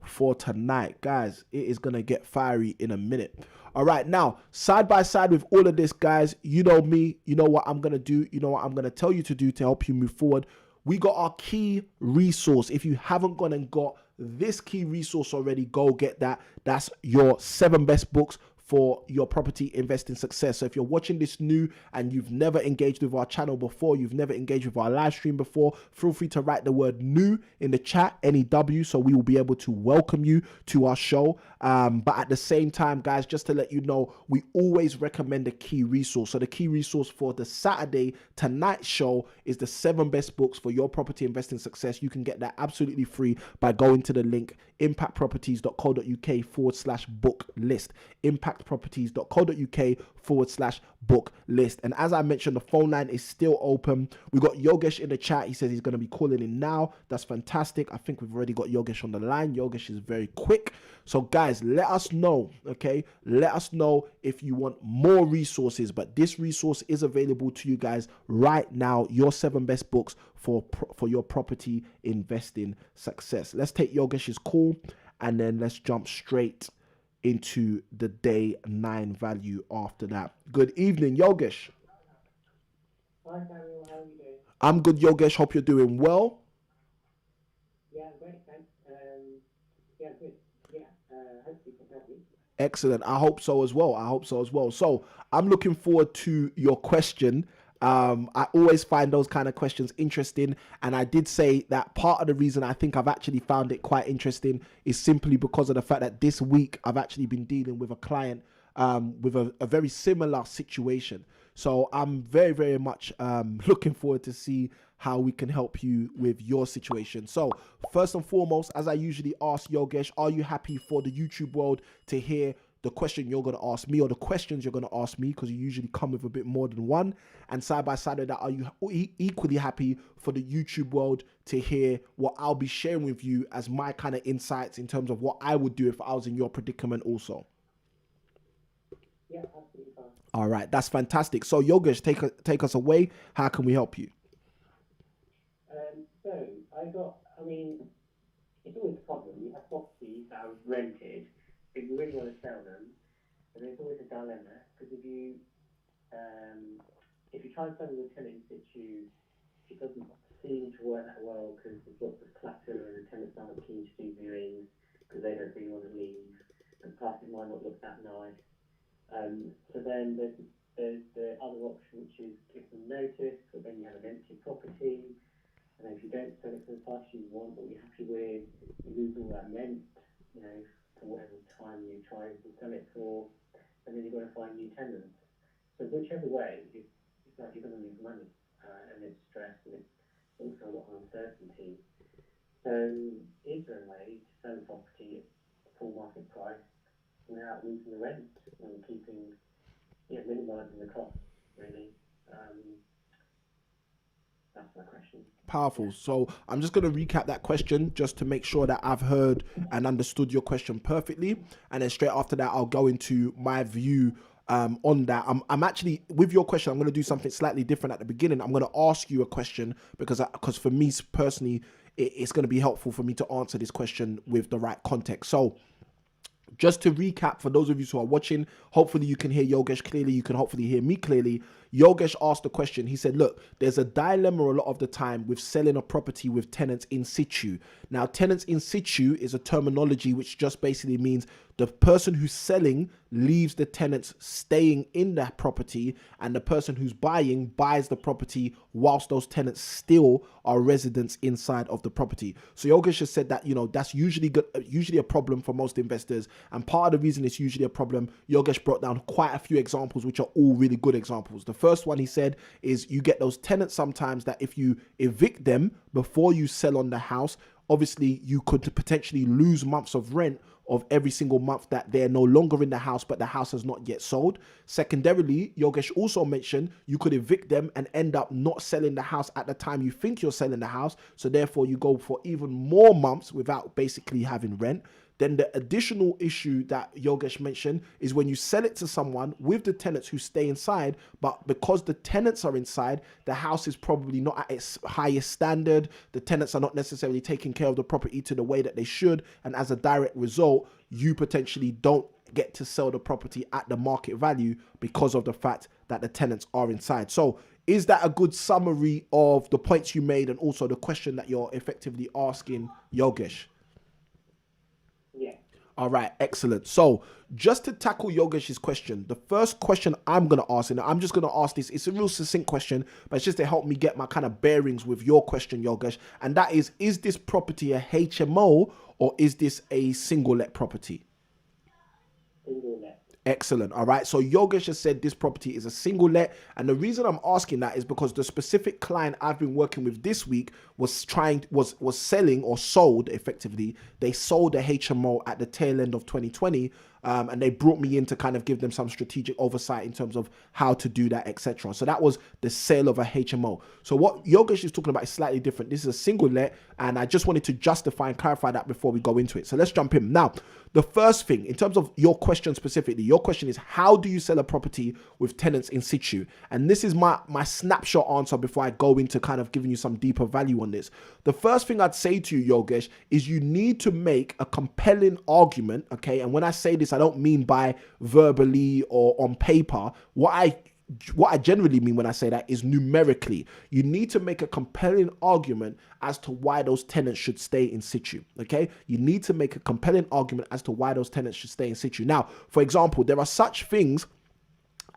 for tonight. Guys, it is going to get fiery in a minute. All right, now, side by side with all of this, guys, you know me, you know what I'm going to do, you know what I'm going to tell you to do to help you move forward. We got our key resource. If you haven't gone and got this key resource already, go get that. That's your 7 best books for your property investing success. So if you're watching this new and you've never engaged with our channel before, you've never engaged with our live stream before, feel free to write the word new in the chat, NEW, so we will be able to welcome you to our show. But at the same time, guys, just to let you know, we always recommend a key resource. So the key resource for the Saturday tonight show is the 7 best books for your property investing success. You can get that absolutely free by going to the link impactproperties.co.uk/book list. impactproperties.co.uk/book list. And as I mentioned, the phone line is still open. We got Yogesh in the chat. He says he's going to be calling in now. That's fantastic. I think we've already got Yogesh on the line. Yogesh is very quick. So guys, let us know, okay? Let us know if you want more resources, but this resource is available to you guys right now. Your 7 best books for your property investing success. Let's take Yogesh's call and then let's jump straight into the day 9 value after that. Good evening, Yogesh. Hi, Samuel. How are you doing? I'm good, Yogesh. Hope you're doing well. Yeah, great. Thanks. Yeah, good. Yeah, hopefully can help you. Excellent. I hope so as well. So I'm looking forward to your question. I always find those kind of questions interesting, and I did say that part of the reason I think I've actually found it quite interesting is simply because of the fact that this week I've actually been dealing with a client with a very similar situation. So I'm very, very much looking forward to see how we can help you with your situation. So first and foremost, as I usually ask Yogesh, are you happy for the YouTube world to hear the question you're going to ask me or the questions you're going to ask me, because you usually come with a bit more than one? And side by side of that, are you equally happy for the YouTube world to hear what I'll be sharing with you as my kind of insights in terms of what I would do if I was in your predicament also? Yeah, absolutely fine. All right, that's fantastic. So Yogesh, take us away. How can we help you? It's always a problem. You have properties that are rented, but you really want to sell them, and there's always a dilemma, because if you try and sell them with a tenant in situ, it doesn't seem to work that well, because there's lots of clutter and the tenants aren't keen to do viewings because they don't really want to leave, and plus it might not look that nice. So then there's the other option, which is give them notice, but then you have an empty property. And if you don't sell it for the price you want, what you're happy with, you lose all that rent, for whatever time you try to sell it for, and then you've got to find new tenants. So whichever way, it's like you're going to lose money, and it's stress, and it's also a lot of uncertainty. So is there a way to sell a property at full market price without losing the rent and minimising the cost, really? That's my question. Powerful. So I'm just going to recap that question just to make sure that I've heard and understood your question perfectly. And then straight after that, I'll go into my view on that. I'm actually, with your question, I'm going to do something slightly different at the beginning. I'm going to ask you a question because for me personally, it's going to be helpful for me to answer this question with the right context. So just to recap, for those of you who are watching, hopefully you can hear Yogesh clearly. You can hopefully hear me clearly. Yogesh asked the question. He said, look, there's a dilemma a lot of the time with selling a property with tenants in situ. Now, tenants in situ is a terminology which just basically means the person who's selling leaves the tenants staying in that property, and the person who's buying buys the property whilst those tenants still are residents inside of the property. So Yogesh has said that, that's usually a problem for most investors. And part of the reason it's usually a problem, Yogesh brought down quite a few examples, which are all really good examples. The first one he said is you get those tenants sometimes that if you evict them before you sell on the house, obviously you could potentially lose months of rent of every single month that they're no longer in the house, but the house has not yet sold. Secondarily, Yogesh also mentioned you could evict them and end up not selling the house at the time you think you're selling the house. So therefore you go for even more months without basically having rent. Then the additional issue that Yogesh mentioned is when you sell it to someone with the tenants who stay inside, but because the tenants are inside, the house is probably not at its highest standard. The tenants are not necessarily taking care of the property to the way that they should. And as a direct result, you potentially don't get to sell the property at the market value because of the fact that the tenants are inside. So is that a good summary of the points you made and also the question that you're effectively asking, Yogesh? Yeah. All right, excellent. So just to tackle Yogesh's question, the first question I'm going to ask, and I'm just going to ask this, it's a real succinct question, but it's just to help me get my kind of bearings with your question, Yogesh. And that is this property a HMO or is this a single let property? Single let. Excellent. All right. So Yogesh has said this property is a single let. And the reason I'm asking that is because the specific client I've been working with this week was selling or sold effectively. They sold a HMO at the tail end of 2020. And they brought me in to kind of give them some strategic oversight in terms of how to do that, etc. So that was the sale of a HMO. So what Yogesh is talking about is slightly different. This is a single let, and I just wanted to justify and clarify that before we go into it. So let's jump in. Now, the first thing, in terms of your question specifically, your question is, how do you sell a property with tenants in situ? And this is my snapshot answer before I go into kind of giving you some deeper value on this. The first thing I'd say to you, Yogesh, is you need to make a compelling argument, okay? And when I say this, I don't mean by verbally or on paper. What I generally mean when I say that is numerically. You need to make a compelling argument as to why those tenants should stay in situ, okay? You need to make a compelling argument as to why those tenants should stay in situ. Now, for example, there are such things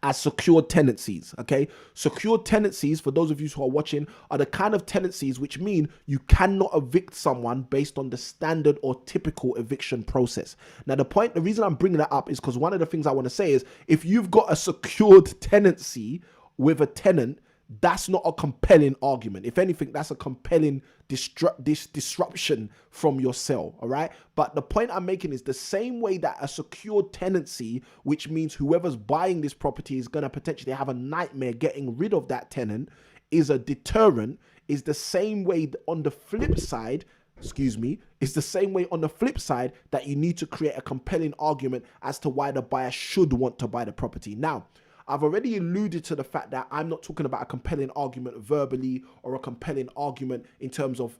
as secured tenancies, okay? Secured tenancies, for those of you who are watching, are the kind of tenancies which mean you cannot evict someone based on the standard or typical eviction process. Now, the reason I'm bringing that up is because one of the things I want to say is if you've got a secured tenancy with a tenant, that's not a compelling argument. If anything, that's a compelling disruption from your sale, all right? But the point I'm making is the same way that a secured tenancy, which means whoever's buying this property is going to potentially have a nightmare getting rid of that tenant, is a deterrent, is the same way on the flip side, it's the same way on the flip side that you need to create a compelling argument as to why the buyer should want to buy the property. Now, I've already alluded to the fact that I'm not talking about a compelling argument verbally or a compelling argument in terms of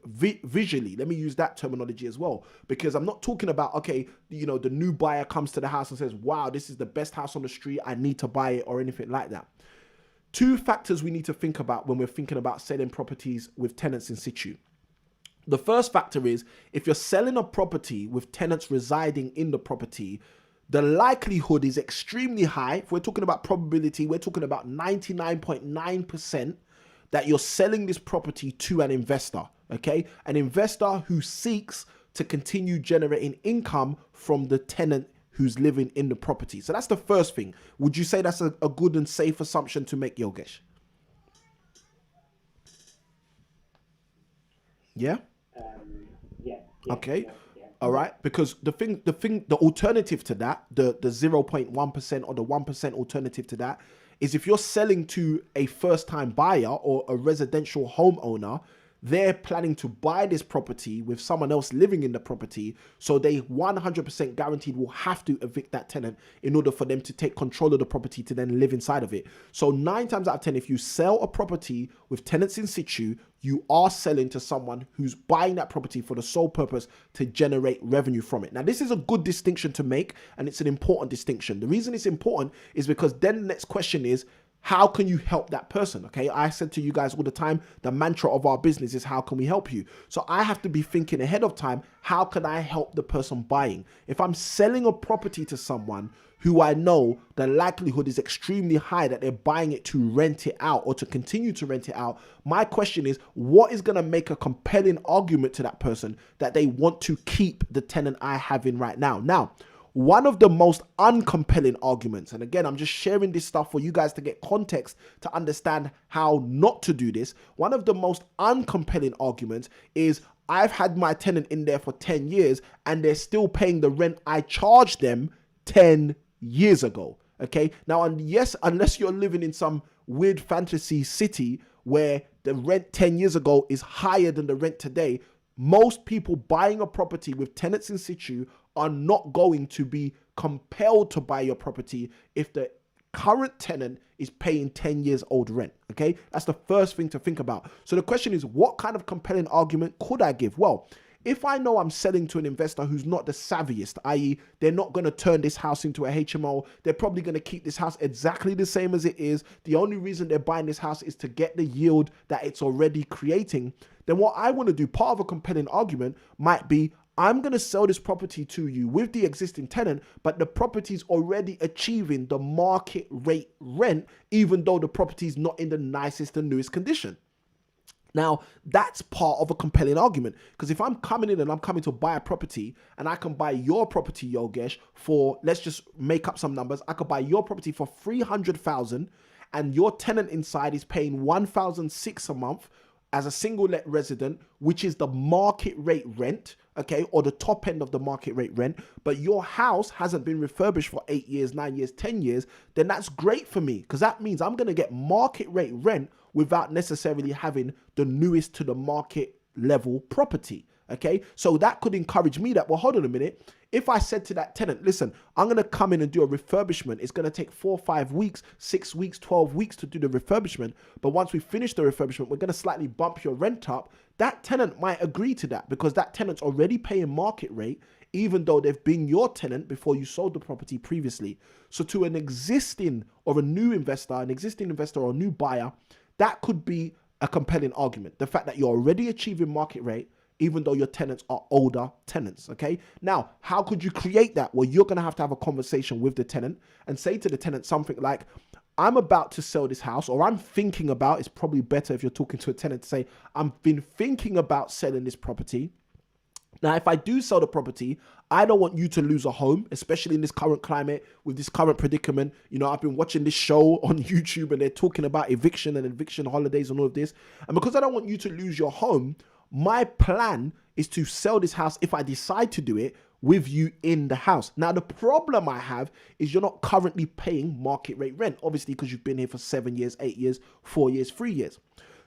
visually. Let me use that terminology as well, because I'm not talking about, okay, you know, the new buyer comes to the house and says, wow, this is the best house on the street, I need to buy it, or anything like that. Two factors we need to think about when we're thinking about selling properties with tenants in situ. The first factor is if you're selling a property with tenants residing in the property, the likelihood is extremely high. If we're talking about probability, we're talking about 99.9% that you're selling this property to an investor, okay? An investor who seeks to continue generating income from the tenant who's living in the property. So that's the first thing. Would you say that's a good and safe assumption to make, Yogesh? Yeah? Yeah. Okay. Yeah. All right, because the alternative to that, the 0.1% or the 1% alternative to that is if you're selling to a first-time buyer or a residential homeowner, they're planning to buy this property with someone else living in the property, so they 100% guaranteed will have to evict that tenant in order for them to take control of the property to then live inside of it. So 9 times out of 10, if you sell a property with tenants in situ, you are selling to someone who's buying that property for the sole purpose to generate revenue from it. Now, this is a good distinction to make, and it's an important distinction. The reason it's important is because then the next question is, how can you help that person? Okay, I said to you guys all the time, the mantra of our business is how can we help you? So I have to be thinking ahead of time, how can I help the person buying? If I'm selling a property to someone who I know the likelihood is extremely high that they're buying it to rent it out or to continue to rent it out, my question is, what is going to make a compelling argument to that person that they want to keep the tenant I have in right now? Now, one of the most uncompelling arguments, and again, I'm just sharing this stuff for you guys to get context to understand how not to do this. One of the most uncompelling arguments is I've had my tenant in there for 10 years and they're still paying the rent I charged them 10 years ago. Okay. Now, and yes, unless you're living in some weird fantasy city where the rent 10 years ago is higher than the rent today, most people buying a property with tenants in situ are not going to be compelled to buy your property if the current tenant is paying 10 years old rent. Okay, that's the first thing to think about. So the question is, what kind of compelling argument could I give? Well, if I know I'm selling to an investor who's not the savviest, i.e. they're not going to turn this house into a HMO, they're probably going to keep this house exactly the same as it is. The only reason they're buying this house is to get the yield that it's already creating. Then what I want to do, part of a compelling argument might be, I'm going to sell this property to you with the existing tenant, but the property's already achieving the market rate rent, even though the property's not in the nicest and newest condition. Now, that's part of a compelling argument, because if I'm coming in and I'm coming to buy a property and I can buy your property, Yogesh, for, let's just make up some numbers. I could buy your property for 300,000 and your tenant inside is paying 1,600 a month as a single let resident, which is the market rate rent, okay, or the top end of the market rate rent, but your house hasn't been refurbished for 8 years, 9 years, 10 years, then that's great for me, because that means I'm going to get market rate rent without necessarily having the newest to the market level property. Okay, so that could encourage me that, well, hold on a minute. If I said to that tenant, listen, I'm going to come in and do a refurbishment. It's going to take 4 or 5 weeks, 6 weeks, 12 weeks to do the refurbishment. But once we finish the refurbishment, we're going to slightly bump your rent up. That tenant might agree to that, because that tenant's already paying market rate, even though they've been your tenant before you sold the property previously. So to an existing or a new investor, an existing investor or a new buyer, that could be a compelling argument. The fact that you're already achieving market rate, even though your tenants are older tenants, okay? Now, how could you create that? Well, you're going to have a conversation with the tenant and say to the tenant something like, I'm about to sell this house, or I'm thinking about, it's probably better if you're talking to a tenant to say, I've been thinking about selling this property. Now, if I do sell the property, I don't want you to lose a home, especially in this current climate, with this current predicament. You know, I've been watching this show on YouTube and they're talking about eviction and eviction holidays and all of this. And because I don't want you to lose your home, my plan is to sell this house, if I decide to do it, with you in the house. Now, the problem I have is you're not currently paying market rate rent, obviously, because you've been here for 7 years, 8 years, 4 years, 3 years.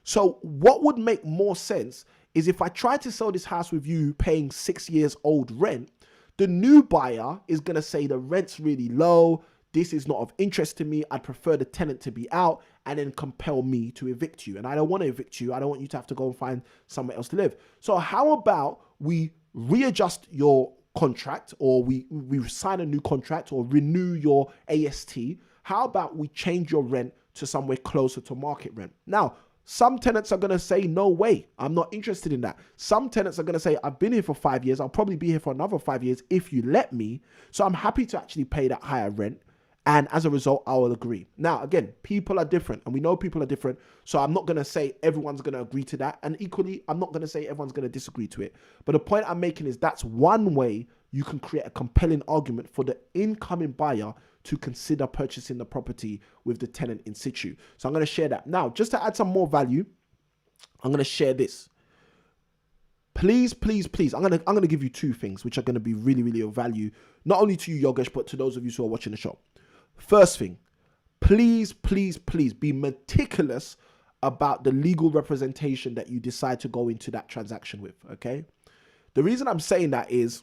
So what would make more sense is if I try to sell this house with you paying 6 years old rent, the new buyer is going to say the rent's really low, this is not of interest to me, I'd prefer the tenant to be out, and then compel me to evict you. And I don't want to evict you. I don't want you to have to go and find somewhere else to live. So how about we readjust your contract, or we sign a new contract or renew your AST? How about we change your rent to somewhere closer to market rent? Now, some tenants are going to say, no way, I'm not interested in that. Some tenants are going to say, I've been here for 5 years. I'll probably be here for another 5 years if you let me. So I'm happy to actually pay that higher rent. And as a result, I will agree. Now, again, people are different, and we know people are different. So I'm not going to say everyone's going to agree to that. And equally, I'm not going to say everyone's going to disagree to it. But the point I'm making is that's one way you can create a compelling argument for the incoming buyer to consider purchasing the property with the tenant in situ. So I'm going to share that. Now, just to add some more value, I'm going to share this. Please, please, please. I'm going to give you 2 things which are going to be really, really of value, not only to you, Yogesh, but to those of you who are watching the show. First thing, please, please, please be meticulous about the legal representation that you decide to go into that transaction with, okay? The reason I'm saying that is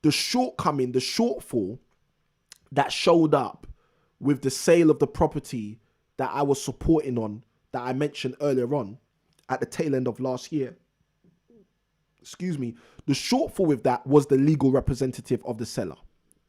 the shortcoming, the shortfall that showed up with the sale of the property that I was supporting on, that I mentioned earlier on at the tail end of last year. The shortfall with that was the legal representative of the seller,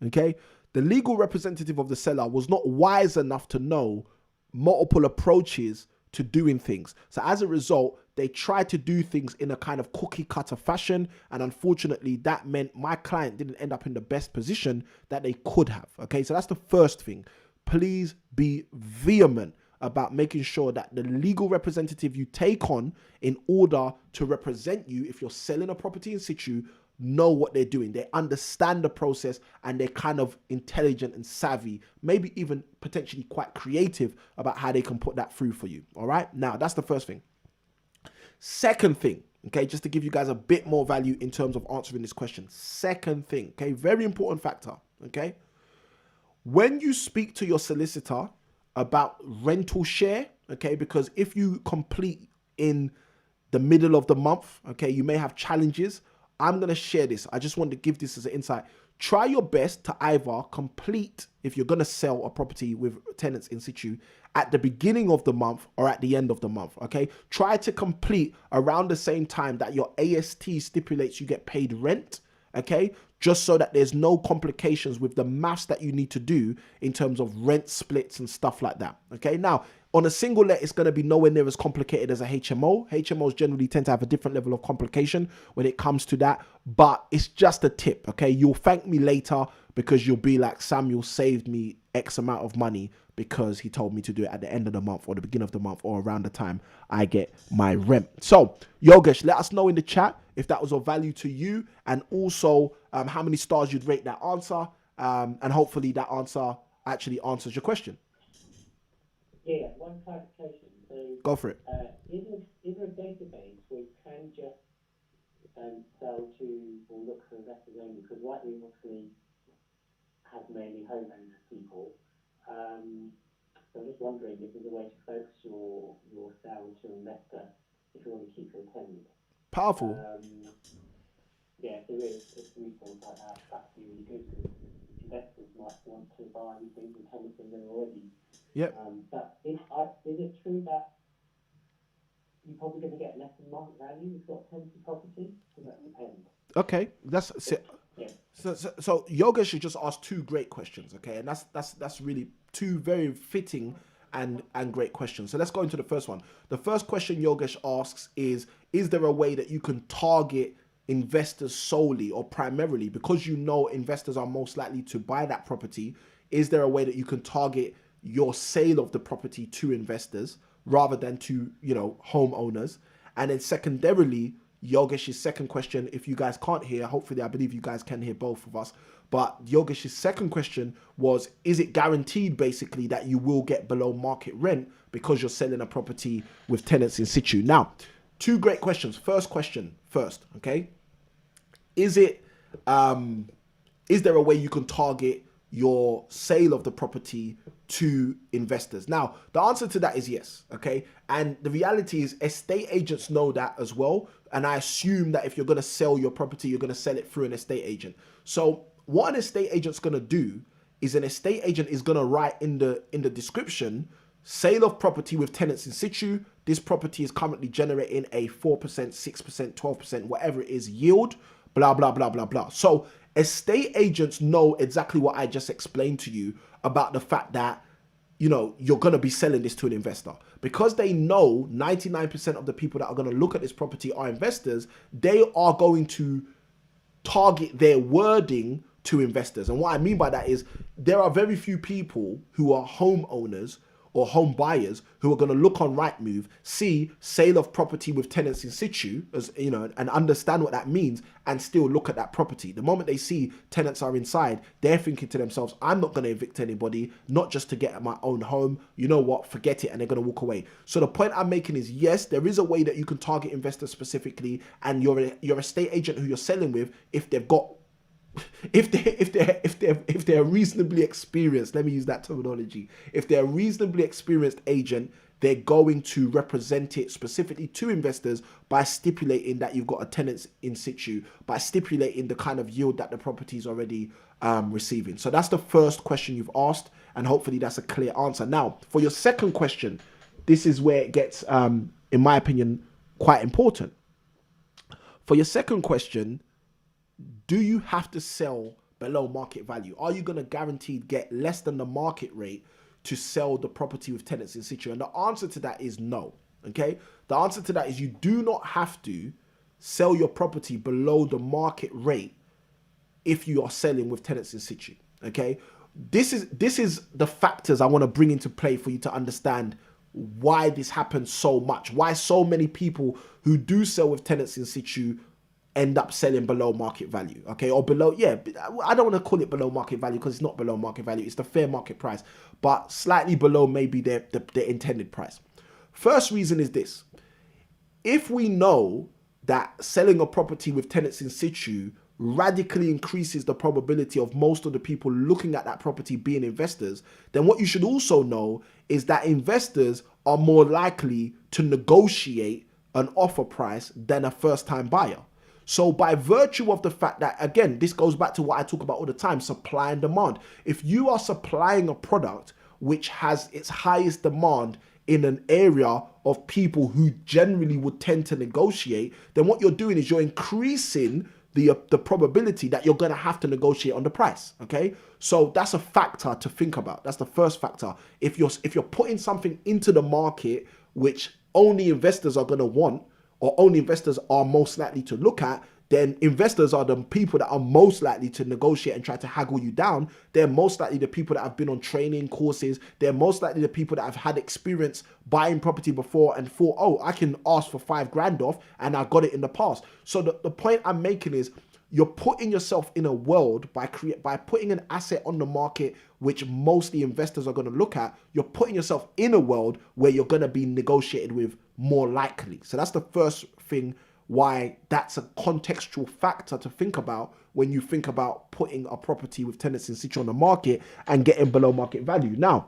okay? The legal representative of the seller was not wise enough to know multiple approaches to doing things. So as a result, they tried to do things in a kind of cookie cutter fashion. And unfortunately, that meant my client didn't end up in the best position that they could have. Okay, so that's the first thing. Please be vehement about making sure that the legal representative you take on in order to represent you, if you're selling a property in situ, know what they're doing. They understand the process, and they're kind of intelligent and savvy, maybe even potentially quite creative about how they can put that through for you. All right. Now, that's the first thing. Second thing, okay, just to give you guys a bit more value in terms of answering this question. Second thing, okay, very important factor, okay. When you speak to your solicitor about rental share, okay, because if you complete in the middle of the month, okay, you may have challenges. I'm going to share this. I just want to give this as an insight. Try your best to either complete, if you're going to sell a property with tenants in situ, at the beginning of the month or at the end of the month, okay? Try to complete around the same time that your AST stipulates you get paid rent, okay? Just so that there's no complications with the maths that you need to do in terms of rent splits and stuff like that, okay? Now, On a single let, it's going to be nowhere near as complicated as a HMO. HMOs generally tend to have a different level of complication when it comes to that, but it's just a tip, okay? You'll thank me later because you'll be like, Samuel saved me X amount of money because he told me to do it at the end of the month or the beginning of the month or around the time I get my rent. So, Yogesh, let us know in the chat if that was of value to you, and also how many stars you'd rate that answer, and hopefully that answer actually answers your question. Yeah, one clarification. So, go for it. Is there a database where you can just sell to or look for investors only? Because Rightmove obviously has mainly homeowners people. So I'm just wondering if there's a way to focus your sale to investor if you want to keep your tenant. Powerful. Yeah, if there is, if reforms like that, that'd be really good because investors might want to buy things with tenants in there already. Yep. But is it true that you're probably going to get less than market value if you've got tenancy property? Does that depend? Okay, that's yeah. So Yogesh just asked two great questions, okay, and that's really two very fitting and great questions. So let's go into the first one. The first question Yogesh asks is there a way that you can target investors solely or primarily, because you know investors are most likely to buy that property? Is there a way that you can target your sale of the property to investors rather than to, homeowners? And then secondarily, Yogesh's second question, if you guys can't hear, hopefully I believe you guys can hear both of us, but Yogesh's second question was, is it guaranteed basically that you will get below market rent because you're selling a property with tenants in situ? Now, two great questions. First question first, okay? Is there a way you can target your sale of the property to investors? Now, the answer to that is yes, okay? And the reality is estate agents know that as well. And I assume that if you're going to sell your property, you're going to sell it through an estate agent. So what an estate agent's going to do is an estate agent is going to write in the description, sale of property with tenants in situ. This property is currently generating a 4%, 6%, 12%, whatever it is, yield, blah, blah, blah, blah, blah. So estate agents know exactly what I just explained to you about the fact that, you're going to be selling this to an investor. Because they know 99% of the people that are going to look at this property are investors, they are going to target their wording to investors. And what I mean by that is there are very few people who are homeowners or home buyers who are going to look on Rightmove, see sale of property with tenants in situ, as and understand what that means, and still look at that property. The moment they see tenants are inside, they're thinking to themselves, I'm not going to evict anybody, not just to get at my own home. You know what? Forget it. And they're going to walk away. So the point I'm making is, yes, there is a way that you can target investors specifically, and your estate agent who you're selling with, if they've got if they're reasonably experienced, let me use that terminology. If they're a reasonably experienced agent, they're going to represent it specifically to investors by stipulating that you've got a tenant in situ, by stipulating the kind of yield that the property is already receiving. So that's the first question you've asked, and hopefully that's a clear answer. Now, for your second question, this is where it gets, in my opinion, quite important. For your second question, do you have to sell below market value? Are you going to guaranteed get less than the market rate to sell the property with tenants in situ? And the answer to that is no, okay? The answer to that is you do not have to sell your property below the market rate if you are selling with tenants in situ, okay? This is the factors I want to bring into play for you to understand why this happens so much, why so many people who do sell with tenants in situ end up selling below market value, okay? Or below, I don't want to call it below market value because it's not below market value, it's the fair market price, but slightly below maybe their intended price. First reason is this: if we know that selling a property with tenants in situ radically increases the probability of most of the people looking at that property being investors, then what you should also know is that investors are more likely to negotiate an offer price than a first-time buyer. So by virtue of the fact that, again, this goes back to what I talk about all the time, supply and demand. If you are supplying a product which has its highest demand in an area of people who generally would tend to negotiate, then what you're doing is you're increasing the probability that you're going to have to negotiate on the price. Okay, so that's a factor to think about. That's the first factor. If you're putting something into the market which only investors are going to want, or only investors are most likely to look at, then investors are the people that are most likely to negotiate and try to haggle you down. They're most likely the people that have been on training courses. They're most likely the people that have had experience buying property before and thought, oh, I can ask for $5,000 off, and I got it in the past. So the point I'm making is, you're putting yourself in a world by putting an asset on the market which mostly investors are going to look at. You're putting yourself in a world where you're going to be negotiated with more likely. So that's the first thing, why that's a contextual factor to think about when you think about putting a property with tenants in situ on the market and getting below market value. Now,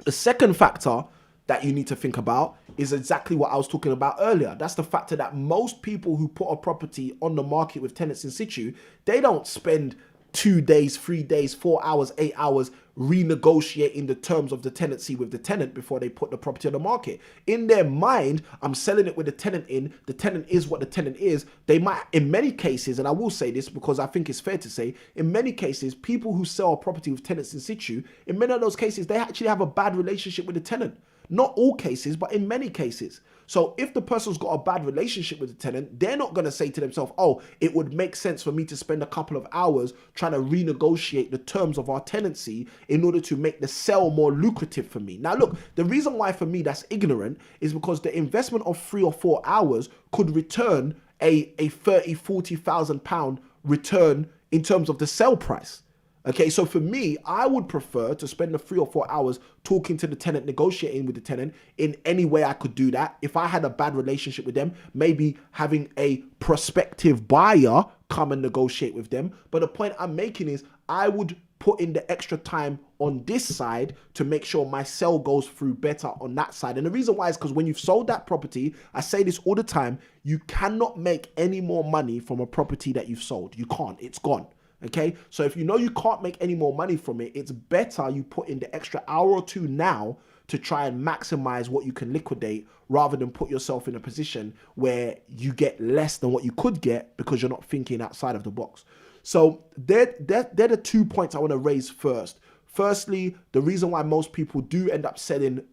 the second factor that you need to think about is exactly what I was talking about earlier. That's the factor that most people who put a property on the market with tenants in situ, they don't spend 2 days, 3 days, 4 hours, 8 hours renegotiating the terms of the tenancy with the tenant before they put the property on the market. In their mind, I'm selling it with the tenant in, the tenant is what the tenant is. They might, in many cases, and I will say this because I think it's fair to say, in many cases, people who sell a property with tenants in situ, in many of those cases, they actually have a bad relationship with the tenant. Not all cases, but in many cases. So if the person's got a bad relationship with the tenant, they're not going to say to themselves, oh, it would make sense for me to spend a couple of hours trying to renegotiate the terms of our tenancy in order to make the sale more lucrative for me. Now, look, the reason why for me that's ignorant is because the investment of 3 or 4 hours could return a 30,000, 40,000 pound return in terms of the sale price. Okay, so for me, I would prefer to spend the 3 or 4 hours talking to the tenant, negotiating with the tenant in any way I could do that. If I had a bad relationship with them, maybe having a prospective buyer come and negotiate with them. But the point I'm making is, I would put in the extra time on this side to make sure my sale goes through better on that side. And the reason why is because when you've sold that property, I say this all the time, you cannot make any more money from a property that you've sold. You can't, it's gone. Okay, so if you know you can't make any more money from it, it's better you put in the extra hour or two now to try and maximize what you can liquidate, rather than put yourself in a position where you get less than what you could get because you're not thinking outside of the box. So they're the 2 points I want to raise first. Firstly, the reason why most people do end up selling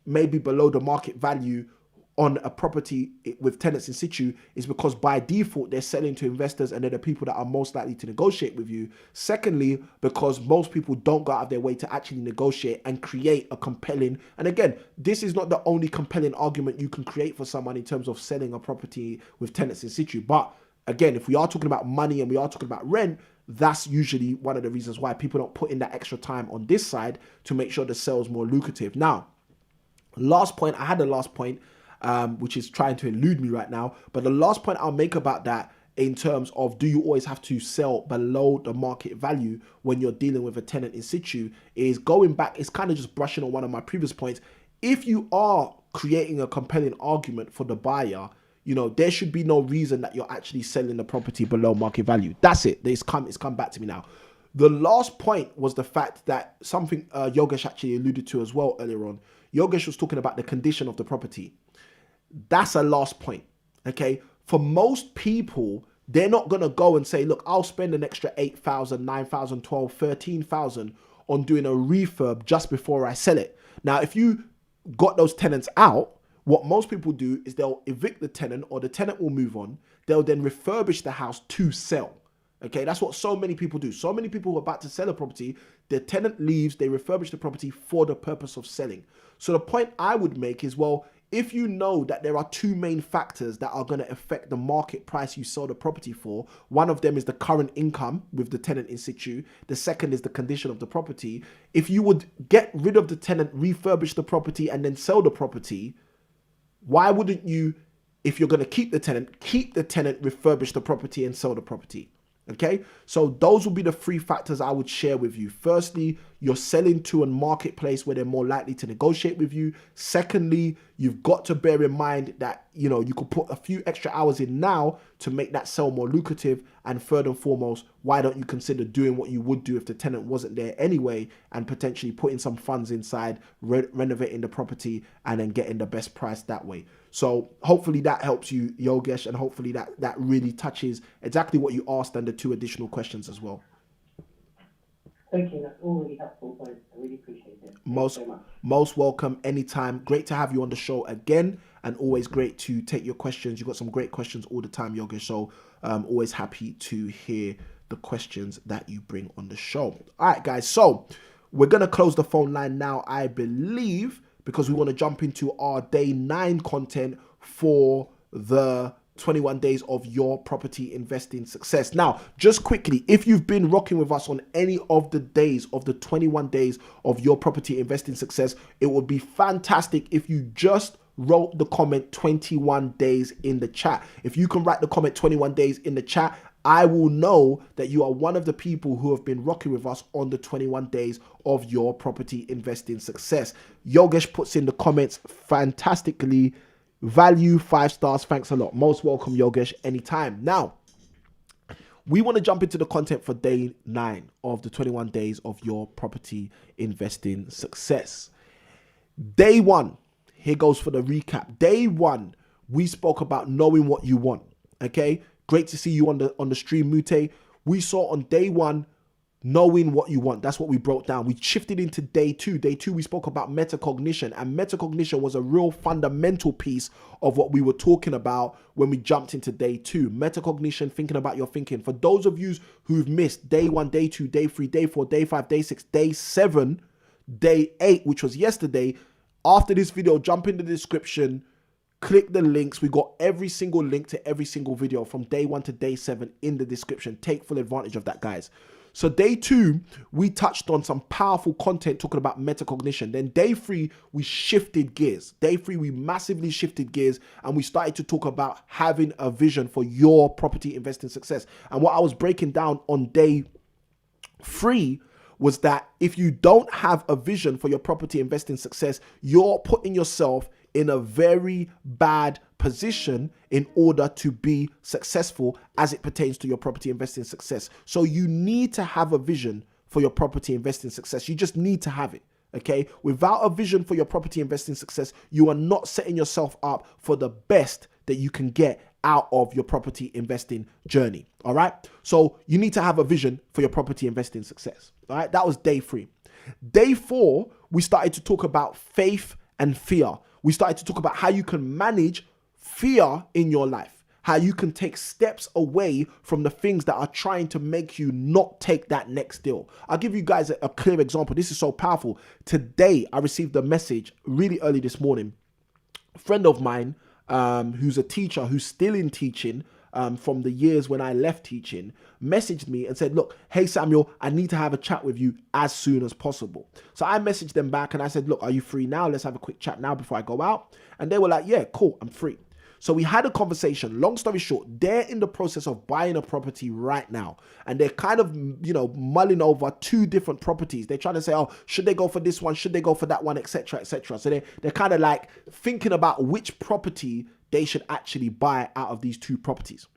maybe below the market value on a property with tenants in situ is because by default they're selling to investors and they're the people that are most likely to negotiate with you. Secondly, because most people don't go out of their way to actually negotiate and create a compelling, and again, this is not the only compelling argument you can create for someone in terms of selling a property with tenants in situ. But again, if we are talking about money and we are talking about rent, that's usually one of the reasons why people don't put in that extra time on this side to make sure the sale is more lucrative. Now, last point, I had the last point, which is trying to elude me right now. But the last point I'll make about that in terms of do you always have to sell below the market value when you're dealing with a tenant in situ is going back, it's kind of just brushing on one of my previous points. If you are creating a compelling argument for the buyer, you know, there should be no reason that you're actually selling the property below market value. That's it. It's come back to me now. The last point was the fact that something Yogesh actually alluded to as well earlier on. Yogesh was talking about the condition of the property. That's a last point, okay? For most people, they're not going to go and say, look, I'll spend an extra 8,000, 9,000, 12, 13,000 on doing a refurb just before I sell it. Now, if you got those tenants out, what most people do is they'll evict the tenant or the tenant will move on. They'll then refurbish the house to sell. Okay, that's what so many people do. So many people who are about to sell a property, the tenant leaves, they refurbish the property for the purpose of selling. So the point I would make is, well, if you know that there are two main factors that are going to affect the market price you sell the property for, one of them is the current income with the tenant in situ. The second is the condition of the property. If you would get rid of the tenant, refurbish the property and then sell the property, why wouldn't you, if you're going to keep the tenant, refurbish the property and sell the property? Okay, so those will be the three factors I would share with you. Firstly, you're selling to a marketplace where they're more likely to negotiate with you. Secondly, you've got to bear in mind that, you know, you could put a few extra hours in now to make that sale more lucrative. And third and foremost, why don't you consider doing what you would do if the tenant wasn't there anyway, and potentially putting some funds inside, renovating the property, and then getting the best price that way. So hopefully that helps you, Yogesh, and hopefully that really touches exactly what you asked and the 2 additional questions as well. Thank you. That's all really helpful. I really appreciate it. Most welcome anytime. Great to have you on the show again, and always great to take your questions. You've got some great questions all the time, Yogesh. So always happy to hear the questions that you bring on the show. All right, guys. So we're going to close the phone line now, I believe, because we want to jump into our day 9 content for the 21 days of your property investing success. Now, just quickly, if you've been rocking with us on any of the days of the 21 days of your property investing success, it would be fantastic if you just wrote the comment 21 days in the chat. If you can write the comment 21 days in the chat, I will know that you are one of the people who have been rocking with us on the 21 days of your property investing success. Yogesh puts in the comments fantastically. Value 5 stars. Thanks a lot. Most welcome, Yogesh, anytime. Now, we want to jump into the content for day 9 of the 21 days of your property investing success. Day 1, here goes for the recap. Day 1, we spoke about knowing what you want. Okay, great to see you on the stream, Mute. We saw on day 1, knowing what you want. That's what we broke down. We shifted into day 2. Day 2, we spoke about metacognition, and metacognition was a real fundamental piece of what we were talking about when we jumped into day 2. Metacognition, thinking about your thinking. For those of you who've missed day 1, day 2, day 3, day 4, day 5, day 6, day 7, day 8, which was yesterday, after this video, jump in the description, click the links. We got every single link to every single video from day 1 to day 7 in the description. Take full advantage of that, guys. So day 2, we touched on some powerful content talking about metacognition. Then day 3, we shifted gears. Day 3, we massively shifted gears, and we started to talk about having a vision for your property investing success. And what I was breaking down on day 3 was that if you don't have a vision for your property investing success, you're putting yourself in a very bad position in order to be successful as it pertains to your property investing success. So you need to have a vision for your property investing success. You just need to have it. Okay. Without a vision for your property investing success, you are not setting yourself up for the best that you can get out of your property investing journey. All right. So you need to have a vision for your property investing success. All right. That was day 3. Day 4, we started to talk about faith and fear. We started to talk about how you can manage fear in your life, how you can take steps away from the things that are trying to make you not take that next deal. I'll give you guys a clear example. This is so powerful. Today, I received a message really early this morning. A friend of mine, who's a teacher, who's still in teaching from the years when I left teaching, messaged me and said, look, hey, Samuel, I need to have a chat with you as soon as possible. So I messaged them back and I said, look, are you free now? Let's have a quick chat now before I go out. And they were like, yeah, cool, I'm free. So we had a conversation. Long story short, they're in the process of buying a property right now. And they're kind of, mulling over 2 different properties. They're trying to say, oh, should they go for this one? Should they go for that one, etc., etc. So they're kind of like thinking about which property they should actually buy out of these 2 properties.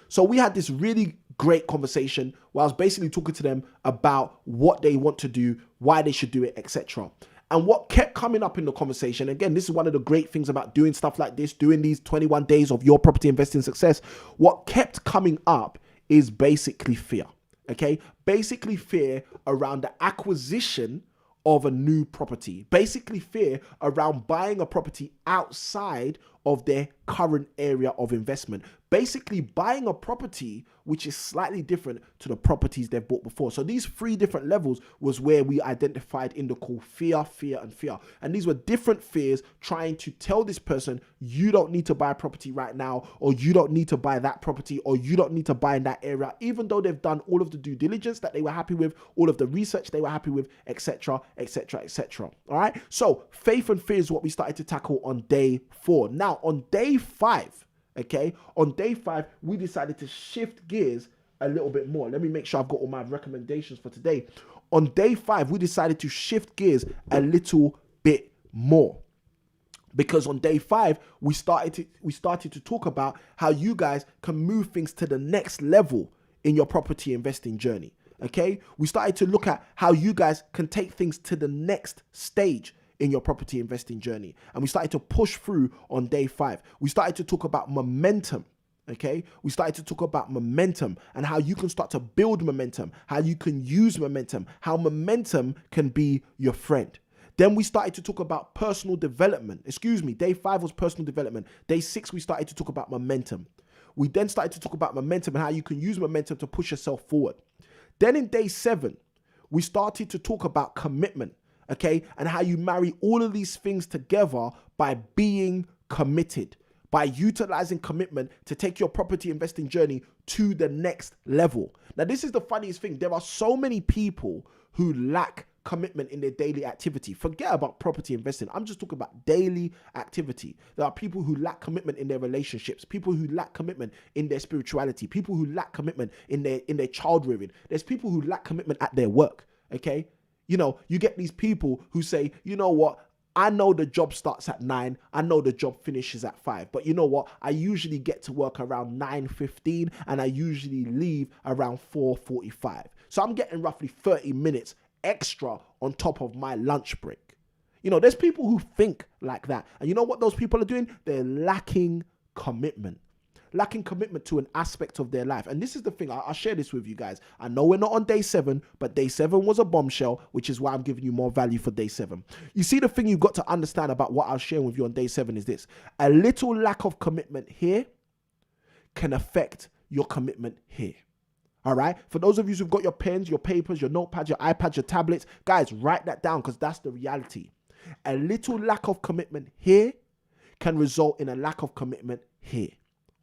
So we had this really great conversation where I was basically talking to them about what they want to do, why they should do it, etc. And what kept coming up in the conversation, again, this is one of the great things about doing stuff like this, doing these 21 days of your property investing success. What kept coming up is basically fear, okay? Basically fear around the acquisition of a new property. Basically fear around buying a property outside of their current area of investment. Basically buying a property which is slightly different to the properties they've bought before. So these 3 different levels was where we identified in the call fear, fear, and fear. And these were different fears trying to tell this person, you don't need to buy a property right now, or you don't need to buy that property, or you don't need to buy in that area, even though they've done all of the due diligence that they were happy with, all of the research they were happy with, etc., etc., etc. All right. So faith and fear is what we started to tackle on day 4. Now on day 5, okay, on day 5, we decided to shift gears a little bit more. Let me make sure I've got all my recommendations for today. on day 5, we decided to shift gears a little bit more. Because on day 5, we started to talk about how you guys can move things to the next level in your property investing journey. Okay, we started to look at how you guys can take things to the next stage in your property investing journey, and we started to push through on day 5. We started to talk about momentum. Okay, we started to talk about momentum and how you can start to build momentum, how you can use momentum, how momentum can be your friend. Then we started to talk about personal development. Day 5 was personal development. Day 6, we started to talk about momentum. We then started to talk about momentum and how you can use momentum to push yourself forward. Then in day 7, we started to talk about commitment, okay, and how you marry all of these things together by being committed, by utilizing commitment to take your property investing journey to the next level. Now, this is the funniest thing. There are so many people who lack commitment in their daily activity. Forget about property investing. I'm just talking about daily activity. There are people who lack commitment in their relationships, people who lack commitment in their spirituality, people who lack commitment in their child rearing. There's people who lack commitment at their work. Okay. You know, you get these people who say, you know what? I know the job starts at 9. I know the job finishes at 5. But you know what? I usually get to work around 9:15 and I usually leave around 4:45. So I'm getting roughly 30 minutes extra on top of my lunch break. You know, there's people who think like that. And you know what those people are doing? They're lacking commitment to an aspect of their life. And this is the thing, I'll share this with you guys. I know we're not on day 7, but day 7 was a bombshell, which is why I'm giving you more value for day 7. You see, the thing you've got to understand about what I'll share with you on day 7 is this: a little lack of commitment here can affect your commitment here. All right. For those of you who've got your pens, your papers, your notepads, your iPads, your tablets, guys, write that down, because that's the reality. A little lack of commitment here can result in a lack of commitment here.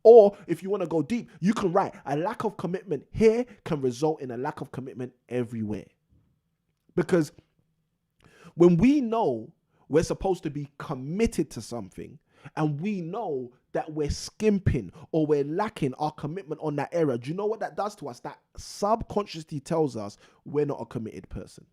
Or if you want to go deep, you can write a lack of commitment here can result in a lack of commitment everywhere. Because when we know we're supposed to be committed to something, and we know that we're skimping or we're lacking our commitment on that area, do you know what that does to us? That subconsciously tells us we're not a committed person.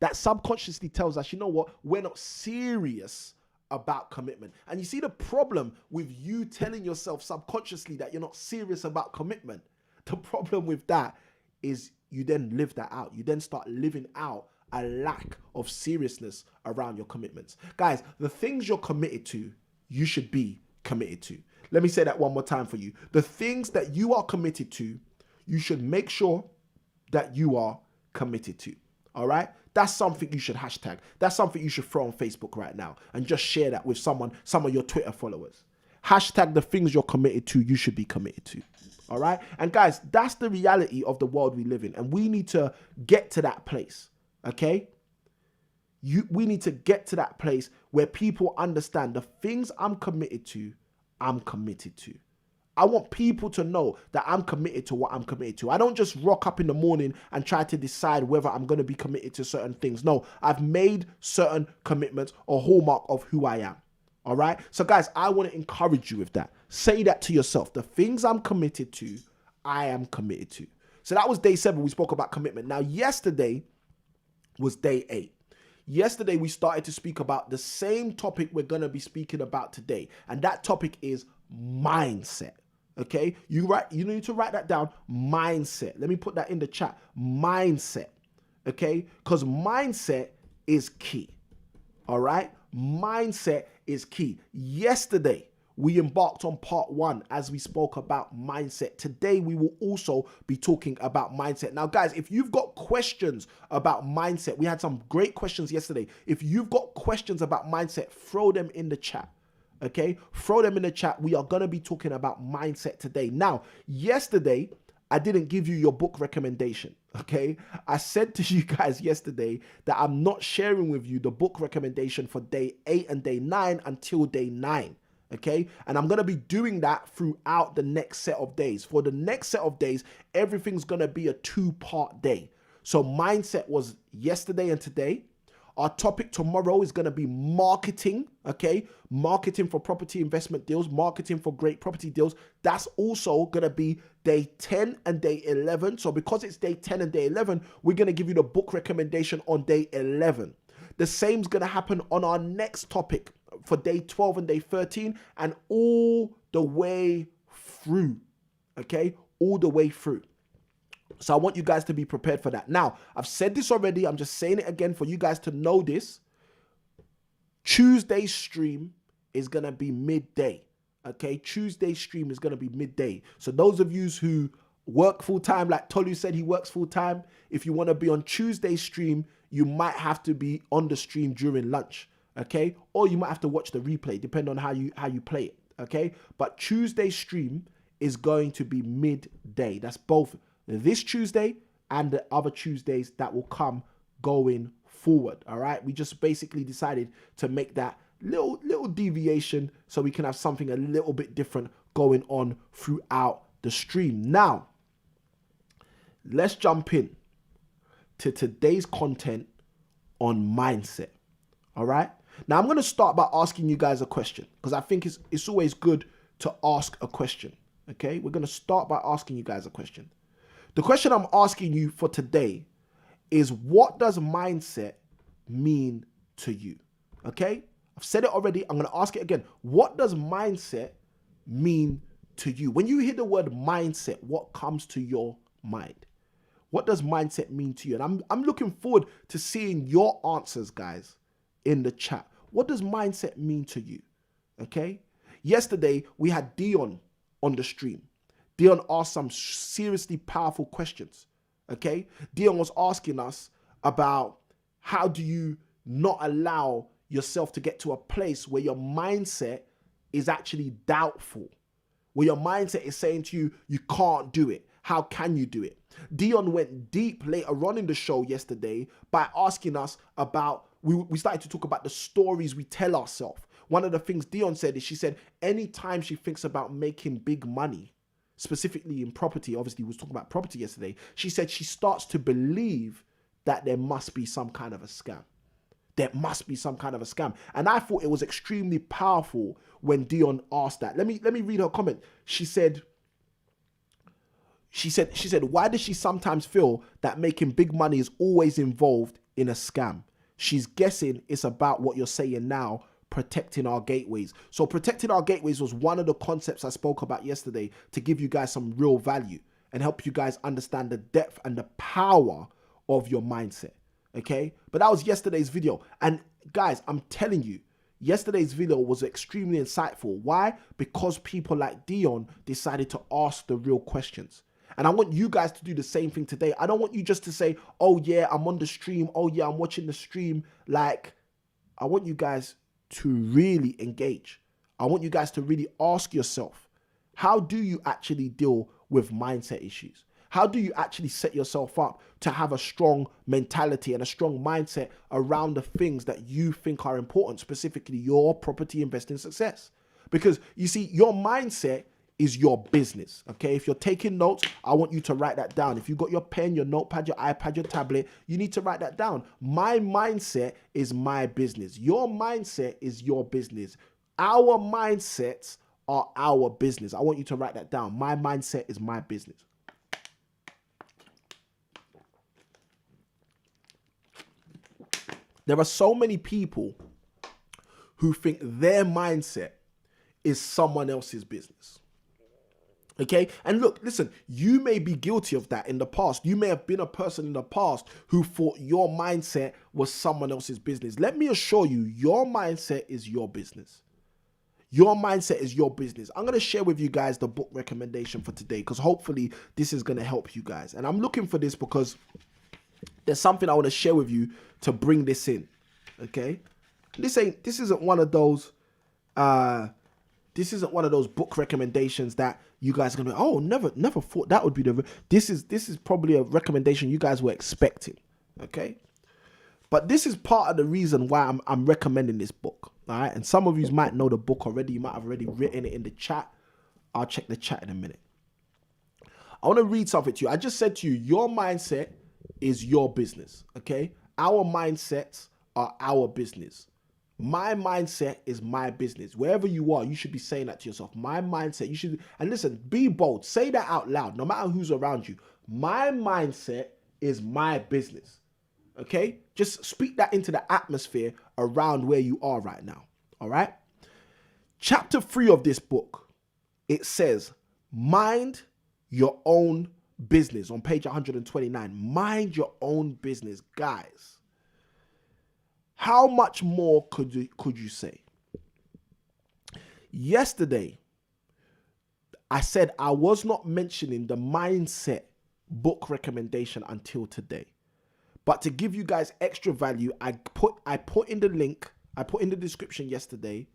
That subconsciously tells us, you know what, we're not serious about commitment. And you see the problem with you telling yourself subconsciously that you're not serious about commitment. The problem with that is you then live that out. You then start living out a lack of seriousness around your commitments. Guys, the things you're committed to, you should be committed to. Let me say that one more time for you. The things that you are committed to, you should make sure that you are committed to. All right? That's something you should hashtag. That's something you should throw on Facebook right now and just share that with some of your Twitter followers. Hashtag the things you're committed to, you should be committed to. All right? And guys, that's the reality of the world we live in. And we need to get to that place. Okay? We need to get to that place where people understand the things I'm committed to, I'm committed to. I want people to know that I'm committed to what I'm committed to. I don't just rock up in the morning and try to decide whether I'm going to be committed to certain things. No, I've made certain commitments a hallmark of who I am. All right. So guys, I want to encourage you with that. Say that to yourself. The things I'm committed to, I am committed to. So that was day 7. We spoke about commitment. Now, yesterday was day 8. Yesterday, we started to speak about the same topic we're going to be speaking about today. And that topic is mindset. Okay, you need to write that down. Mindset. Let me put that in the chat. Mindset. Okay, because mindset is key. All right, mindset is key. Yesterday, we embarked on part 1 as we spoke about mindset. Today, we will also be talking about mindset. Now, guys, if you've got questions about mindset, we had some great questions yesterday. If you've got questions about mindset, throw them in the chat. Okay, throw them in the chat. We are going to be talking about mindset today. Now, yesterday, I didn't give you your book recommendation. Okay, I said to you guys yesterday that I'm not sharing with you the book recommendation for day 8 and day 9 until day 9. Okay, and I'm going to be doing that throughout the next set of days. For the next set of days, everything's going to be a 2-part day. So mindset was yesterday and today. Our topic tomorrow is going to be marketing, okay? Marketing for property investment deals, marketing for great property deals. That's also going to be day 10 and day 11. So because it's day 10 and day 11, we're going to give you the book recommendation on day 11. The same's going to happen on our next topic for day 12 and day 13 and all the way through, okay? All the way through. So I want you guys to be prepared for that. Now, I've said this already. I'm just saying it again for you guys to know this. Tuesday's stream is going to be midday. Okay, Tuesday's stream is going to be midday. So those of you who work full time, like Tolu said, he works full time. If you want to be on Tuesday's stream, you might have to be on the stream during lunch. Okay, or you might have to watch the replay, depending on how you play it. Okay, but Tuesday's stream is going to be midday. That's both this Tuesday and the other Tuesdays that will come going forward. All right, we just basically decided to make that little deviation so we can have something a little bit different going on throughout the stream. Now, let's jump in to today's content on mindset. All right, now I'm going to start by asking you guys a question because I think it's always good to ask a question. Okay, we're going to start by asking you guys a question. The question I'm asking you for today is, what does mindset mean to you? Okay, I've said it already. I'm going to ask it again. What does mindset mean to you? When you hear the word mindset, what comes to your mind? What does mindset mean to you? And I'm looking forward to seeing your answers, guys, in the chat. What does mindset mean to you? Okay, yesterday we had Dion on the stream. Dion asked some seriously powerful questions, okay? Dion was asking us about how do you not allow yourself to get to a place where your mindset is actually doubtful, where your mindset is saying to you, you can't do it. How can you do it? Dion went deep later on in the show yesterday by asking us about, we started to talk about the stories we tell ourselves. One of the things Dion said is, she said, anytime she thinks about making big money, specifically in property, obviously we was talking about property yesterday, she said she starts to believe that there must be some kind of a scam. There must be some kind of a scam. And I thought it was extremely powerful when Dion asked that. Let me read her comment. She said, why does she sometimes feel that making big money is always involved in a scam? She's guessing it's about what you're saying now, protecting our gateways. So protecting our gateways was one of the concepts I spoke about yesterday to give you guys some real value and help you guys understand the depth and the power of your mindset. Okay, but that was yesterday's video. And guys, I'm telling you, yesterday's video was extremely insightful. Why? Because people like Dion decided to ask the real questions. And I want you guys to do the same thing today. I don't want you just to say, oh yeah, I'm on the stream. Oh yeah, I'm watching the stream. Like, I want you guys to really engage. I want you guys to really ask yourself, how do you actually deal with mindset issues? How do you actually set yourself up to have a strong mentality and a strong mindset around the things that you think are important, specifically your property investing success? Because you see, your mindset is your business, okay? If you're taking notes, I want you to write that down. If you've got your pen, your notepad, your iPad, your tablet, you need to write that down. My mindset is my business. Your mindset is your business. Our mindsets are our business. I want you to write that down. My mindset is my business. There are so many people who think their mindset is someone else's business. Okay, and look, listen, you may be guilty of that in the past. You may have been a person in the past who thought your mindset was someone else's business. Let me assure you, your mindset is your business. Your mindset is your business. I'm going to share with you guys the book recommendation for today because hopefully this is going to help you guys. And I'm looking for this because there's something I want to share with you to bring this in. Okay, this isn't one of those book recommendations that you guys are gonna be, oh, never thought that would be this is probably a recommendation you guys were expecting. Okay, but this is part of the reason why I'm recommending this book. All right, and some of you might know the book already. You might have already written it in the chat. I'll check the chat in a minute. I want to read something to you. I just said to you, your mindset is your business. Okay, our mindsets are our business. My mindset is my business. Wherever you are, you should be saying that to yourself. My mindset, you should, and listen, be bold. Say that out loud, no matter who's around you. My mindset is my business. Okay? Just speak that into the atmosphere around where you are right now. All right? Chapter 3 of this book, it says, mind your own business on page 129. Mind your own business, guys. How much more could you say? Yesterday, I said I was not mentioning the mindset book recommendation until today. But to give you guys extra value, I put in the link, I put in the description yesterday,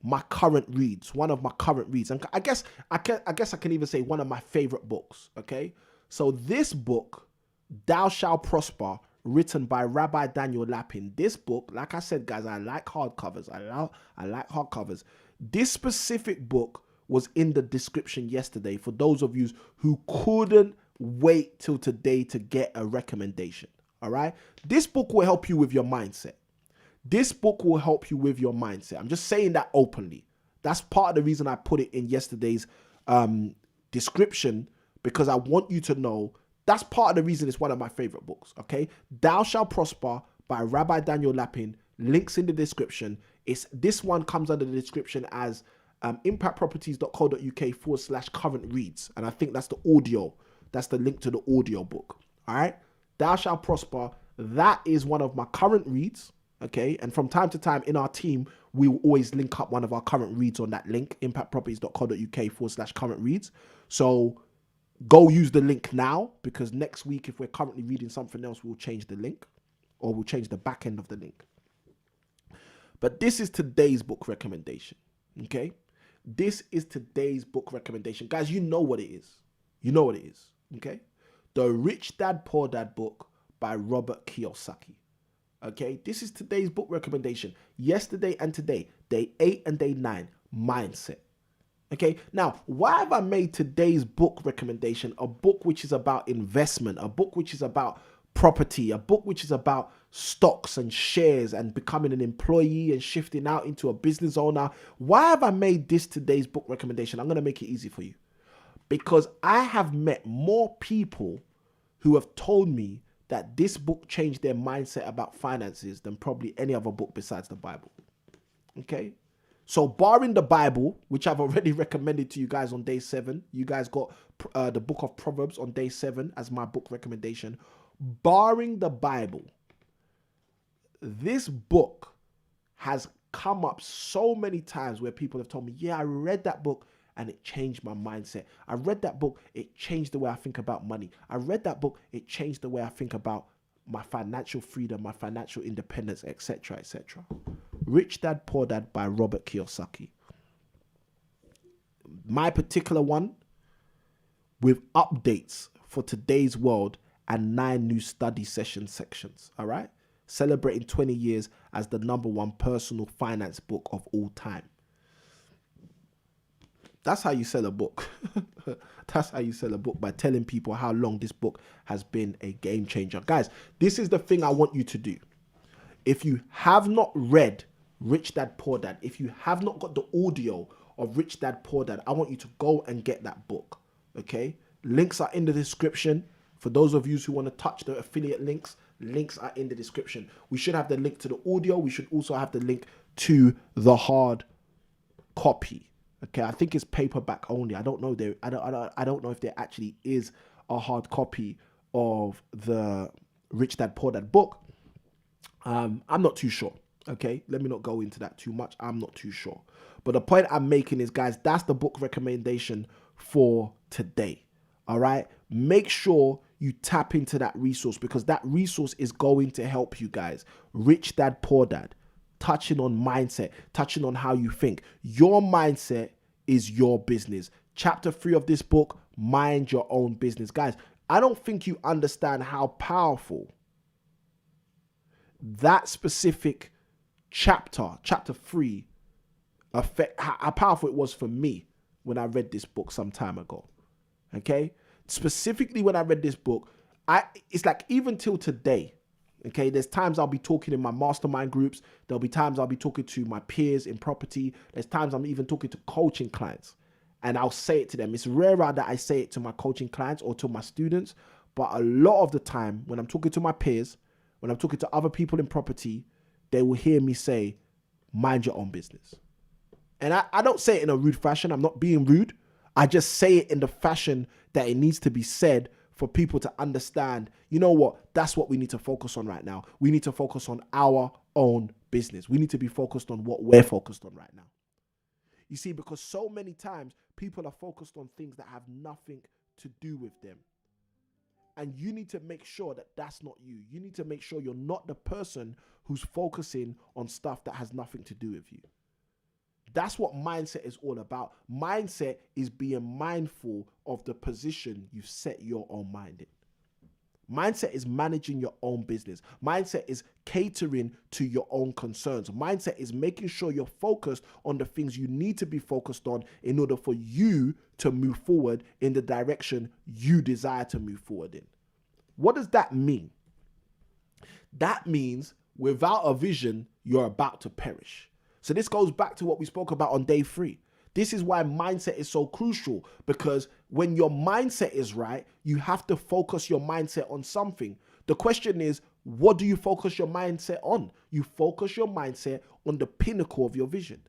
my current reads, one of my current reads. And I guess I can even say one of my favorite books, okay? So this book, Thou Shalt Prosper, written by Rabbi Daniel Lapin. This book, like I said, guys, I like hardcovers. I like hardcovers. This specific book was in the description yesterday for those of you who couldn't wait till today to get a recommendation. All right. This book will help you with your mindset. This book will help you with your mindset. I'm just saying that openly. That's part of the reason I put it in yesterday's description, because I want you to know that's part of the reason it's one of my favorite books. Okay. Thou Shalt Prosper by Rabbi Daniel Lapin. Links in the description. This one comes under the description as impactproperties.co.uk/current reads. And I think that's the audio. That's the link to the audio book. All right. Thou Shalt Prosper. That is one of my current reads. Okay. And from time to time in our team, we will always link up one of our current reads on that link, impactproperties.co.uk/current reads. So go use the link now, because next week, if we're currently reading something else, we'll change the link, or we'll change the back end of the link. But this is today's book recommendation. Okay. This is today's book recommendation. Guys, you know what it is. You know what it is. Okay. The Rich Dad Poor Dad book by Robert Kiyosaki. Okay. This is today's book recommendation. Yesterday and today, day 8 and day 9, mindset. Okay. Now, why have I made today's book recommendation a book which is about investment, a book which is about property, a book which is about stocks and shares and becoming an employee and shifting out into a business owner? Why have I made this today's book recommendation? I'm going to make it easy for you, because I have met more people who have told me that this book changed their mindset about finances than probably any other book besides the Bible. Okay. So barring the Bible, which I've already recommended to you guys on day 7, you guys got the book of Proverbs on day 7 as my book recommendation. Barring the Bible, this book has come up so many times where people have told me, yeah, I read that book and it changed my mindset. I read that book, it changed the way I think about money. I read that book, it changed the way I think about my financial freedom, my financial independence, etc., etc. Rich Dad Poor Dad by Robert Kiyosaki. My particular one, with updates for today's world and 9 new study session sections. All right. Celebrating 20 years as the #1 personal finance book of all time. That's how you sell a book. That's how you sell a book, by telling people how long this book has been a game changer. Guys, this is the thing I want you to do. If you have not read Rich Dad Poor Dad, if you have not got the audio of Rich Dad Poor Dad, I want you to go and get that book. Okay? Links are in the description. For those of you who want to touch the affiliate links, links are in the description. We should have the link to the audio. We should also have the link to the hard copy. Okay, I think it's paperback only. I don't know. I don't know if there actually is a hard copy of the Rich Dad Poor Dad book. I'm not too sure. Okay, let me not go into that too much. I'm not too sure. But the point I'm making is, guys, that's the book recommendation for today. All right, make sure you tap into that resource, because that resource is going to help you guys. Rich Dad Poor Dad, touching on mindset, touching on how you think. Your mindset is your business. Chapter 3 of this book, mind your own business. Guys, I don't think you understand how powerful that specific chapter 3, how powerful it was for me when I read this book some time ago. Okay? Specifically when I read this book, it's like even till today, Okay, there's times I'll be talking in my mastermind groups. There'll be times I'll be talking to my peers in property. There's times I'm even talking to coaching clients, and I'll say it to them. It's rarer that I say it to my coaching clients or to my students, but a lot of the time when I'm talking to my peers, when I'm talking to other people in property, they will hear me say, mind your own business. And I don't say it in a rude fashion. I'm not being rude. I just say it in the fashion that it needs to be said for people to understand, you know what, that's what we need to focus on right now. We need to focus on our own business. We need to be focused on what we're focused on right now. You see, because so many times people are focused on things that have nothing to do with them. And you need to make sure that that's not you. You need to make sure you're not the person who's focusing on stuff that has nothing to do with you. That's what mindset is all about. Mindset is being mindful of the position you've set your own mind in. Mindset is managing your own business. Mindset is catering to your own concerns. Mindset is making sure you're focused on the things you need to be focused on in order for you to move forward in the direction you desire to move forward in. What does that mean? That means without a vision, you're about to perish. So this goes back to what we spoke about on day 3. This is why mindset is so crucial, because when your mindset is right, you have to focus your mindset on something. The question is, what do you focus your mindset on? You focus your mindset on the pinnacle of your vision.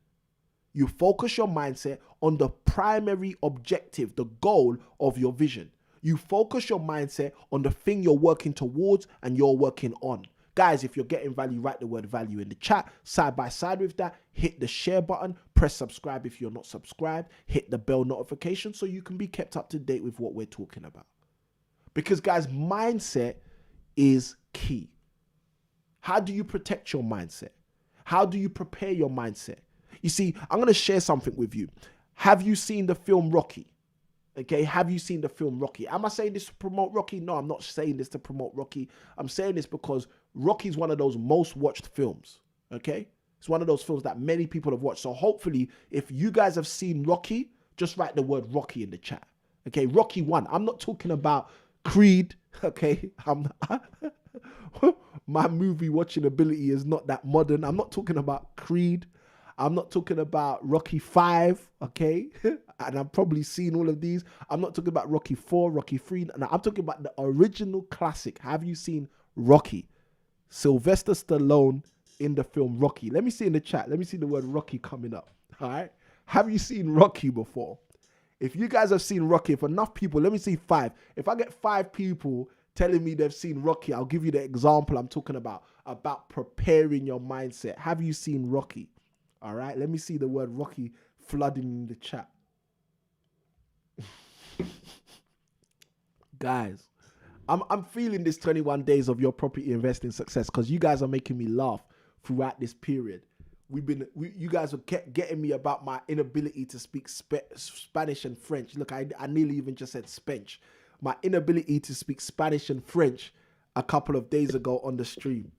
You focus your mindset on the primary objective, the goal of your vision. You focus your mindset on the thing you're working towards and you're working on. Guys, if you're getting value, write the word value in the chat. Side by side with that, hit the share button, press subscribe if you're not subscribed, hit the bell notification so you can be kept up to date with what we're talking about. Because guys, mindset is key. How do you protect your mindset? How do you prepare your mindset? You see, I'm going to share something with you. Have you seen the film Rocky? Okay, have you seen the film Rocky? Am I saying this to promote Rocky? No, I'm not saying this to promote Rocky. I'm saying this because Rocky is one of those most watched films. Okay, it's one of those films that many people have watched. So hopefully, if you guys have seen Rocky, just write the word Rocky in the chat. Okay, Rocky 1. I'm not talking about Creed. Okay, my movie watching ability is not that modern. I'm not talking about Creed. I'm not talking about Rocky 5, okay? And I've probably seen all of these. I'm not talking about Rocky 4, Rocky 3. No, I'm talking about the original classic. Have you seen Rocky? Sylvester Stallone in the film Rocky. Let me see in the chat. Let me see the word Rocky coming up, all right? Have you seen Rocky before? If you guys have seen Rocky, if enough people, let me see 5. If I get 5 people telling me they've seen Rocky, I'll give you the example I'm talking about preparing your mindset. Have you seen Rocky? All right, let me see the word Rocky flooding in the chat. Guys, I'm feeling this 21 days of your property investing success because you guys are making me laugh throughout this period. You guys are getting me about my inability to speak Spanish and French. Look, I nearly even just said Spench. My inability to speak Spanish and French a couple of days ago on the stream.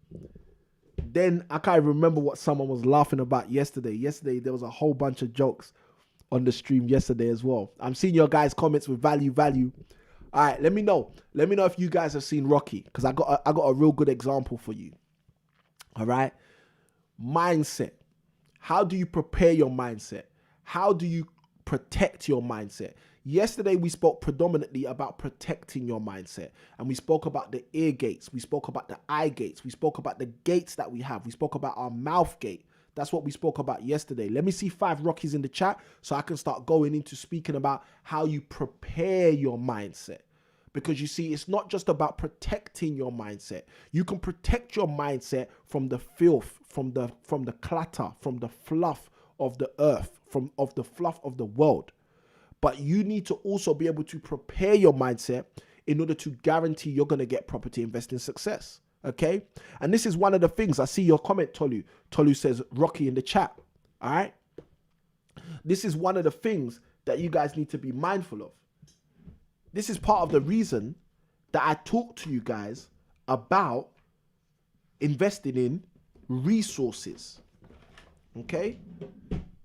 Then I can't remember what someone was laughing about yesterday. Yesterday, there was a whole bunch of jokes on the stream yesterday as well. I'm seeing your guys' comments with value. All right, let me know. Let me know if you guys have seen Rocky, because I got a real good example for you. All right, mindset. How do you prepare your mindset? How do you protect your mindset? Yesterday, we spoke predominantly about protecting your mindset. And we spoke about the ear gates. We spoke about the eye gates. We spoke about the gates that we have. We spoke about our mouth gate. That's what we spoke about yesterday. Let me see 5 Rockies in the chat so I can start going into speaking about how you prepare your mindset. Because you see, it's not just about protecting your mindset. You can protect your mindset from the filth, from the clutter, from the fluff of the earth, from the fluff of the world. But you need to also be able to prepare your mindset in order to guarantee you're going to get property investing success. Okay? And this is one of the things. I see your comment, Tolu. Tolu says Rocky in the chat. All right? This is one of the things that you guys need to be mindful of. This is part of the reason that I talk to you guys about investing in resources. Okay?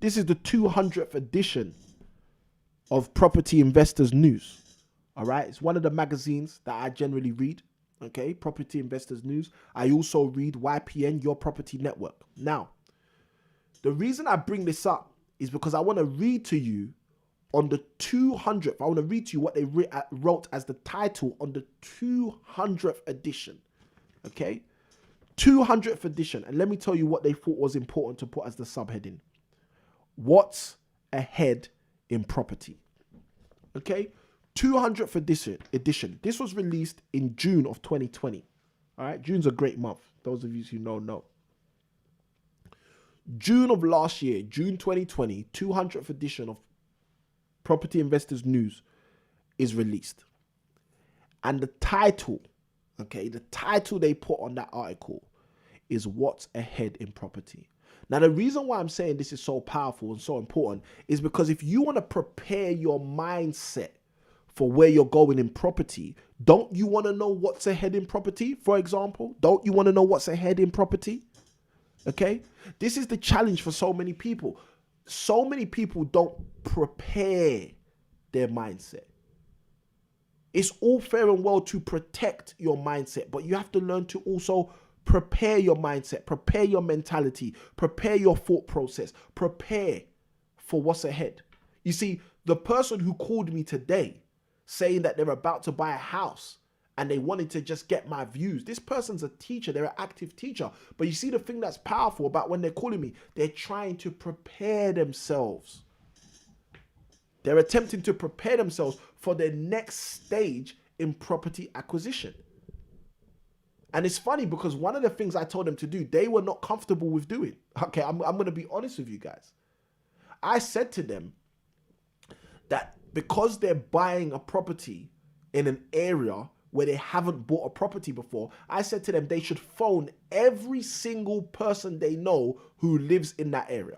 This is the 200th edition of Property Investors News. All right, it's one of the magazines that I generally read. Okay, Property Investors News. I also read YPN, Your Property Network. Now, the reason I bring this up is because I want to read to you on the 200th. I want to read to you what they wrote as the title on the 200th edition. Okay, 200th edition. And let me tell you what they thought was important to put as the subheading. What's ahead in property? Okay, 200th edition. This was released in June of 2020. All right, June's a great month. Those of you who know. June of last year, June 2020, 200th edition of Property Investors News is released. And the title, okay, the title they put on that article is What's Ahead in Property. Now, the reason why I'm saying this is so powerful and so important is because if you want to prepare your mindset for where you're going in property, don't you want to know what's ahead in property, for example? Don't you want to know what's ahead in property? Okay? This is the challenge for so many people. So many people don't prepare their mindset. It's all fair and well to protect your mindset, but you have to learn to also prepare your mindset, prepare your mentality, prepare your thought process, prepare for what's ahead. You see, the person who called me today saying that they're about to buy a house and they wanted to just get my views. This person's a teacher, they're an active teacher. But you see the thing that's powerful about when they're calling me, they're trying to prepare themselves. They're attempting to prepare themselves for their next stage in property acquisition. And it's funny because one of the things I told them to do, they were not comfortable with doing. Okay, I'm going to be honest with you guys. I said to them that because they're buying a property in an area where they haven't bought a property before, I said to them they should phone every single person they know who lives in that area.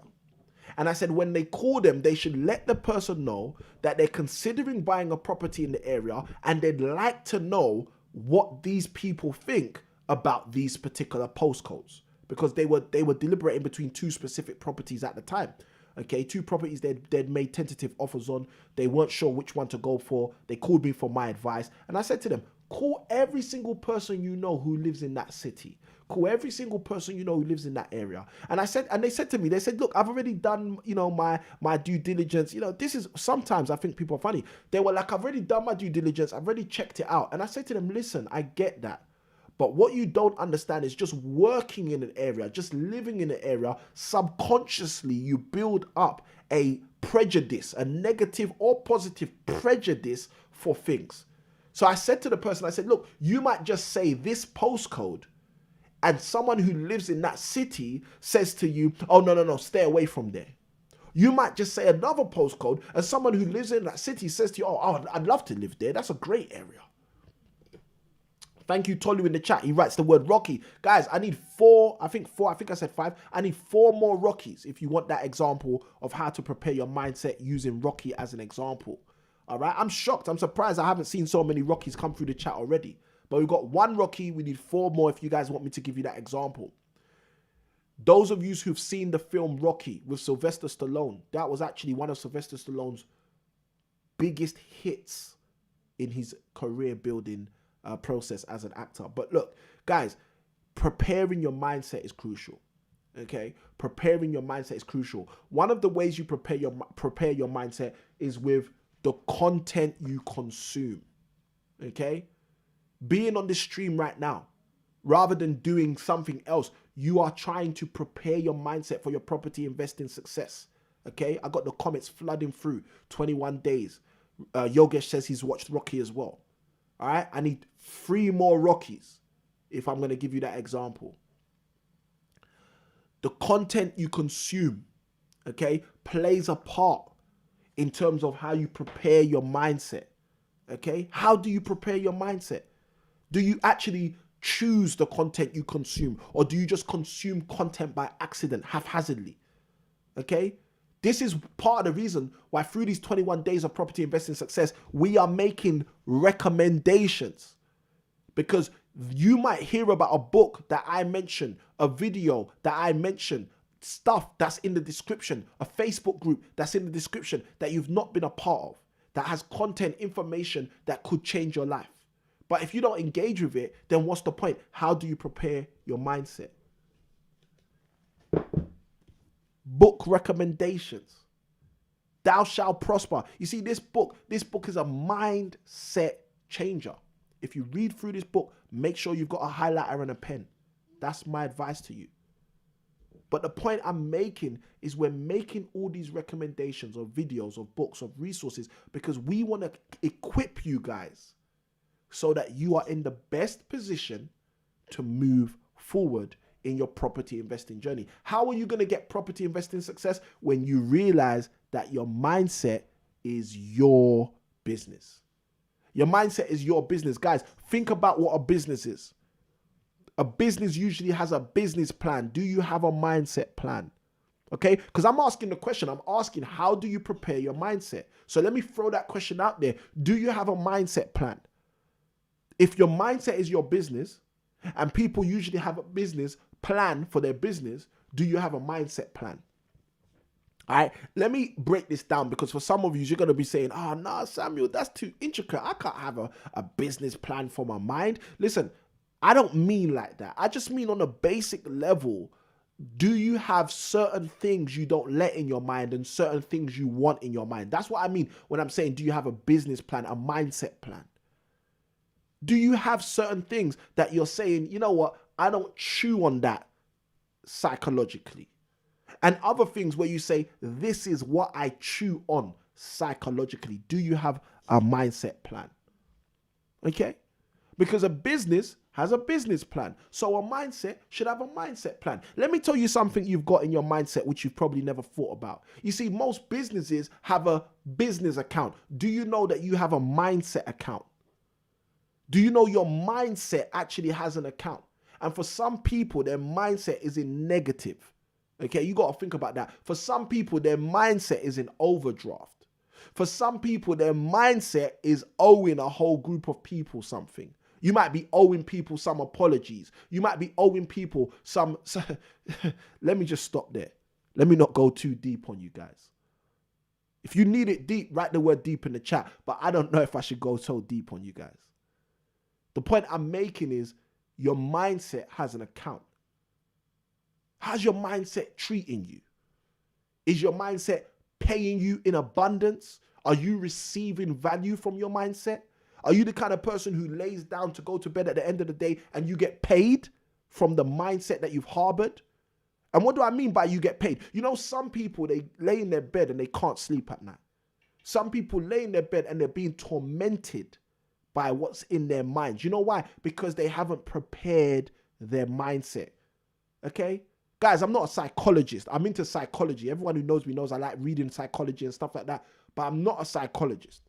And I said when they call them, they should let the person know that they're considering buying a property in the area and they'd like to know what these people think about these particular postcodes, because they were deliberating between two specific properties at the time. Okay, two properties they'd made tentative offers on. They weren't sure which one to go for. They called me for my advice. And I said to them, call every single person you know who lives in that city. Call every single person you know who lives in that area. And they said to me, look, I've already done, my due diligence. This is, sometimes I think people are funny. They were like, I've already done my due diligence. I've already checked it out. And I said to them, listen, I get that. But what you don't understand is just working in an area, just living in an area, subconsciously you build up a prejudice, a negative or positive prejudice for things. So I said to the person, I said, look, you might just say this postcode and someone who lives in that city says to you, oh, no, stay away from there. You might just say another postcode and someone who lives in that city says to you, oh, I'd love to live there. That's a great area. Thank you, Tolu, in the chat. He writes the word Rocky. Guys, I need I think I said 5. I need 4 more Rockies if you want that example of how to prepare your mindset using Rocky as an example. All right, I'm shocked. I'm surprised I haven't seen so many Rockies come through the chat already. But we've got 1 Rocky. We need 4 more if you guys want me to give you that example. Those of you who've seen the film Rocky with Sylvester Stallone, that was actually one of Sylvester Stallone's biggest hits in his career building process as an actor. But look, guys, preparing your mindset is crucial. Okay, preparing your mindset is crucial. One of the ways you prepare your mindset is with the content you consume. Okay, being on this stream right now, rather than doing something else, you are trying to prepare your mindset for your property investing success. Okay, I got the comments flooding through. 21 days. Yogesh says he's watched Rocky as well. All right, I need 3 more Rockies if I'm going to give you that example. The content you consume, okay, plays a part in terms of how you prepare your mindset. Okay, how do you prepare your mindset? Do you actually choose the content you consume, or do you just consume content by accident, haphazardly? Okay, this is part of the reason why through these 21 days of property investing success, we are making recommendations, because you might hear about a book that I mentioned, a video that I mentioned, stuff that's in the description, a Facebook group that's in the description that you've not been a part of, that has content, information that could change your life. But if you don't engage with it, then what's the point? How do you prepare your mindset? Book recommendations. Thou shalt prosper. You see, this book is a mindset changer. If you read through this book, make sure you've got a highlighter and a pen. That's my advice to you. But the point I'm making is we're making all these recommendations of videos, of books, of resources, because we want to equip you guys so that you are in the best position to move forward in your property investing journey. How are you going to get property investing success? When you realize that your mindset is your business. Your mindset is your business. Guys, think about what a business is. A business usually has a business plan. Do you have a mindset plan? Okay, because I'm asking the question. I'm asking, how do you prepare your mindset? So let me throw that question out there. Do you have a mindset plan? If your mindset is your business, and people usually have a business plan for their business, do you have a mindset plan? All right, let me break this down, because for some of you, you're going to be saying, oh, no, Samuel, that's too intricate. I can't have a business plan for my mind. Listen, I don't mean like that. I just mean on a basic level. Do you have certain things you don't let in your mind and certain things you want in your mind? That's what I mean when I'm saying, do you have a business plan, a mindset plan? Do you have certain things that you're saying, you know what, I don't chew on that psychologically? And other things where you say, this is what I chew on psychologically. Do you have a mindset plan? Okay? Because a business has a business plan. So a mindset should have a mindset plan. Let me tell you something you've got in your mindset which you've probably never thought about. You see, most businesses have a business account. Do you know that you have a mindset account? Do you know your mindset actually has an account? And for some people, their mindset is in negative. Okay, you got to think about that. For some people, their mindset is in overdraft. For some people, their mindset is owing a whole group of people something. You might be owing people some apologies. You might be owing people some... Let me just stop there. Let me not go too deep on you guys. If you need it deep, write the word deep in the chat. But I don't know if I should go so deep on you guys. The point I'm making is your mindset has an account. How's your mindset treating you? Is your mindset paying you in abundance? Are you receiving value from your mindset? Are you the kind of person who lays down to go to bed at the end of the day and you get paid from the mindset that you've harbored? And what do I mean by you get paid? You know, some people, they lay in their bed and they can't sleep at night. Some people lay in their bed and they're being tormented by what's in their minds. You know why? Because they haven't prepared their mindset. Okay? Guys, I'm not a psychologist. I'm into psychology. Everyone who knows me knows I like reading psychology and stuff like that. But I'm not a psychologist.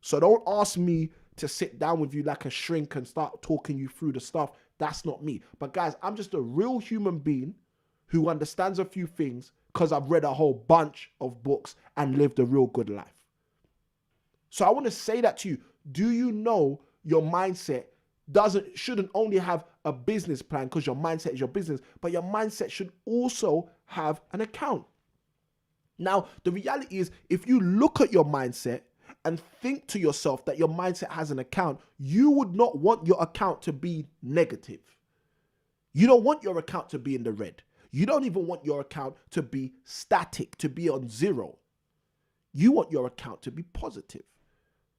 So don't ask me to sit down with you like a shrink and start talking you through the stuff. That's not me. But guys, I'm just a real human being who understands a few things because I've read a whole bunch of books and lived a real good life. So I want to say that to you. Do you know your mindset shouldn't only have a business plan because your mindset is your business, but your mindset should also have an account. Now, the reality is, if you look at your mindset and think to yourself that your mindset has an account, you would not want your account to be negative. You don't want your account to be in the red. You don't even want your account to be static, to be on zero. You want your account to be positive.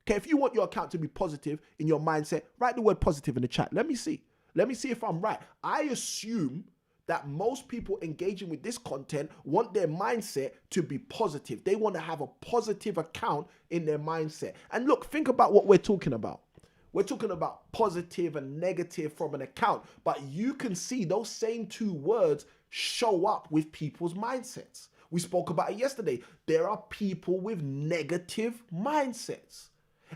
Okay, if you want your account to be positive in your mindset, write the word positive in the chat. Let me see. Let me see if I'm right. I assume that most people engaging with this content want their mindset to be positive. They want to have a positive account in their mindset. And look, think about what we're talking about. We're talking about positive and negative from an account, but you can see those same two words show up with people's mindsets. We spoke about it yesterday. There are people with negative mindsets.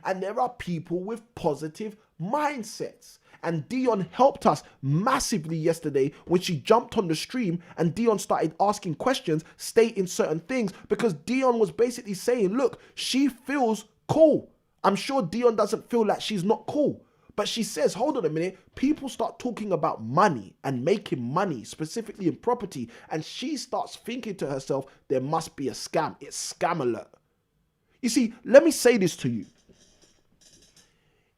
And there are people with positive mindsets. And Dion helped us massively yesterday when she jumped on the stream and Dion started asking questions, stating certain things, because Dion was basically saying, look, she feels cool. I'm sure Dion doesn't feel like she's not cool. But she says, hold on a minute, people start talking about money and making money, specifically in property. And she starts thinking to herself, there must be a scam. It's scam alert. You see, let me say this to you.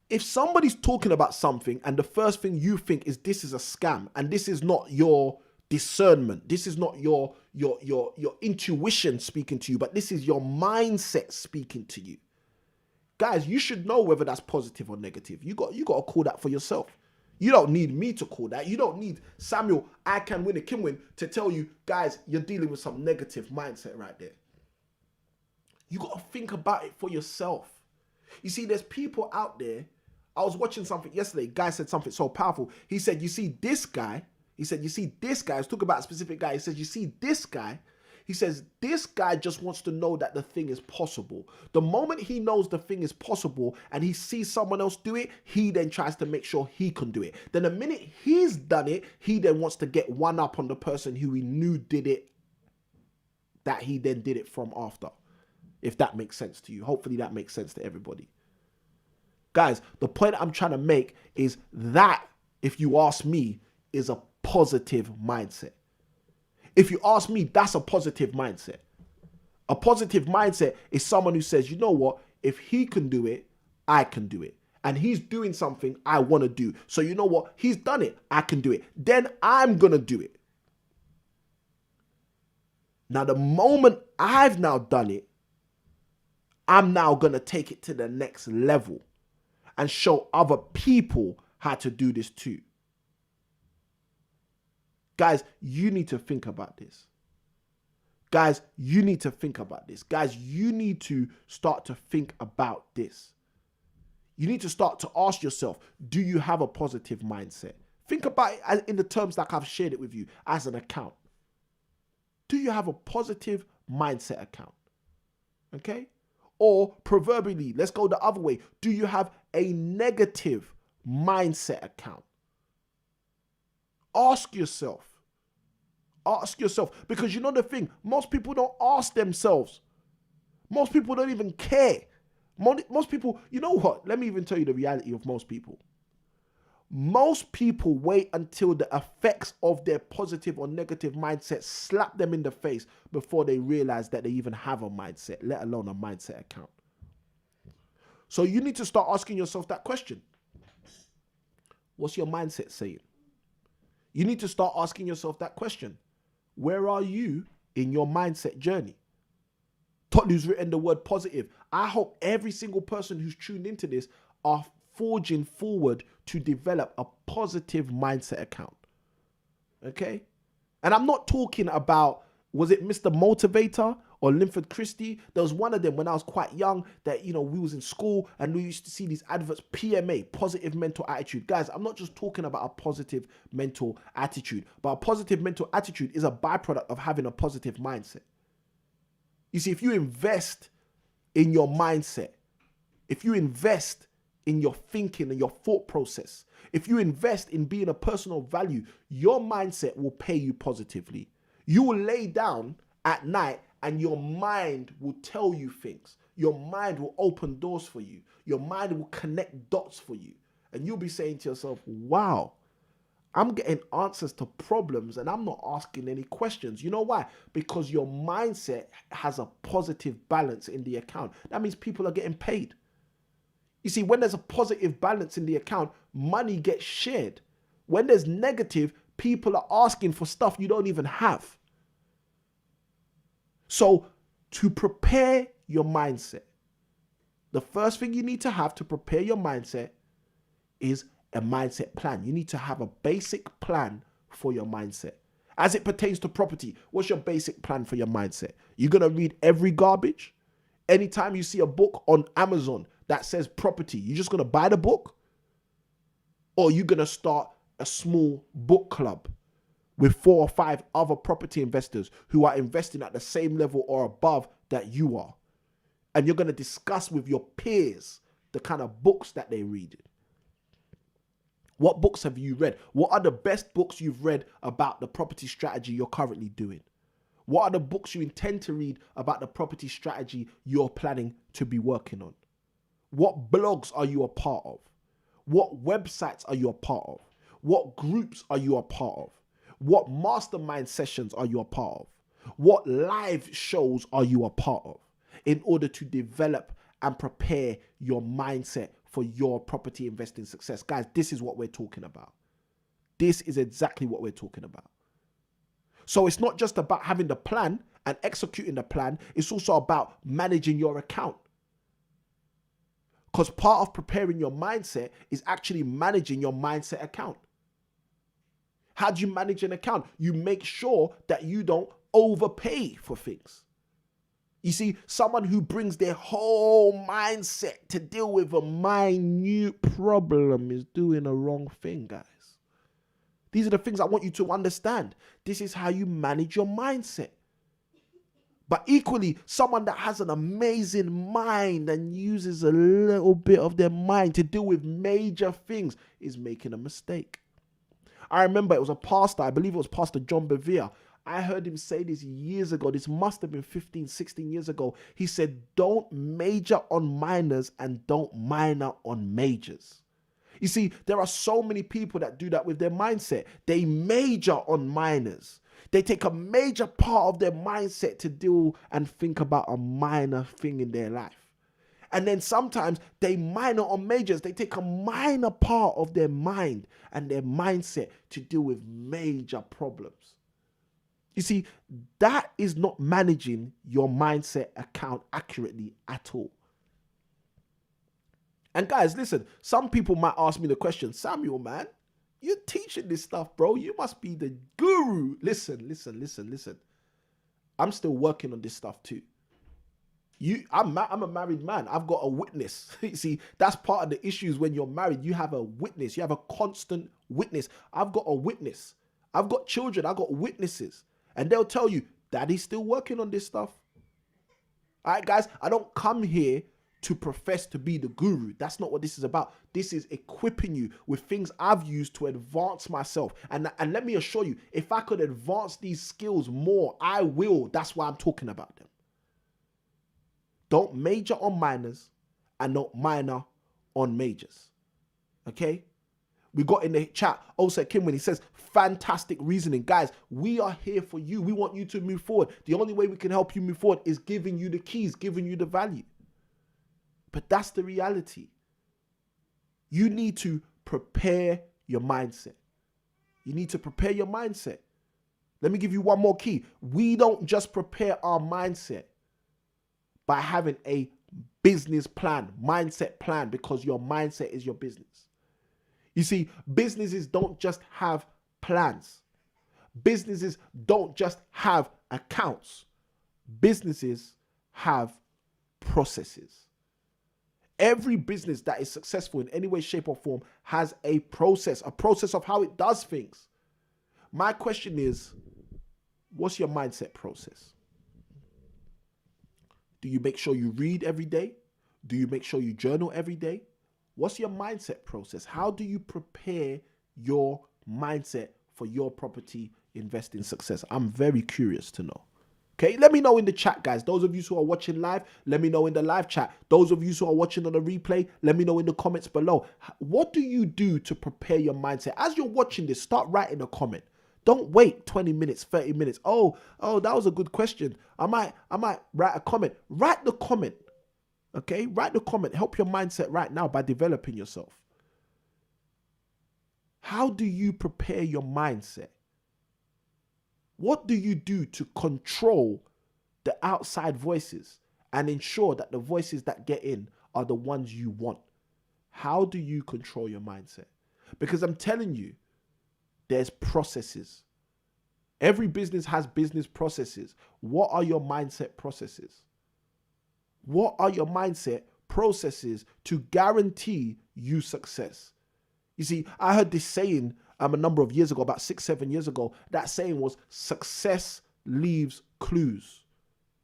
If somebody's talking about something and the first thing you think is this is a scam and this is not your discernment, this is not your intuition speaking to you, but this is your mindset speaking to you. Guys, you should know whether that's positive or negative. You got to call that for yourself. You don't need me to call that. You don't need Samuel, I Can Win, Kim Win to tell you, guys, you're dealing with some negative mindset right there. You got to think about it for yourself. You see, there's people out there. I was watching something yesterday. Guy said something so powerful. He said, you see this guy. He said, you see this guy. I was talking about a specific guy. He says, you see this guy. He says, this guy just wants to know that the thing is possible. The moment he knows the thing is possible and he sees someone else do it, he then tries to make sure he can do it. Then the minute he's done it, he then wants to get one up on the person who he knew did it, that he then did it from after. If that makes sense to you. Hopefully that makes sense to everybody. Guys, the point I'm trying to make is that, if you ask me, is a positive mindset. If you ask me, that's a positive mindset. A positive mindset is someone who says, you know what, if he can do it, I can do it. And he's doing something I want to do. So you know what, he's done it, I can do it. Then I'm going to do it. Now, the moment I've now done it, I'm now going to take it to the next level and show other people how to do this too. Guys, you need to think about this. Guys, you need to think about this. Guys, you need to start to think about this. You need to start to ask yourself, do you have a positive mindset? Think about it in the terms like I've shared it with you as an account. Do you have a positive mindset account? Okay? Or proverbially, let's go the other way. Do you have a negative mindset account? Ask yourself. Ask yourself. Because you know the thing, most people don't ask themselves. Most people don't even care. Most people, you know what? Let me even tell you the reality of most people. Most people wait until the effects of their positive or negative mindset slap them in the face before they realize that they even have a mindset, let alone a mindset account. So you need to start asking yourself that question. What's your mindset saying? You need to start asking yourself that question. Where are you in your mindset journey? Totlu's written the word positive. I hope every single person who's tuned into this are forging forward to develop a positive mindset account. Okay? And I'm not talking about, was it Mr. Motivator or Linford Christie? There was one of them when I was quite young that, we was in school and we used to see these adverts, PMA, positive mental attitude. Guys, I'm not just talking about a positive mental attitude, but a positive mental attitude is a byproduct of having a positive mindset. You see, if you invest in your mindset, if you invest in your thinking and your thought process, if you invest in being a person of value, your mindset will pay you positively. You will lay down at night and your mind will tell you things. Your mind will open doors for you. Your mind will connect dots for you. And you'll be saying to yourself, wow, I'm getting answers to problems and I'm not asking any questions. You know why? Because your mindset has a positive balance in the account. That means people are getting paid. You see, when there's a positive balance in the account, money gets shared. When there's negative, people are asking for stuff you don't even have. So to prepare your mindset, the first thing you need to have to prepare your mindset is a mindset plan. You need to have a basic plan for your mindset. As it pertains to property, what's your basic plan for your mindset? You're going to read every garbage? Anytime you see a book on Amazon that says property, you're just going to buy the book? Or you're going to start a small book club with 4 or 5 other property investors who are investing at the same level or above that you are. And you're going to discuss with your peers the kind of books that they read. What books have you read? What are the best books you've read about the property strategy you're currently doing? What are the books you intend to read about the property strategy you're planning to be working on? What blogs are you a part of? What websites are you a part of? What groups are you a part of? What mastermind sessions are you a part of? What live shows are you a part of in order to develop and prepare your mindset for your property investing success. Guys, this is what we're talking about. This is exactly what we're talking about. So it's not just about having the plan and executing the plan. It's also about managing your account. Because part of preparing your mindset is actually managing your mindset account. How do you manage an account? You make sure that you don't overpay for things. You see, someone who brings their whole mindset to deal with a minute problem is doing a wrong thing, guys. These are the things I want you to understand. This is how you manage your mindset. But equally, someone that has an amazing mind and uses a little bit of their mind to deal with major things is making a mistake. I remember it was a pastor, I believe it was Pastor John Bevere. I heard him say this years ago. This must have been 15, 16 years ago. He said, don't major on minors and don't minor on majors. You see, there are so many people that do that with their mindset. They major on minors. They take a major part of their mindset to deal and think about a minor thing in their life. And then sometimes they minor on majors. They take a minor part of their mind and their mindset to deal with major problems. You see, that is not managing your mindset account accurately at all. And guys, listen, some people might ask me the question, Samuel, man, you're teaching this stuff, bro. You must be the guru. Listen. I'm still working on this stuff too. I'm a married man. I've got a witness. You see, that's part of the issues when you're married. You have a witness. You have a constant witness. I've got a witness. I've got children. I've got witnesses. And they'll tell you, Daddy's still working on this stuff. All right, guys, I don't come here to profess to be the guru. That's not what this is about. This is equipping you with things I've used to advance myself. And let me assure you, if I could advance these skills more, I will. That's why I'm talking about them. Don't major on minors and don't minor on majors. Okay? We got in the chat, also Kim, when he says, fantastic reasoning. Guys, we are here for you. We want you to move forward. The only way we can help you move forward is giving you the keys, giving you the value. But that's the reality. You need to prepare your mindset. You need to prepare your mindset. Let me give you one more key. We don't just prepare our mindset by having a business plan, mindset plan, because your mindset is your business. You see, businesses don't just have plans. Businesses don't just have accounts. Businesses have processes. Every business that is successful in any way, shape, or form has a process of how it does things. My question is, what's your mindset process? Do you make sure you read every day? Do you make sure you journal every day? What's your mindset process? How do you prepare your mindset for your property investing success? I'm very curious to know. Okay, let me know in the chat, guys. Those of you who are watching live, let me know in the live chat. Those of you who are watching on the replay, let me know in the comments below. What do you do to prepare your mindset? As you're watching this, start writing a comment. Don't wait 20 minutes, 30 minutes. Oh, that was a good question. I might write a comment. Write the comment. Okay, write the comment. Help your mindset right now by developing yourself. How do you prepare your mindset? What do you do to control the outside voices and ensure that the voices that get in are the ones you want? How do you control your mindset? Because I'm telling you, there's processes. Every business has business processes. What are your mindset processes? What are your mindset processes to guarantee you success? You see, I heard this saying a number of years ago, about 6-7 years ago. That saying was, success leaves clues.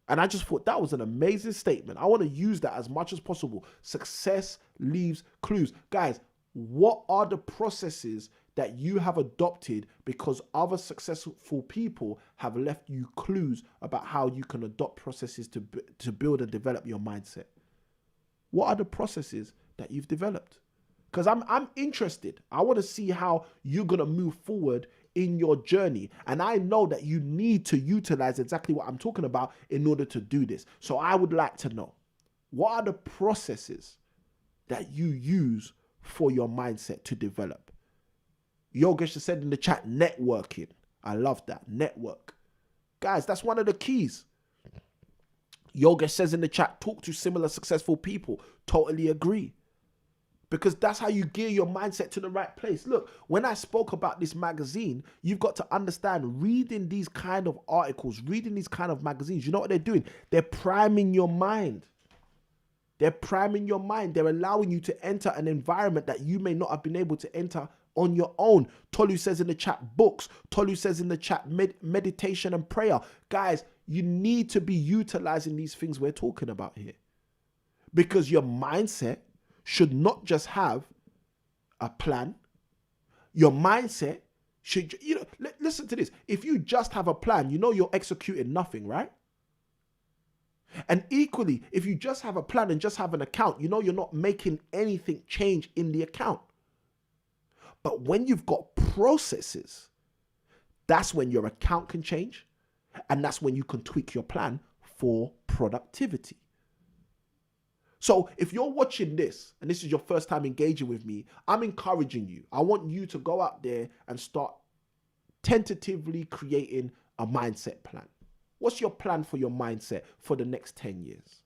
And I just thought that was an amazing statement. I want to use that as much as possible. Success leaves clues. Guys, what are the processes that you have adopted because other successful people have left you clues about how you can adopt processes to build and develop your mindset? What are the processes that you've developed? Because I'm interested. I want to see how you're going to move forward in your journey. And I know that you need to utilize exactly what I'm talking about in order to do this. So I would like to know, what are the processes that you use for your mindset to develop. Yogesh has said in the chat, networking. I love that. Network. Guys, that's one of the keys. Yogesh says in the chat, talk to similar successful people. Totally agree. Because that's how you gear your mindset to the right place. Look, when I spoke about this magazine, you've got to understand, reading these kind of articles, reading these kind of magazines, you know what they're doing? They're priming your mind. They're priming your mind. They're allowing you to enter an environment that you may not have been able to enter on your own. Tolu says in the chat, books. Tolu says in the chat, meditation and prayer. Guys, you need to be utilizing these things we're talking about here. Because your mindset should not just have a plan. Your mindset should, listen to this. If you just have a plan, you're executing nothing, right? And equally, if you just have a plan and just have an account, you're not making anything change in the account. But when you've got processes, that's when your account can change. And that's when you can tweak your plan for productivity. So if you're watching this and this is your first time engaging with me, I'm encouraging you. I want you to go out there and start tentatively creating a mindset plan. What's your plan for your mindset for the next 10 years?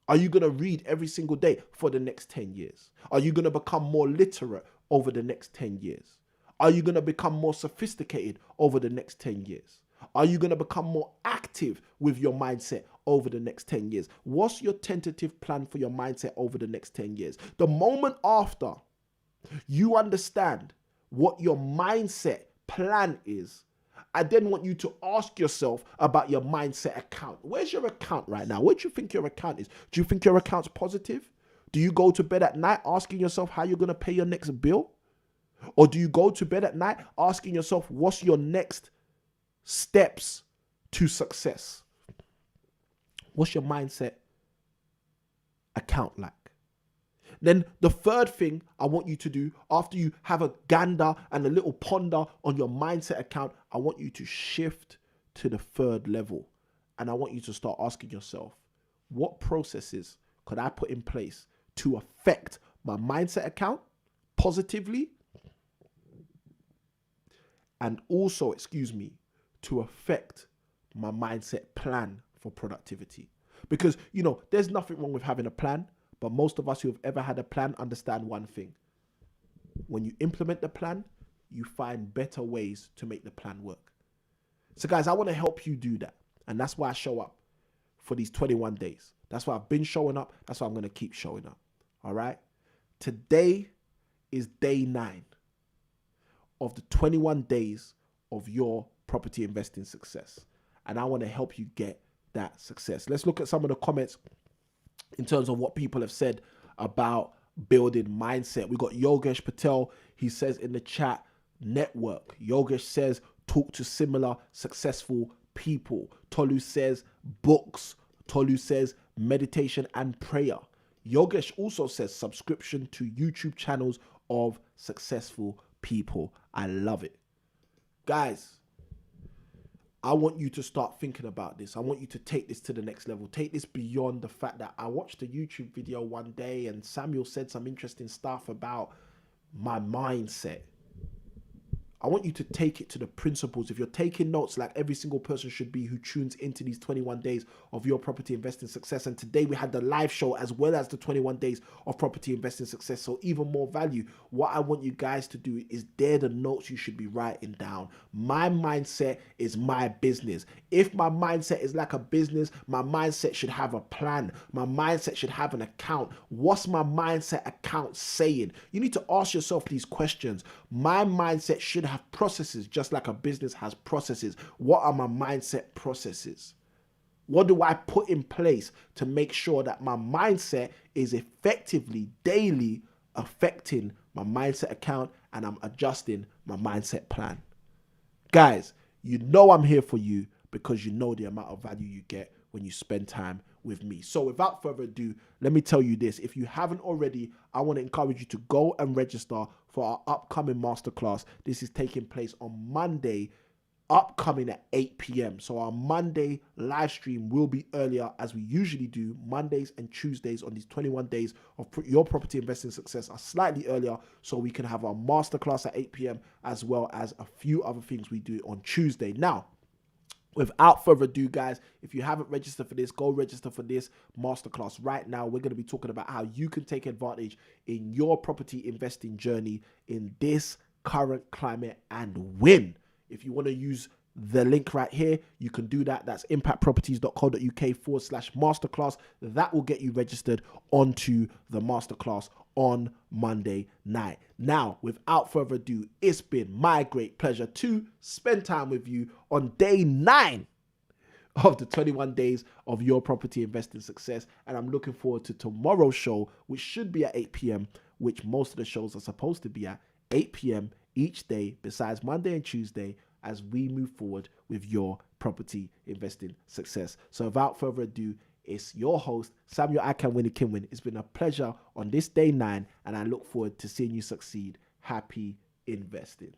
Are you going to read every single day for the next 10 years? Are you going to become more literate over the next 10 years? Are you going to become more sophisticated over the next 10 years? Are you going to become more active with your mindset over the next 10 years? What's your tentative plan for your mindset over the next 10 years? The moment after you understand what your mindset plan is, I then want you to ask yourself about your mindset account. Where's your account right now? Where do you think your account is? Do you think your account's positive? Do you go to bed at night asking yourself how you're going to pay your next bill? Or do you go to bed at night asking yourself what's your next steps to success? What's your mindset account like? Then the third thing I want you to do after you have a gander and a little ponder on your mindset account, I want you to shift to the third level. And I want you to start asking yourself, what processes could I put in place to affect my mindset account positively? And also, to affect my mindset plan for productivity. Because, there's nothing wrong with having a plan, but most of us who have ever had a plan understand one thing. When you implement the plan, you find better ways to make the plan work. So guys, I want to help you do that. And that's why I show up for these 21 days. That's why I've been showing up. That's why I'm going to keep showing up. All right. Today is day 9 of the 21 days of your property investing success. And I want to help you get that success. Let's look at some of the comments in terms of what people have said about building mindset. We got Yogesh Patel. He says in the chat, network. Yogesh says, talk to similar successful people. Tolu says, books. Tolu says, meditation and prayer. Yogesh also says, subscription to YouTube channels of successful people. I love it. Guys, I want you to start thinking about this. I want you to take this to the next level. Take this beyond the fact that I watched a YouTube video one day and Samuel said some interesting stuff about my mindset. I want you to take it to the principles. If you're taking notes, like every single person should be who tunes into these 21 days of your property investing success. And today we had the live show as well as the 21 days of property investing success. So even more value. What I want you guys to do is they're the notes you should be writing down. My mindset is my business. If my mindset is like a business, my mindset should have a plan. My mindset should have an account. What's my mindset account saying? You need to ask yourself these questions. My mindset should have processes just like a business has processes. What are my mindset processes? What do I put in place to make sure that my mindset is effectively daily affecting my mindset account and I'm adjusting my mindset plan? Guys, you know I'm here for you because you know the amount of value you get when you spend time with me. So without further ado, let me tell you this. If you haven't already, I want to encourage you to go and register for our upcoming masterclass. This is taking place on Monday, upcoming at 8 p.m. So our Monday live stream will be earlier, as we usually do. Mondays and Tuesdays on these 21 days of your property investing success are slightly earlier, so we can have our masterclass at 8 p.m. as well as a few other things we do on Tuesday. Now, without further ado, guys, if you haven't registered for this, go register for this masterclass right now. We're going to be talking about how you can take advantage in your property investing journey in this current climate and win. If you want to use the link right here, you can do that. That's impactproperties.co.uk/masterclass. That will get you registered onto the masterclass on Monday night. Now, without further ado, it's been my great pleasure to spend time with you on day 9 of the 21 days of your property investing success. And I'm looking forward to tomorrow's show, which should be at 8 p.m., which most of the shows are supposed to be at 8 p.m. each day, besides Monday and Tuesday, as we move forward with your property investing success. So without further ado, it's your host, Samuel I Can Win It Kinwin. It's been a pleasure on this day 9, and I look forward to seeing you succeed. Happy investing.